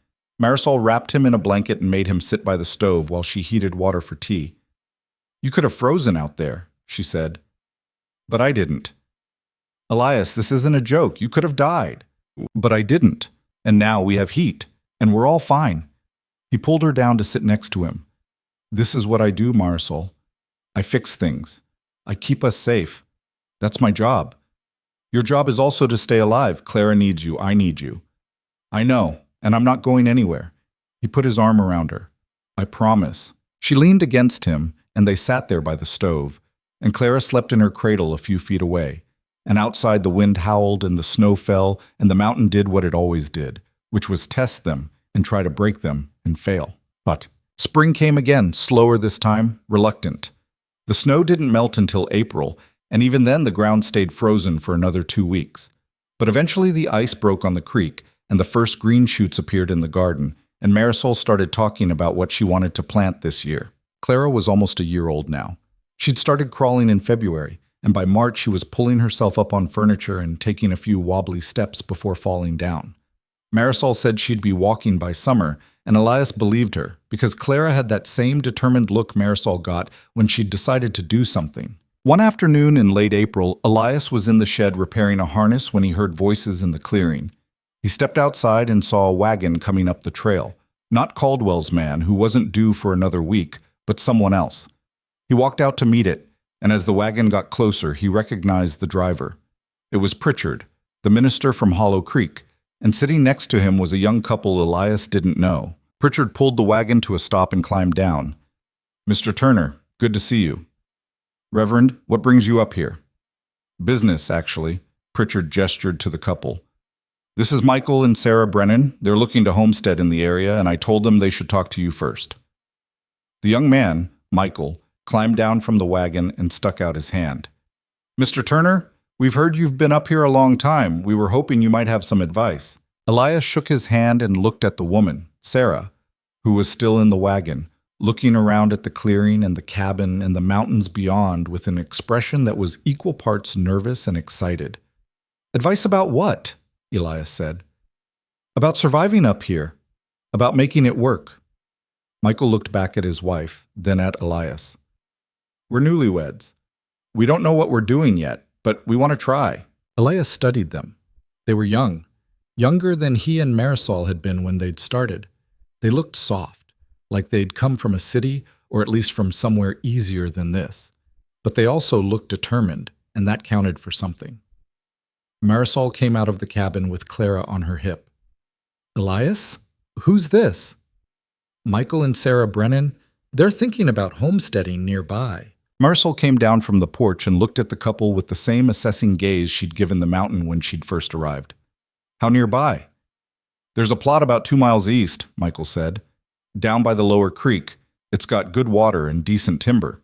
Marisol wrapped him in a blanket and made him sit by the stove while she heated water for tea. You could have frozen out there, she said. But I didn't. Elias, this isn't a joke. You could have died. But I didn't. And now we have heat, and we're all fine. He pulled her down to sit next to him. This is what I do, Marisol. I fix things. I keep us safe. That's my job. Your job is also to stay alive. Clara needs you. I need you. I know, and I'm not going anywhere. He put his arm around her. I promise. She leaned against him, and they sat there by the stove, and Clara slept in her cradle a few feet away. And outside the wind howled and the snow fell, and the mountain did what it always did, which was test them and try to break them and fail. But spring came again, slower this time, reluctant. The snow didn't melt until April, and even then the ground stayed frozen for another 2 weeks. But eventually the ice broke on the creek, and the first green shoots appeared in the garden, and Marisol started talking about what she wanted to plant this year. Clara was almost a year old now. She'd started crawling in February, and by March she was pulling herself up on furniture and taking a few wobbly steps before falling down. Marisol said she'd be walking by summer, and Elias believed her, because Clara had that same determined look Marisol got when she'd decided to do something. One afternoon in late April, Elias was in the shed repairing a harness when he heard voices in the clearing. He stepped outside and saw a wagon coming up the trail. Not Caldwell's man, who wasn't due for another week, but someone else. He walked out to meet it, and as the wagon got closer, he recognized the driver. It was Pritchard, the minister from Hollow Creek, and sitting next to him was a young couple Elias didn't know. Pritchard pulled the wagon to a stop and climbed down. Mr. Turner, good to see you. Reverend, what brings you up here? Business, actually. Pritchard gestured to the couple. This is Michael and Sarah Brennan. They're looking to homestead in the area, and I told them they should talk to you first. The young man, Michael, climbed down from the wagon and stuck out his hand. Mr. Turner, we've heard you've been up here a long time. We were hoping you might have some advice. Elias shook his hand and looked at the woman, Sarah, who was still in the wagon, looking around at the clearing and the cabin and the mountains beyond with an expression that was equal parts nervous and excited. Advice about what? Elias said. About surviving up here. About making it work. Michael looked back at his wife, then at Elias. We're newlyweds. We don't know what we're doing yet, but we want to try. Elias studied them. They were young, younger than he and Marisol had been when they'd started. They looked soft, like they'd come from a city or at least from somewhere easier than this. But they also looked determined, and that counted for something. Marisol came out of the cabin with Clara on her hip. Elias? Who's this? Michael and Sarah Brennan? They're thinking about homesteading nearby. Marisol came down from the porch and looked at the couple with the same assessing gaze she'd given the mountain when she'd first arrived. How nearby? There's a plot about 2 miles east, Michael said. Down by the lower creek. It's got good water and decent timber.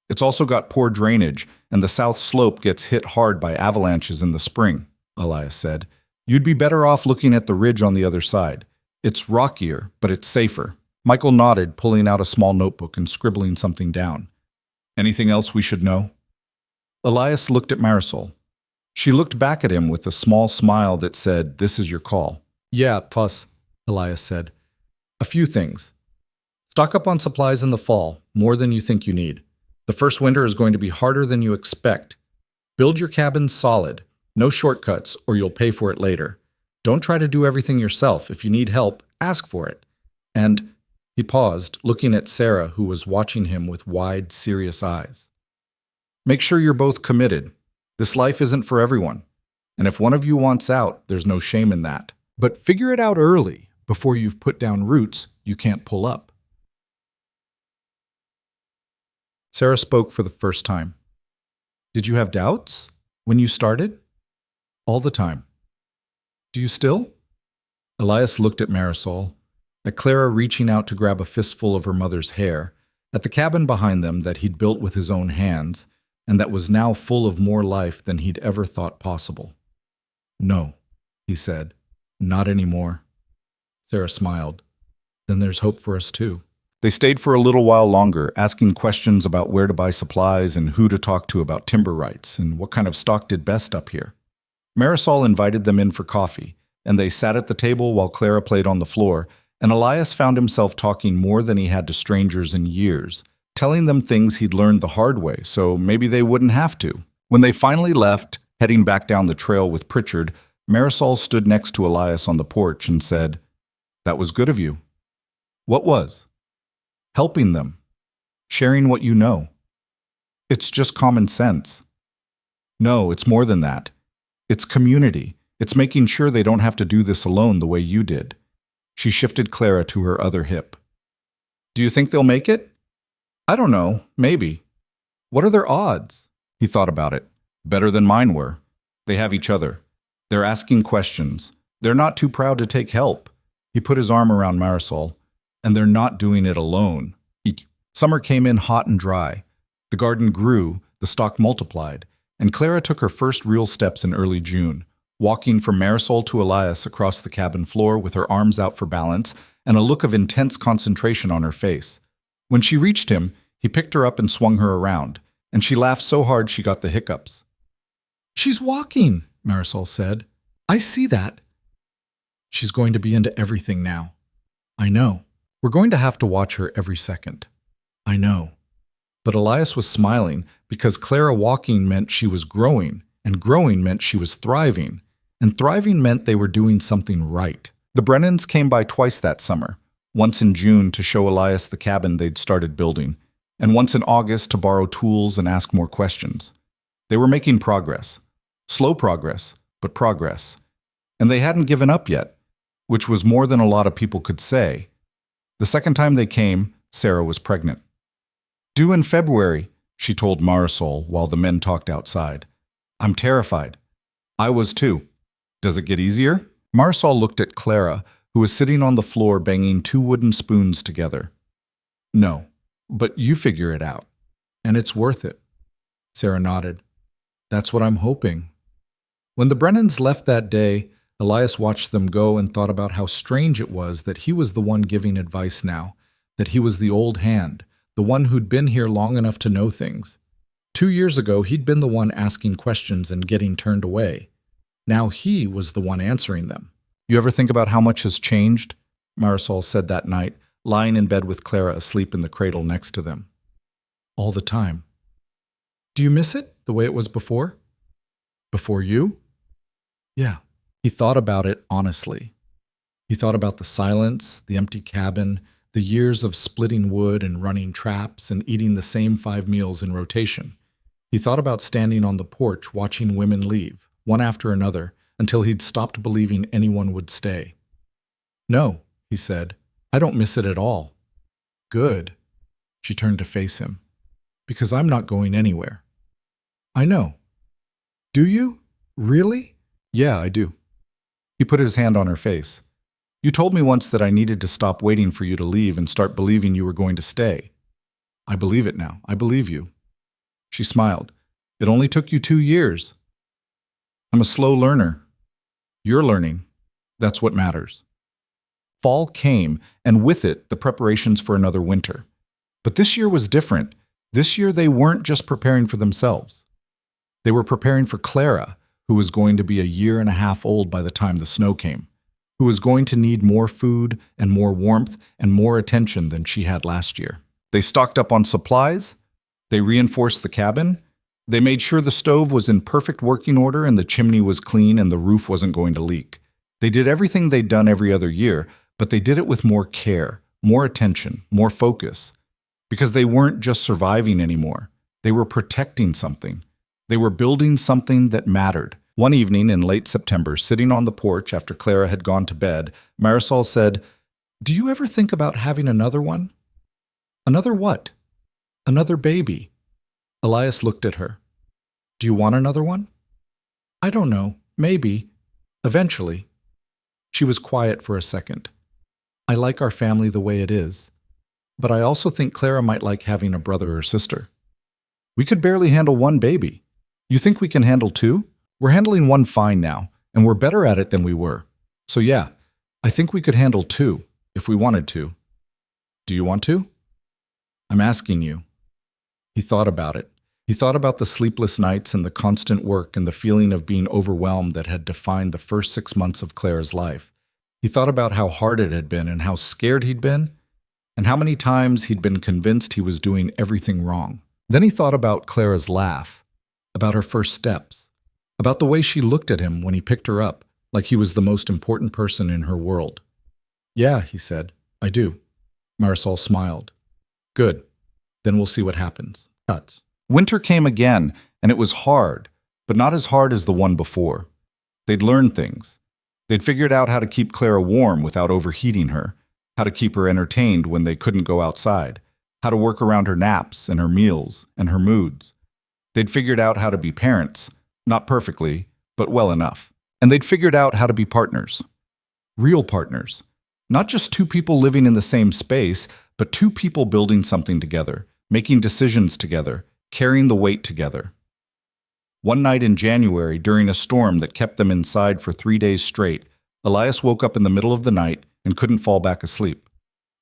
It's also got poor drainage, and the south slope gets hit hard by avalanches in the spring, Elias said. You'd be better off looking at the ridge on the other side. It's rockier, but it's safer. Michael nodded, pulling out a small notebook and scribbling something down. Anything else we should know? Elias looked at Marisol. She looked back at him with a small smile that said, "This is your call." Yeah, plus, Elias said. A few things. Stock up on supplies in the fall, more than you think you need. The first winter is going to be harder than you expect. Build your cabin solid. No shortcuts, or you'll pay for it later. Don't try to do everything yourself. If you need help, ask for it. And he paused, looking at Sarah, who was watching him with wide, serious eyes. Make sure you're both committed. This life isn't for everyone. And if one of you wants out, there's no shame in that. But figure it out early, before you've put down roots you can't pull up. Sarah spoke for the first time. Did you have doubts when you started? All the time. Do you still? Elias looked at Marisol, at Clara reaching out to grab a fistful of her mother's hair, at the cabin behind them that he'd built with his own hands, and that was now full of more life than he'd ever thought possible. No, he said, not anymore. Sarah smiled. Then there's hope for us too. They stayed for a little while longer, asking questions about where to buy supplies and who to talk to about timber rights and what kind of stock did best up here. Marisol invited them in for coffee, and they sat at the table while Clara played on the floor, and Elias found himself talking more than he had to strangers in years, telling them things he'd learned the hard way, so maybe they wouldn't have to. When they finally left, heading back down the trail with Pritchard, Marisol stood next to Elias on the porch and said, "That was good of you." What was? Helping them. Sharing what you know. It's just common sense. No, it's more than that. It's community. It's making sure they don't have to do this alone the way you did. She shifted Clara to her other hip. Do you think they'll make it? I don't know. Maybe. What are their odds? He thought about it. Better than mine were. They have each other. They're asking questions. They're not too proud to take help. He put his arm around Marisol. And they're not doing it alone. Summer came in hot and dry. The garden grew, the stock multiplied, and Clara took her first real steps in early June, walking from Marisol to Elias across the cabin floor with her arms out for balance and a look of intense concentration on her face. When she reached him, he picked her up and swung her around, and she laughed so hard she got the hiccups. She's walking, Marisol said. I see that. She's going to be into everything now. I know. We're going to have to watch her every second. I know. But Elias was smiling because Clara walking meant she was growing, and growing meant she was thriving, and thriving meant they were doing something right. The Brennans came by twice that summer, once in June to show Elias the cabin they'd started building, and once in August to borrow tools and ask more questions. They were making progress. Slow progress, but progress. And they hadn't given up yet, which was more than a lot of people could say. The second time they came, Sarah was pregnant. Due in February, she told Marisol while the men talked outside. I'm terrified. I was too. Does it get easier? Marisol looked at Clara, who was sitting on the floor banging 2 wooden spoons together. No, but you figure it out. And it's worth it. Sarah nodded. That's what I'm hoping. When the Brennans left that day, Elias watched them go and thought about how strange it was that he was the one giving advice now, that he was the old hand, the one who'd been here long enough to know things. 2 years ago, he'd been the one asking questions and getting turned away. Now he was the one answering them. You ever think about how much has changed? Marisol said that night, lying in bed with Clara asleep in the cradle next to them. All the time. Do you miss it, the way it was before? Before you? Yeah. He thought about it honestly. He thought about the silence, the empty cabin, the years of splitting wood and running traps and eating the same 5 meals in rotation. He thought about standing on the porch watching women leave, one after another, until he'd stopped believing anyone would stay. No, he said, I don't miss it at all. Good. She turned to face him. Because I'm not going anywhere. I know. Do you? Really? Yeah, I do. He put his hand on her face. You told me once that I needed to stop waiting for you to leave and start believing you were going to stay. I believe it now. I believe you. She smiled. It only took you 2 years. I'm a slow learner. You're learning. That's what matters. Fall came, and with it, the preparations for another winter. But this year was different. This year, they weren't just preparing for themselves. They were preparing for Clara, who was going to be a year and a half old by the time the snow came, who was going to need more food and more warmth and more attention than she had last year. They stocked up on supplies. They reinforced the cabin. They made sure the stove was in perfect working order and the chimney was clean and the roof wasn't going to leak. They did everything they'd done every other year, but they did it with more care, more attention, more focus. Because they weren't just surviving anymore. They were protecting something. They were building something that mattered. One evening in late September, sitting on the porch after Clara had gone to bed, Marisol said, Do you ever think about having another one? Another what? Another baby. Elias looked at her. Do you want another one? I don't know. Maybe. Eventually. She was quiet for a second. I like our family the way it is. But I also think Clara might like having a brother or sister. We could barely handle 1 baby. You think we can handle 2? We're handling 1 fine now, and we're better at it than we were. So yeah, I think we could handle 2, if we wanted to. Do you want to? I'm asking you. He thought about it. He thought about the sleepless nights and the constant work and the feeling of being overwhelmed that had defined the first 6 months of Clara's life. He thought about how hard it had been and how scared he'd been, and how many times he'd been convinced he was doing everything wrong. Then he thought about Clara's laugh, about her first steps, about the way she looked at him when he picked her up, like he was the most important person in her world. Yeah, he said, I do. Marisol smiled. Good. Then we'll see what happens. Cuts. Winter came again, and it was hard, but not as hard as the one before. They'd learned things. They'd figured out how to keep Clara warm without overheating her, how to keep her entertained when they couldn't go outside, how to work around her naps and her meals and her moods. They'd figured out how to be parents, not perfectly, but well enough. And they'd figured out how to be partners. Real partners. Not just 2 people living in the same space, but 2 people building something together, making decisions together, carrying the weight together. One night in January, during a storm that kept them inside for 3 days straight, Elias woke up in the middle of the night and couldn't fall back asleep.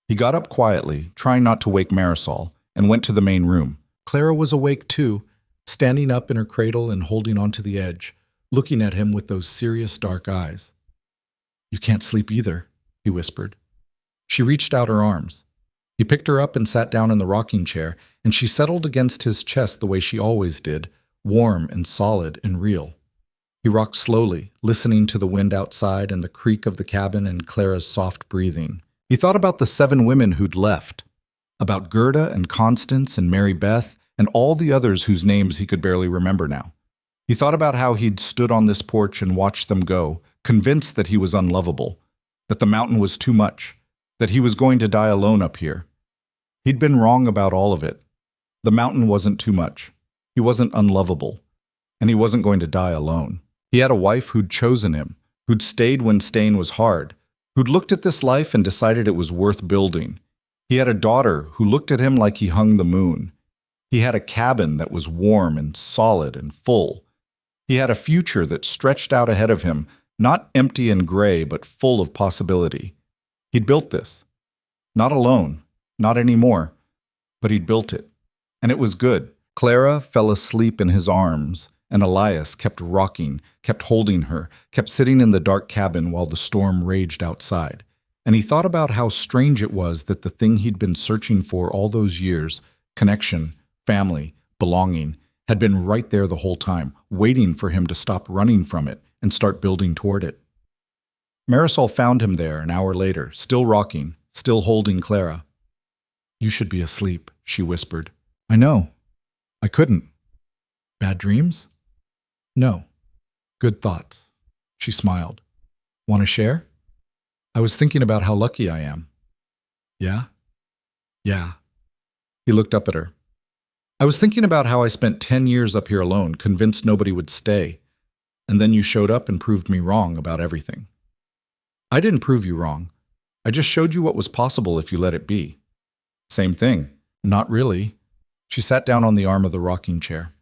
He got up quietly, trying not to wake Marisol, and went to the main room. Clara was awake too, standing up in her cradle and holding onto the edge, looking at him with those serious dark eyes. You can't sleep either, he whispered. She reached out her arms. He picked her up and sat down in the rocking chair, and she settled against his chest the way she always did, warm and solid and real. He rocked slowly, listening to the wind outside and the creak of the cabin and Clara's soft breathing. He thought about the 7 women who'd left, about Gerda and Constance and Mary Beth and all the others whose names he could barely remember now. He thought about how he'd stood on this porch and watched them go, convinced that he was unlovable, that the mountain was too much, that he was going to die alone up here. He'd been wrong about all of it. The mountain wasn't too much. He wasn't unlovable, and he wasn't going to die alone. He had a wife who'd chosen him, who'd stayed when staying was hard, who'd looked at this life and decided it was worth building. He had a daughter who looked at him like he hung the moon. He had a cabin that was warm and solid and full. He had a future that stretched out ahead of him, not empty and gray, but full of possibility. He'd built this. Not alone, not anymore, but he'd built it. And it was good. Clara fell asleep in his arms, and Elias kept rocking, kept holding her, kept sitting in the dark cabin while the storm raged outside. And he thought about how strange it was that the thing he'd been searching for all those years, connection, family, belonging, had been right there the whole time, waiting for him to stop running from it and start building toward it. Marisol found him there an hour later, still rocking, still holding Clara. "You should be asleep," she whispered. "I know. I couldn't." "Bad dreams?" "No. Good thoughts." She smiled. "Want to share?" "I was thinking about how lucky I am." "Yeah?" "Yeah." He looked up at her. "I was thinking about how I spent 10 years up here alone, convinced nobody would stay. And then you showed up and proved me wrong about everything." "I didn't prove you wrong. I just showed you what was possible if you let it be." "Same thing." "Not really." She sat down on the arm of the rocking chair.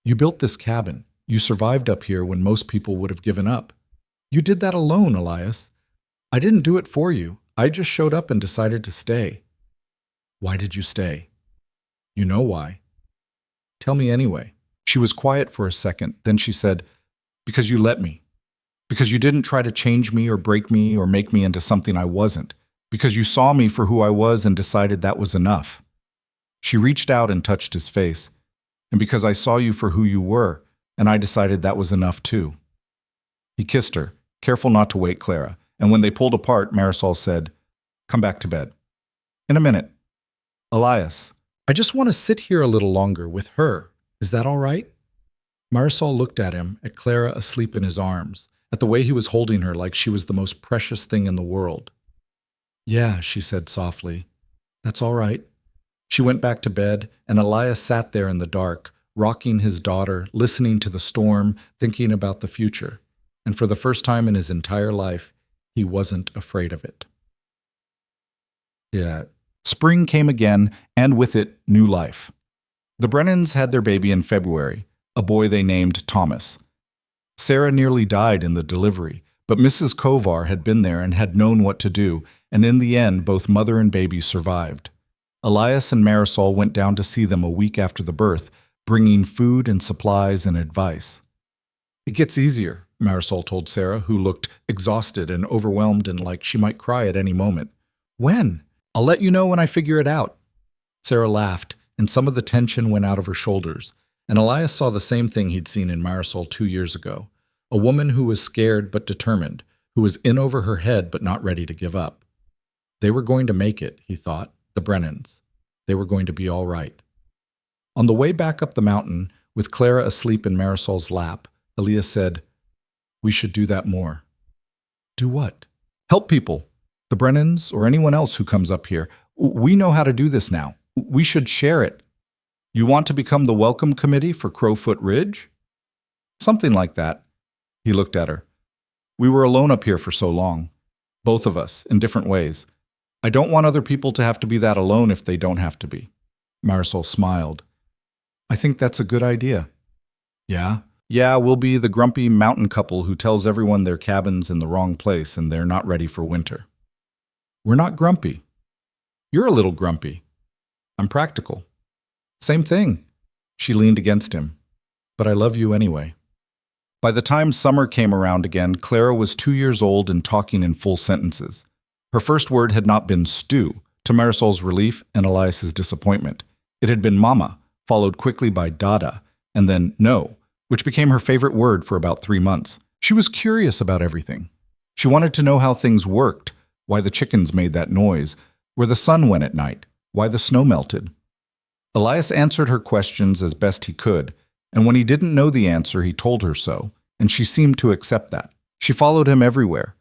"You built this cabin. You survived up here when most people would have given up. You did that alone, Elias. I didn't do it for you. I just showed up and decided to stay." "Why did you stay?" "You know why." "Tell me anyway." She was quiet for a second, then she said, "Because you let me. Because you didn't try to change me or break me or make me into something I wasn't. Because you saw me for who I was and decided that was enough." She reached out and touched his face. "And because I saw you for who you were, and I decided that was enough too." He kissed her, careful not to wake Clara, and when they pulled apart, Marisol said, "Come back to bed." "In a minute." "Elias, I just want to sit here a little longer with her. Is that all right?" Marisol looked at him, at Clara asleep in his arms, at the way he was holding her like she was the most precious thing in the world. "Yeah," she said softly. "That's all right." She went back to bed, and Elias sat there in the dark, rocking his daughter, listening to the storm, thinking about the future. And for the first time in his entire life, he wasn't afraid of it. Yeah. Spring came again, and with it, new life. The Brennans had their baby in February, a boy they named Thomas. Sarah nearly died in the delivery, but Mrs. Kovar had been there and had known what to do, and in the end, both mother and baby survived. Elias and Marisol went down to see them a week after the birth, bringing food and supplies and advice. "It gets easier," Marisol told Sarah, who looked exhausted and overwhelmed and like she might cry at any moment. "When?" "I'll let you know when I figure it out." Sarah laughed, and some of the tension went out of her shoulders, and Elias saw the same thing he'd seen in Marisol 2 years ago, a woman who was scared but determined, who was in over her head but not ready to give up. They were going to make it, he thought, the Brennans. They were going to be all right. On the way back up the mountain, with Clara asleep in Marisol's lap, Elias said, "We should do that more." "Do what?" "Help people. The Brennans or anyone else who comes up here. We know how to do this now. We should share it. You want to become the welcome committee for Crowfoot Ridge?" "Something like that." He looked at her. "We were alone up here for so long. Both of us, in different ways. I don't want other people to have to be that alone if they don't have to be." Marisol smiled. "I think that's a good idea." "Yeah? Yeah, we'll be the grumpy mountain couple who tells everyone their cabin's in the wrong place and they're not ready for winter." "We're not grumpy." "You're a little grumpy." "I'm practical." "Same thing." She leaned against him. "But I love you anyway." By the time summer came around again, Clara was 2 years old and talking in full sentences. Her first word had not been stew, to Marisol's relief and Elias's disappointment. It had been mama, followed quickly by dada, and then no, which became her favorite word for about 3 months. She was curious about everything. She wanted to know how things worked, why the chickens made that noise, where the sun went at night, why the snow melted. Elias answered her questions as best he could, and when he didn't know the answer, he told her so, and she seemed to accept that. She followed him everywhere.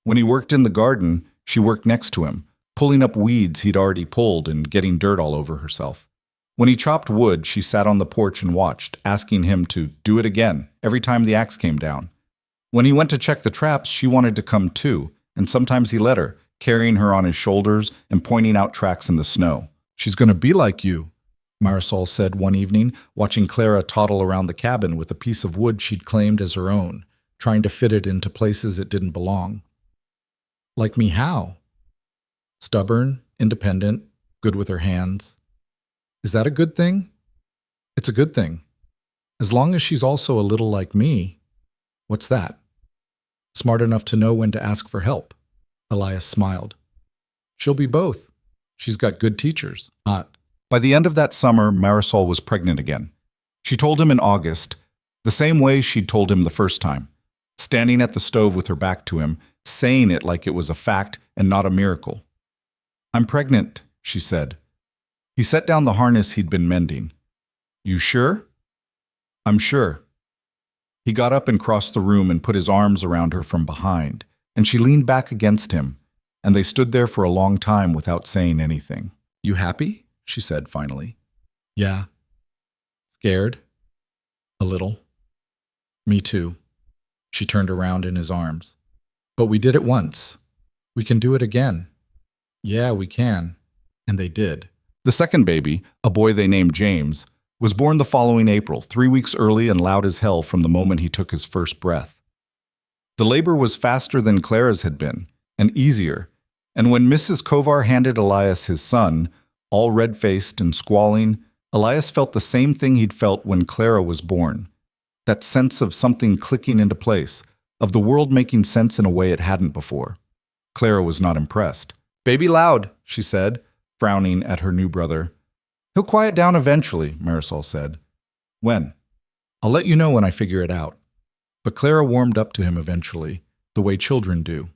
When he worked in the garden, she worked next to him, pulling up weeds he'd already pulled and getting dirt all over herself. When he chopped wood, she sat on the porch and watched, asking him to do it again every time the axe came down. When he went to check the traps, she wanted to come too, and sometimes he let her, carrying her on his shoulders and pointing out tracks in the snow. "She's going to be like you," Marisol said one evening, watching Clara toddle around the cabin with a piece of wood she'd claimed as her own, trying to fit it into places it didn't belong. "Like me how?" "Stubborn, independent, good with her hands." "Is that a good thing?" "It's a good thing. As long as she's also a little like me." "What's that?" "Smart enough to know when to ask for help." Elias smiled. She'll be both. She's got good teachers. By the end of that summer, Marisol was pregnant again. She told him in August, the same way she'd told him the first time, standing at the stove with her back to him, saying it like it was a fact and not a miracle. "I'm pregnant," she said. He set down the harness he'd been mending. "You sure?" "I'm sure." He got up and crossed the room and put his arms around her from behind, and she leaned back against him, and they stood there for a long time without saying anything. "You happy?" she said finally. "Yeah." "Scared?" "A little." "Me too." She turned around in his arms. "But we did it once. We can do it again." "Yeah, we can." And they did. The second baby, a boy they named James, was born the following April, 3 weeks early and loud as hell from the moment he took his first breath. The labor was faster than Clara's had been, and easier, and when Mrs. Kovar handed Elias his son, all red-faced and squalling, Elias felt the same thing he'd felt when Clara was born. That sense of something clicking into place, of the world making sense in a way it hadn't before. Clara was not impressed. "Baby loud," she said, frowning at her new brother. "He'll quiet down eventually," Marisol said. "When?" "I'll let you know when I figure it out." But Clara warmed up to him eventually, the way children do.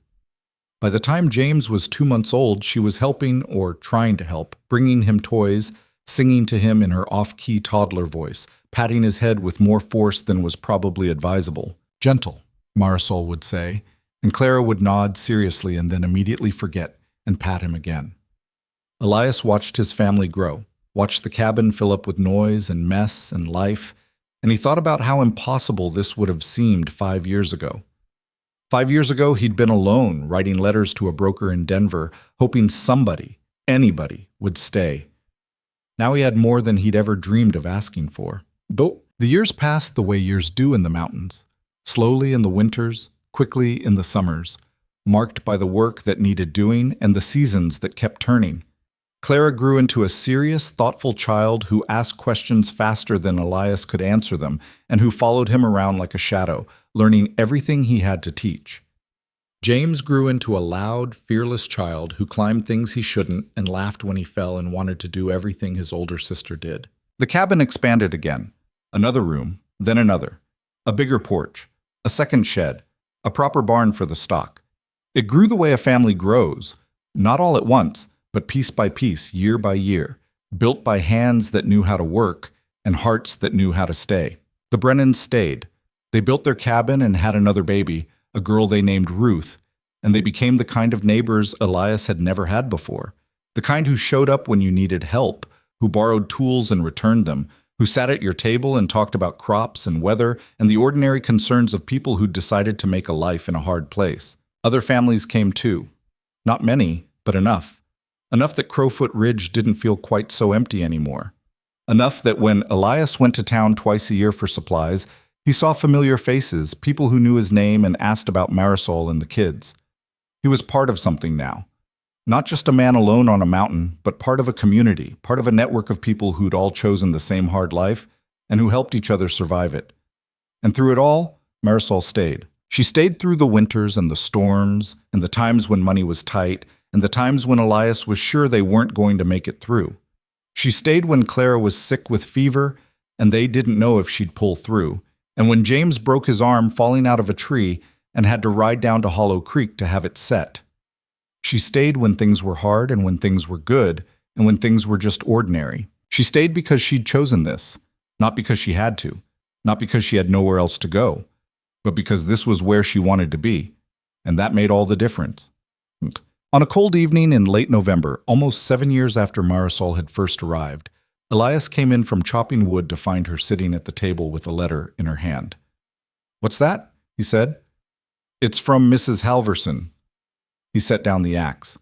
By the time James was 2 months old, she was helping, or trying to help, bringing him toys, singing to him in her off-key toddler voice, patting his head with more force than was probably advisable. "Gentle," Marisol would say, and Clara would nod seriously and then immediately forget and pat him again. Elias watched his family grow, watched the cabin fill up with noise and mess and life, and he thought about how impossible this would have seemed 5 years ago. 5 years ago, he'd been alone, writing letters to a broker in Denver, hoping somebody, anybody, would stay. Now he had more than he'd ever dreamed of asking for. But the years passed the way years do in the mountains, slowly in the winters, quickly in the summers, marked by the work that needed doing and the seasons that kept turning. Clara grew into a serious, thoughtful child who asked questions faster than Elias could answer them and who followed him around like a shadow, learning everything he had to teach. James grew into a loud, fearless child who climbed things he shouldn't and laughed when he fell and wanted to do everything his older sister did. The cabin expanded again. Another room, then another. A bigger porch, a second shed, a proper barn for the stock. It grew the way a family grows, not all at once, but piece by piece, year by year, built by hands that knew how to work and hearts that knew how to stay. The Brennans stayed. They built their cabin and had another baby, a girl they named Ruth, and they became the kind of neighbors Elias had never had before, the kind who showed up when you needed help, who borrowed tools and returned them, who sat at your table and talked about crops and weather and the ordinary concerns of people who decided to make a life in a hard place. Other families came too. Not many, but enough. Enough that Crowfoot Ridge didn't feel quite so empty anymore. Enough that when Elias went to town twice a year for supplies, he saw familiar faces, people who knew his name and asked about Marisol and the kids. He was part of something now. Not just a man alone on a mountain, but part of a community, part of a network of people who'd all chosen the same hard life and who helped each other survive it. And through it all, Marisol stayed. She stayed through the winters and the storms and the times when money was tight and the times when Elias was sure they weren't going to make it through. She stayed when Clara was sick with fever and they didn't know if she'd pull through, and when James broke his arm falling out of a tree and had to ride down to Hollow Creek to have it set. She stayed when things were hard and when things were good and when things were just ordinary. She stayed because she'd chosen this, not because she had to, not because she had nowhere else to go, but because this was where she wanted to be, and that made all the difference. On a cold evening in late November, almost 7 years after Marisol had first arrived, Elias came in from chopping wood to find her sitting at the table with a letter in her hand. "What's that?" he said. "It's from Mrs. Halverson." He set down the axe.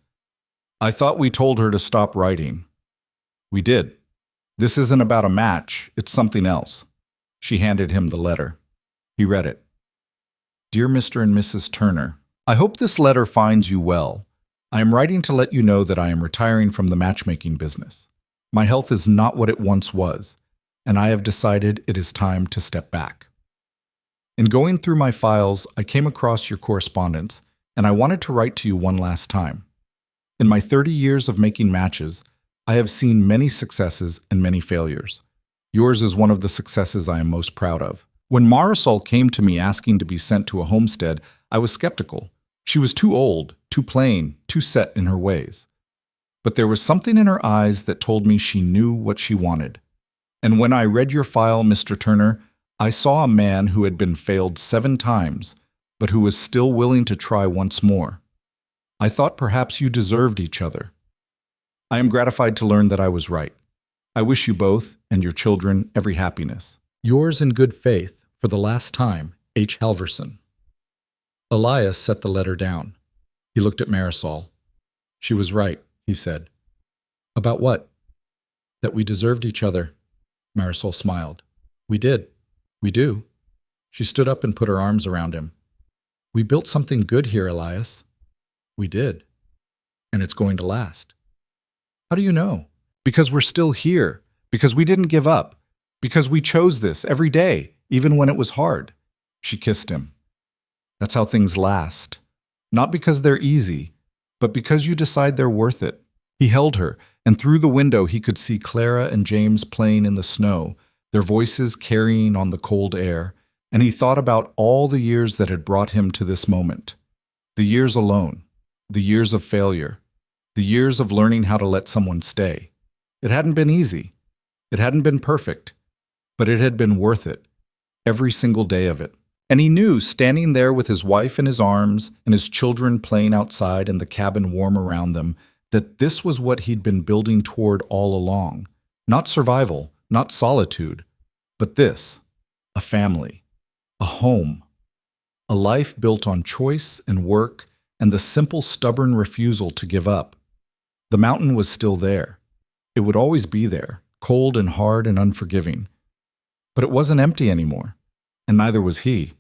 "I thought we told her to stop writing." "We did. This isn't about a match, it's something else." She handed him the letter. He read it. "Dear Mr. and Mrs. Turner, I hope this letter finds you well. I am writing to let you know that I am retiring from the matchmaking business. My health is not what it once was, and I have decided it is time to step back. In going through my files, I came across your correspondence, and I wanted to write to you one last time. In my 30 years of making matches, I have seen many successes and many failures. Yours is one of the successes I am most proud of. When Marisol came to me asking to be sent to a homestead, I was skeptical. She was too old, too plain, too set in her ways. But there was something in her eyes that told me she knew what she wanted. And when I read your file, Mr. Turner, I saw a man who had been failed 7 times, but who was still willing to try once more. I thought perhaps you deserved each other. I am gratified to learn that I was right. I wish you both and your children every happiness. Yours in good faith, for the last time, H. Halverson. Elias set the letter down. He looked at Marisol. She was right, he said. About what? That we deserved each other. Marisol smiled. We did. We do. She stood up and put her arms around him. We built something good here, Elias. We did. And it's going to last. How do you know? Because we're still here. Because we didn't give up. Because we chose this every day, even when it was hard. She kissed him. That's how things last. Not because they're easy, but because you decide they're worth it. He held her, and through the window he could see Clara and James playing in the snow, their voices carrying on the cold air, and he thought about all the years that had brought him to this moment. The years alone. The years of failure, the years of learning how to let someone stay. It hadn't been easy. It hadn't been perfect, but it had been worth it, every single day of it. And he knew, standing there with his wife in his arms and his children playing outside and the cabin warm around them, that this was what he'd been building toward all along. Not survival, not solitude, but this, a family, a home, a life built on choice and work and the simple, stubborn refusal to give up. The mountain was still there. It would always be there, cold and hard and unforgiving. But it wasn't empty anymore, and neither was he.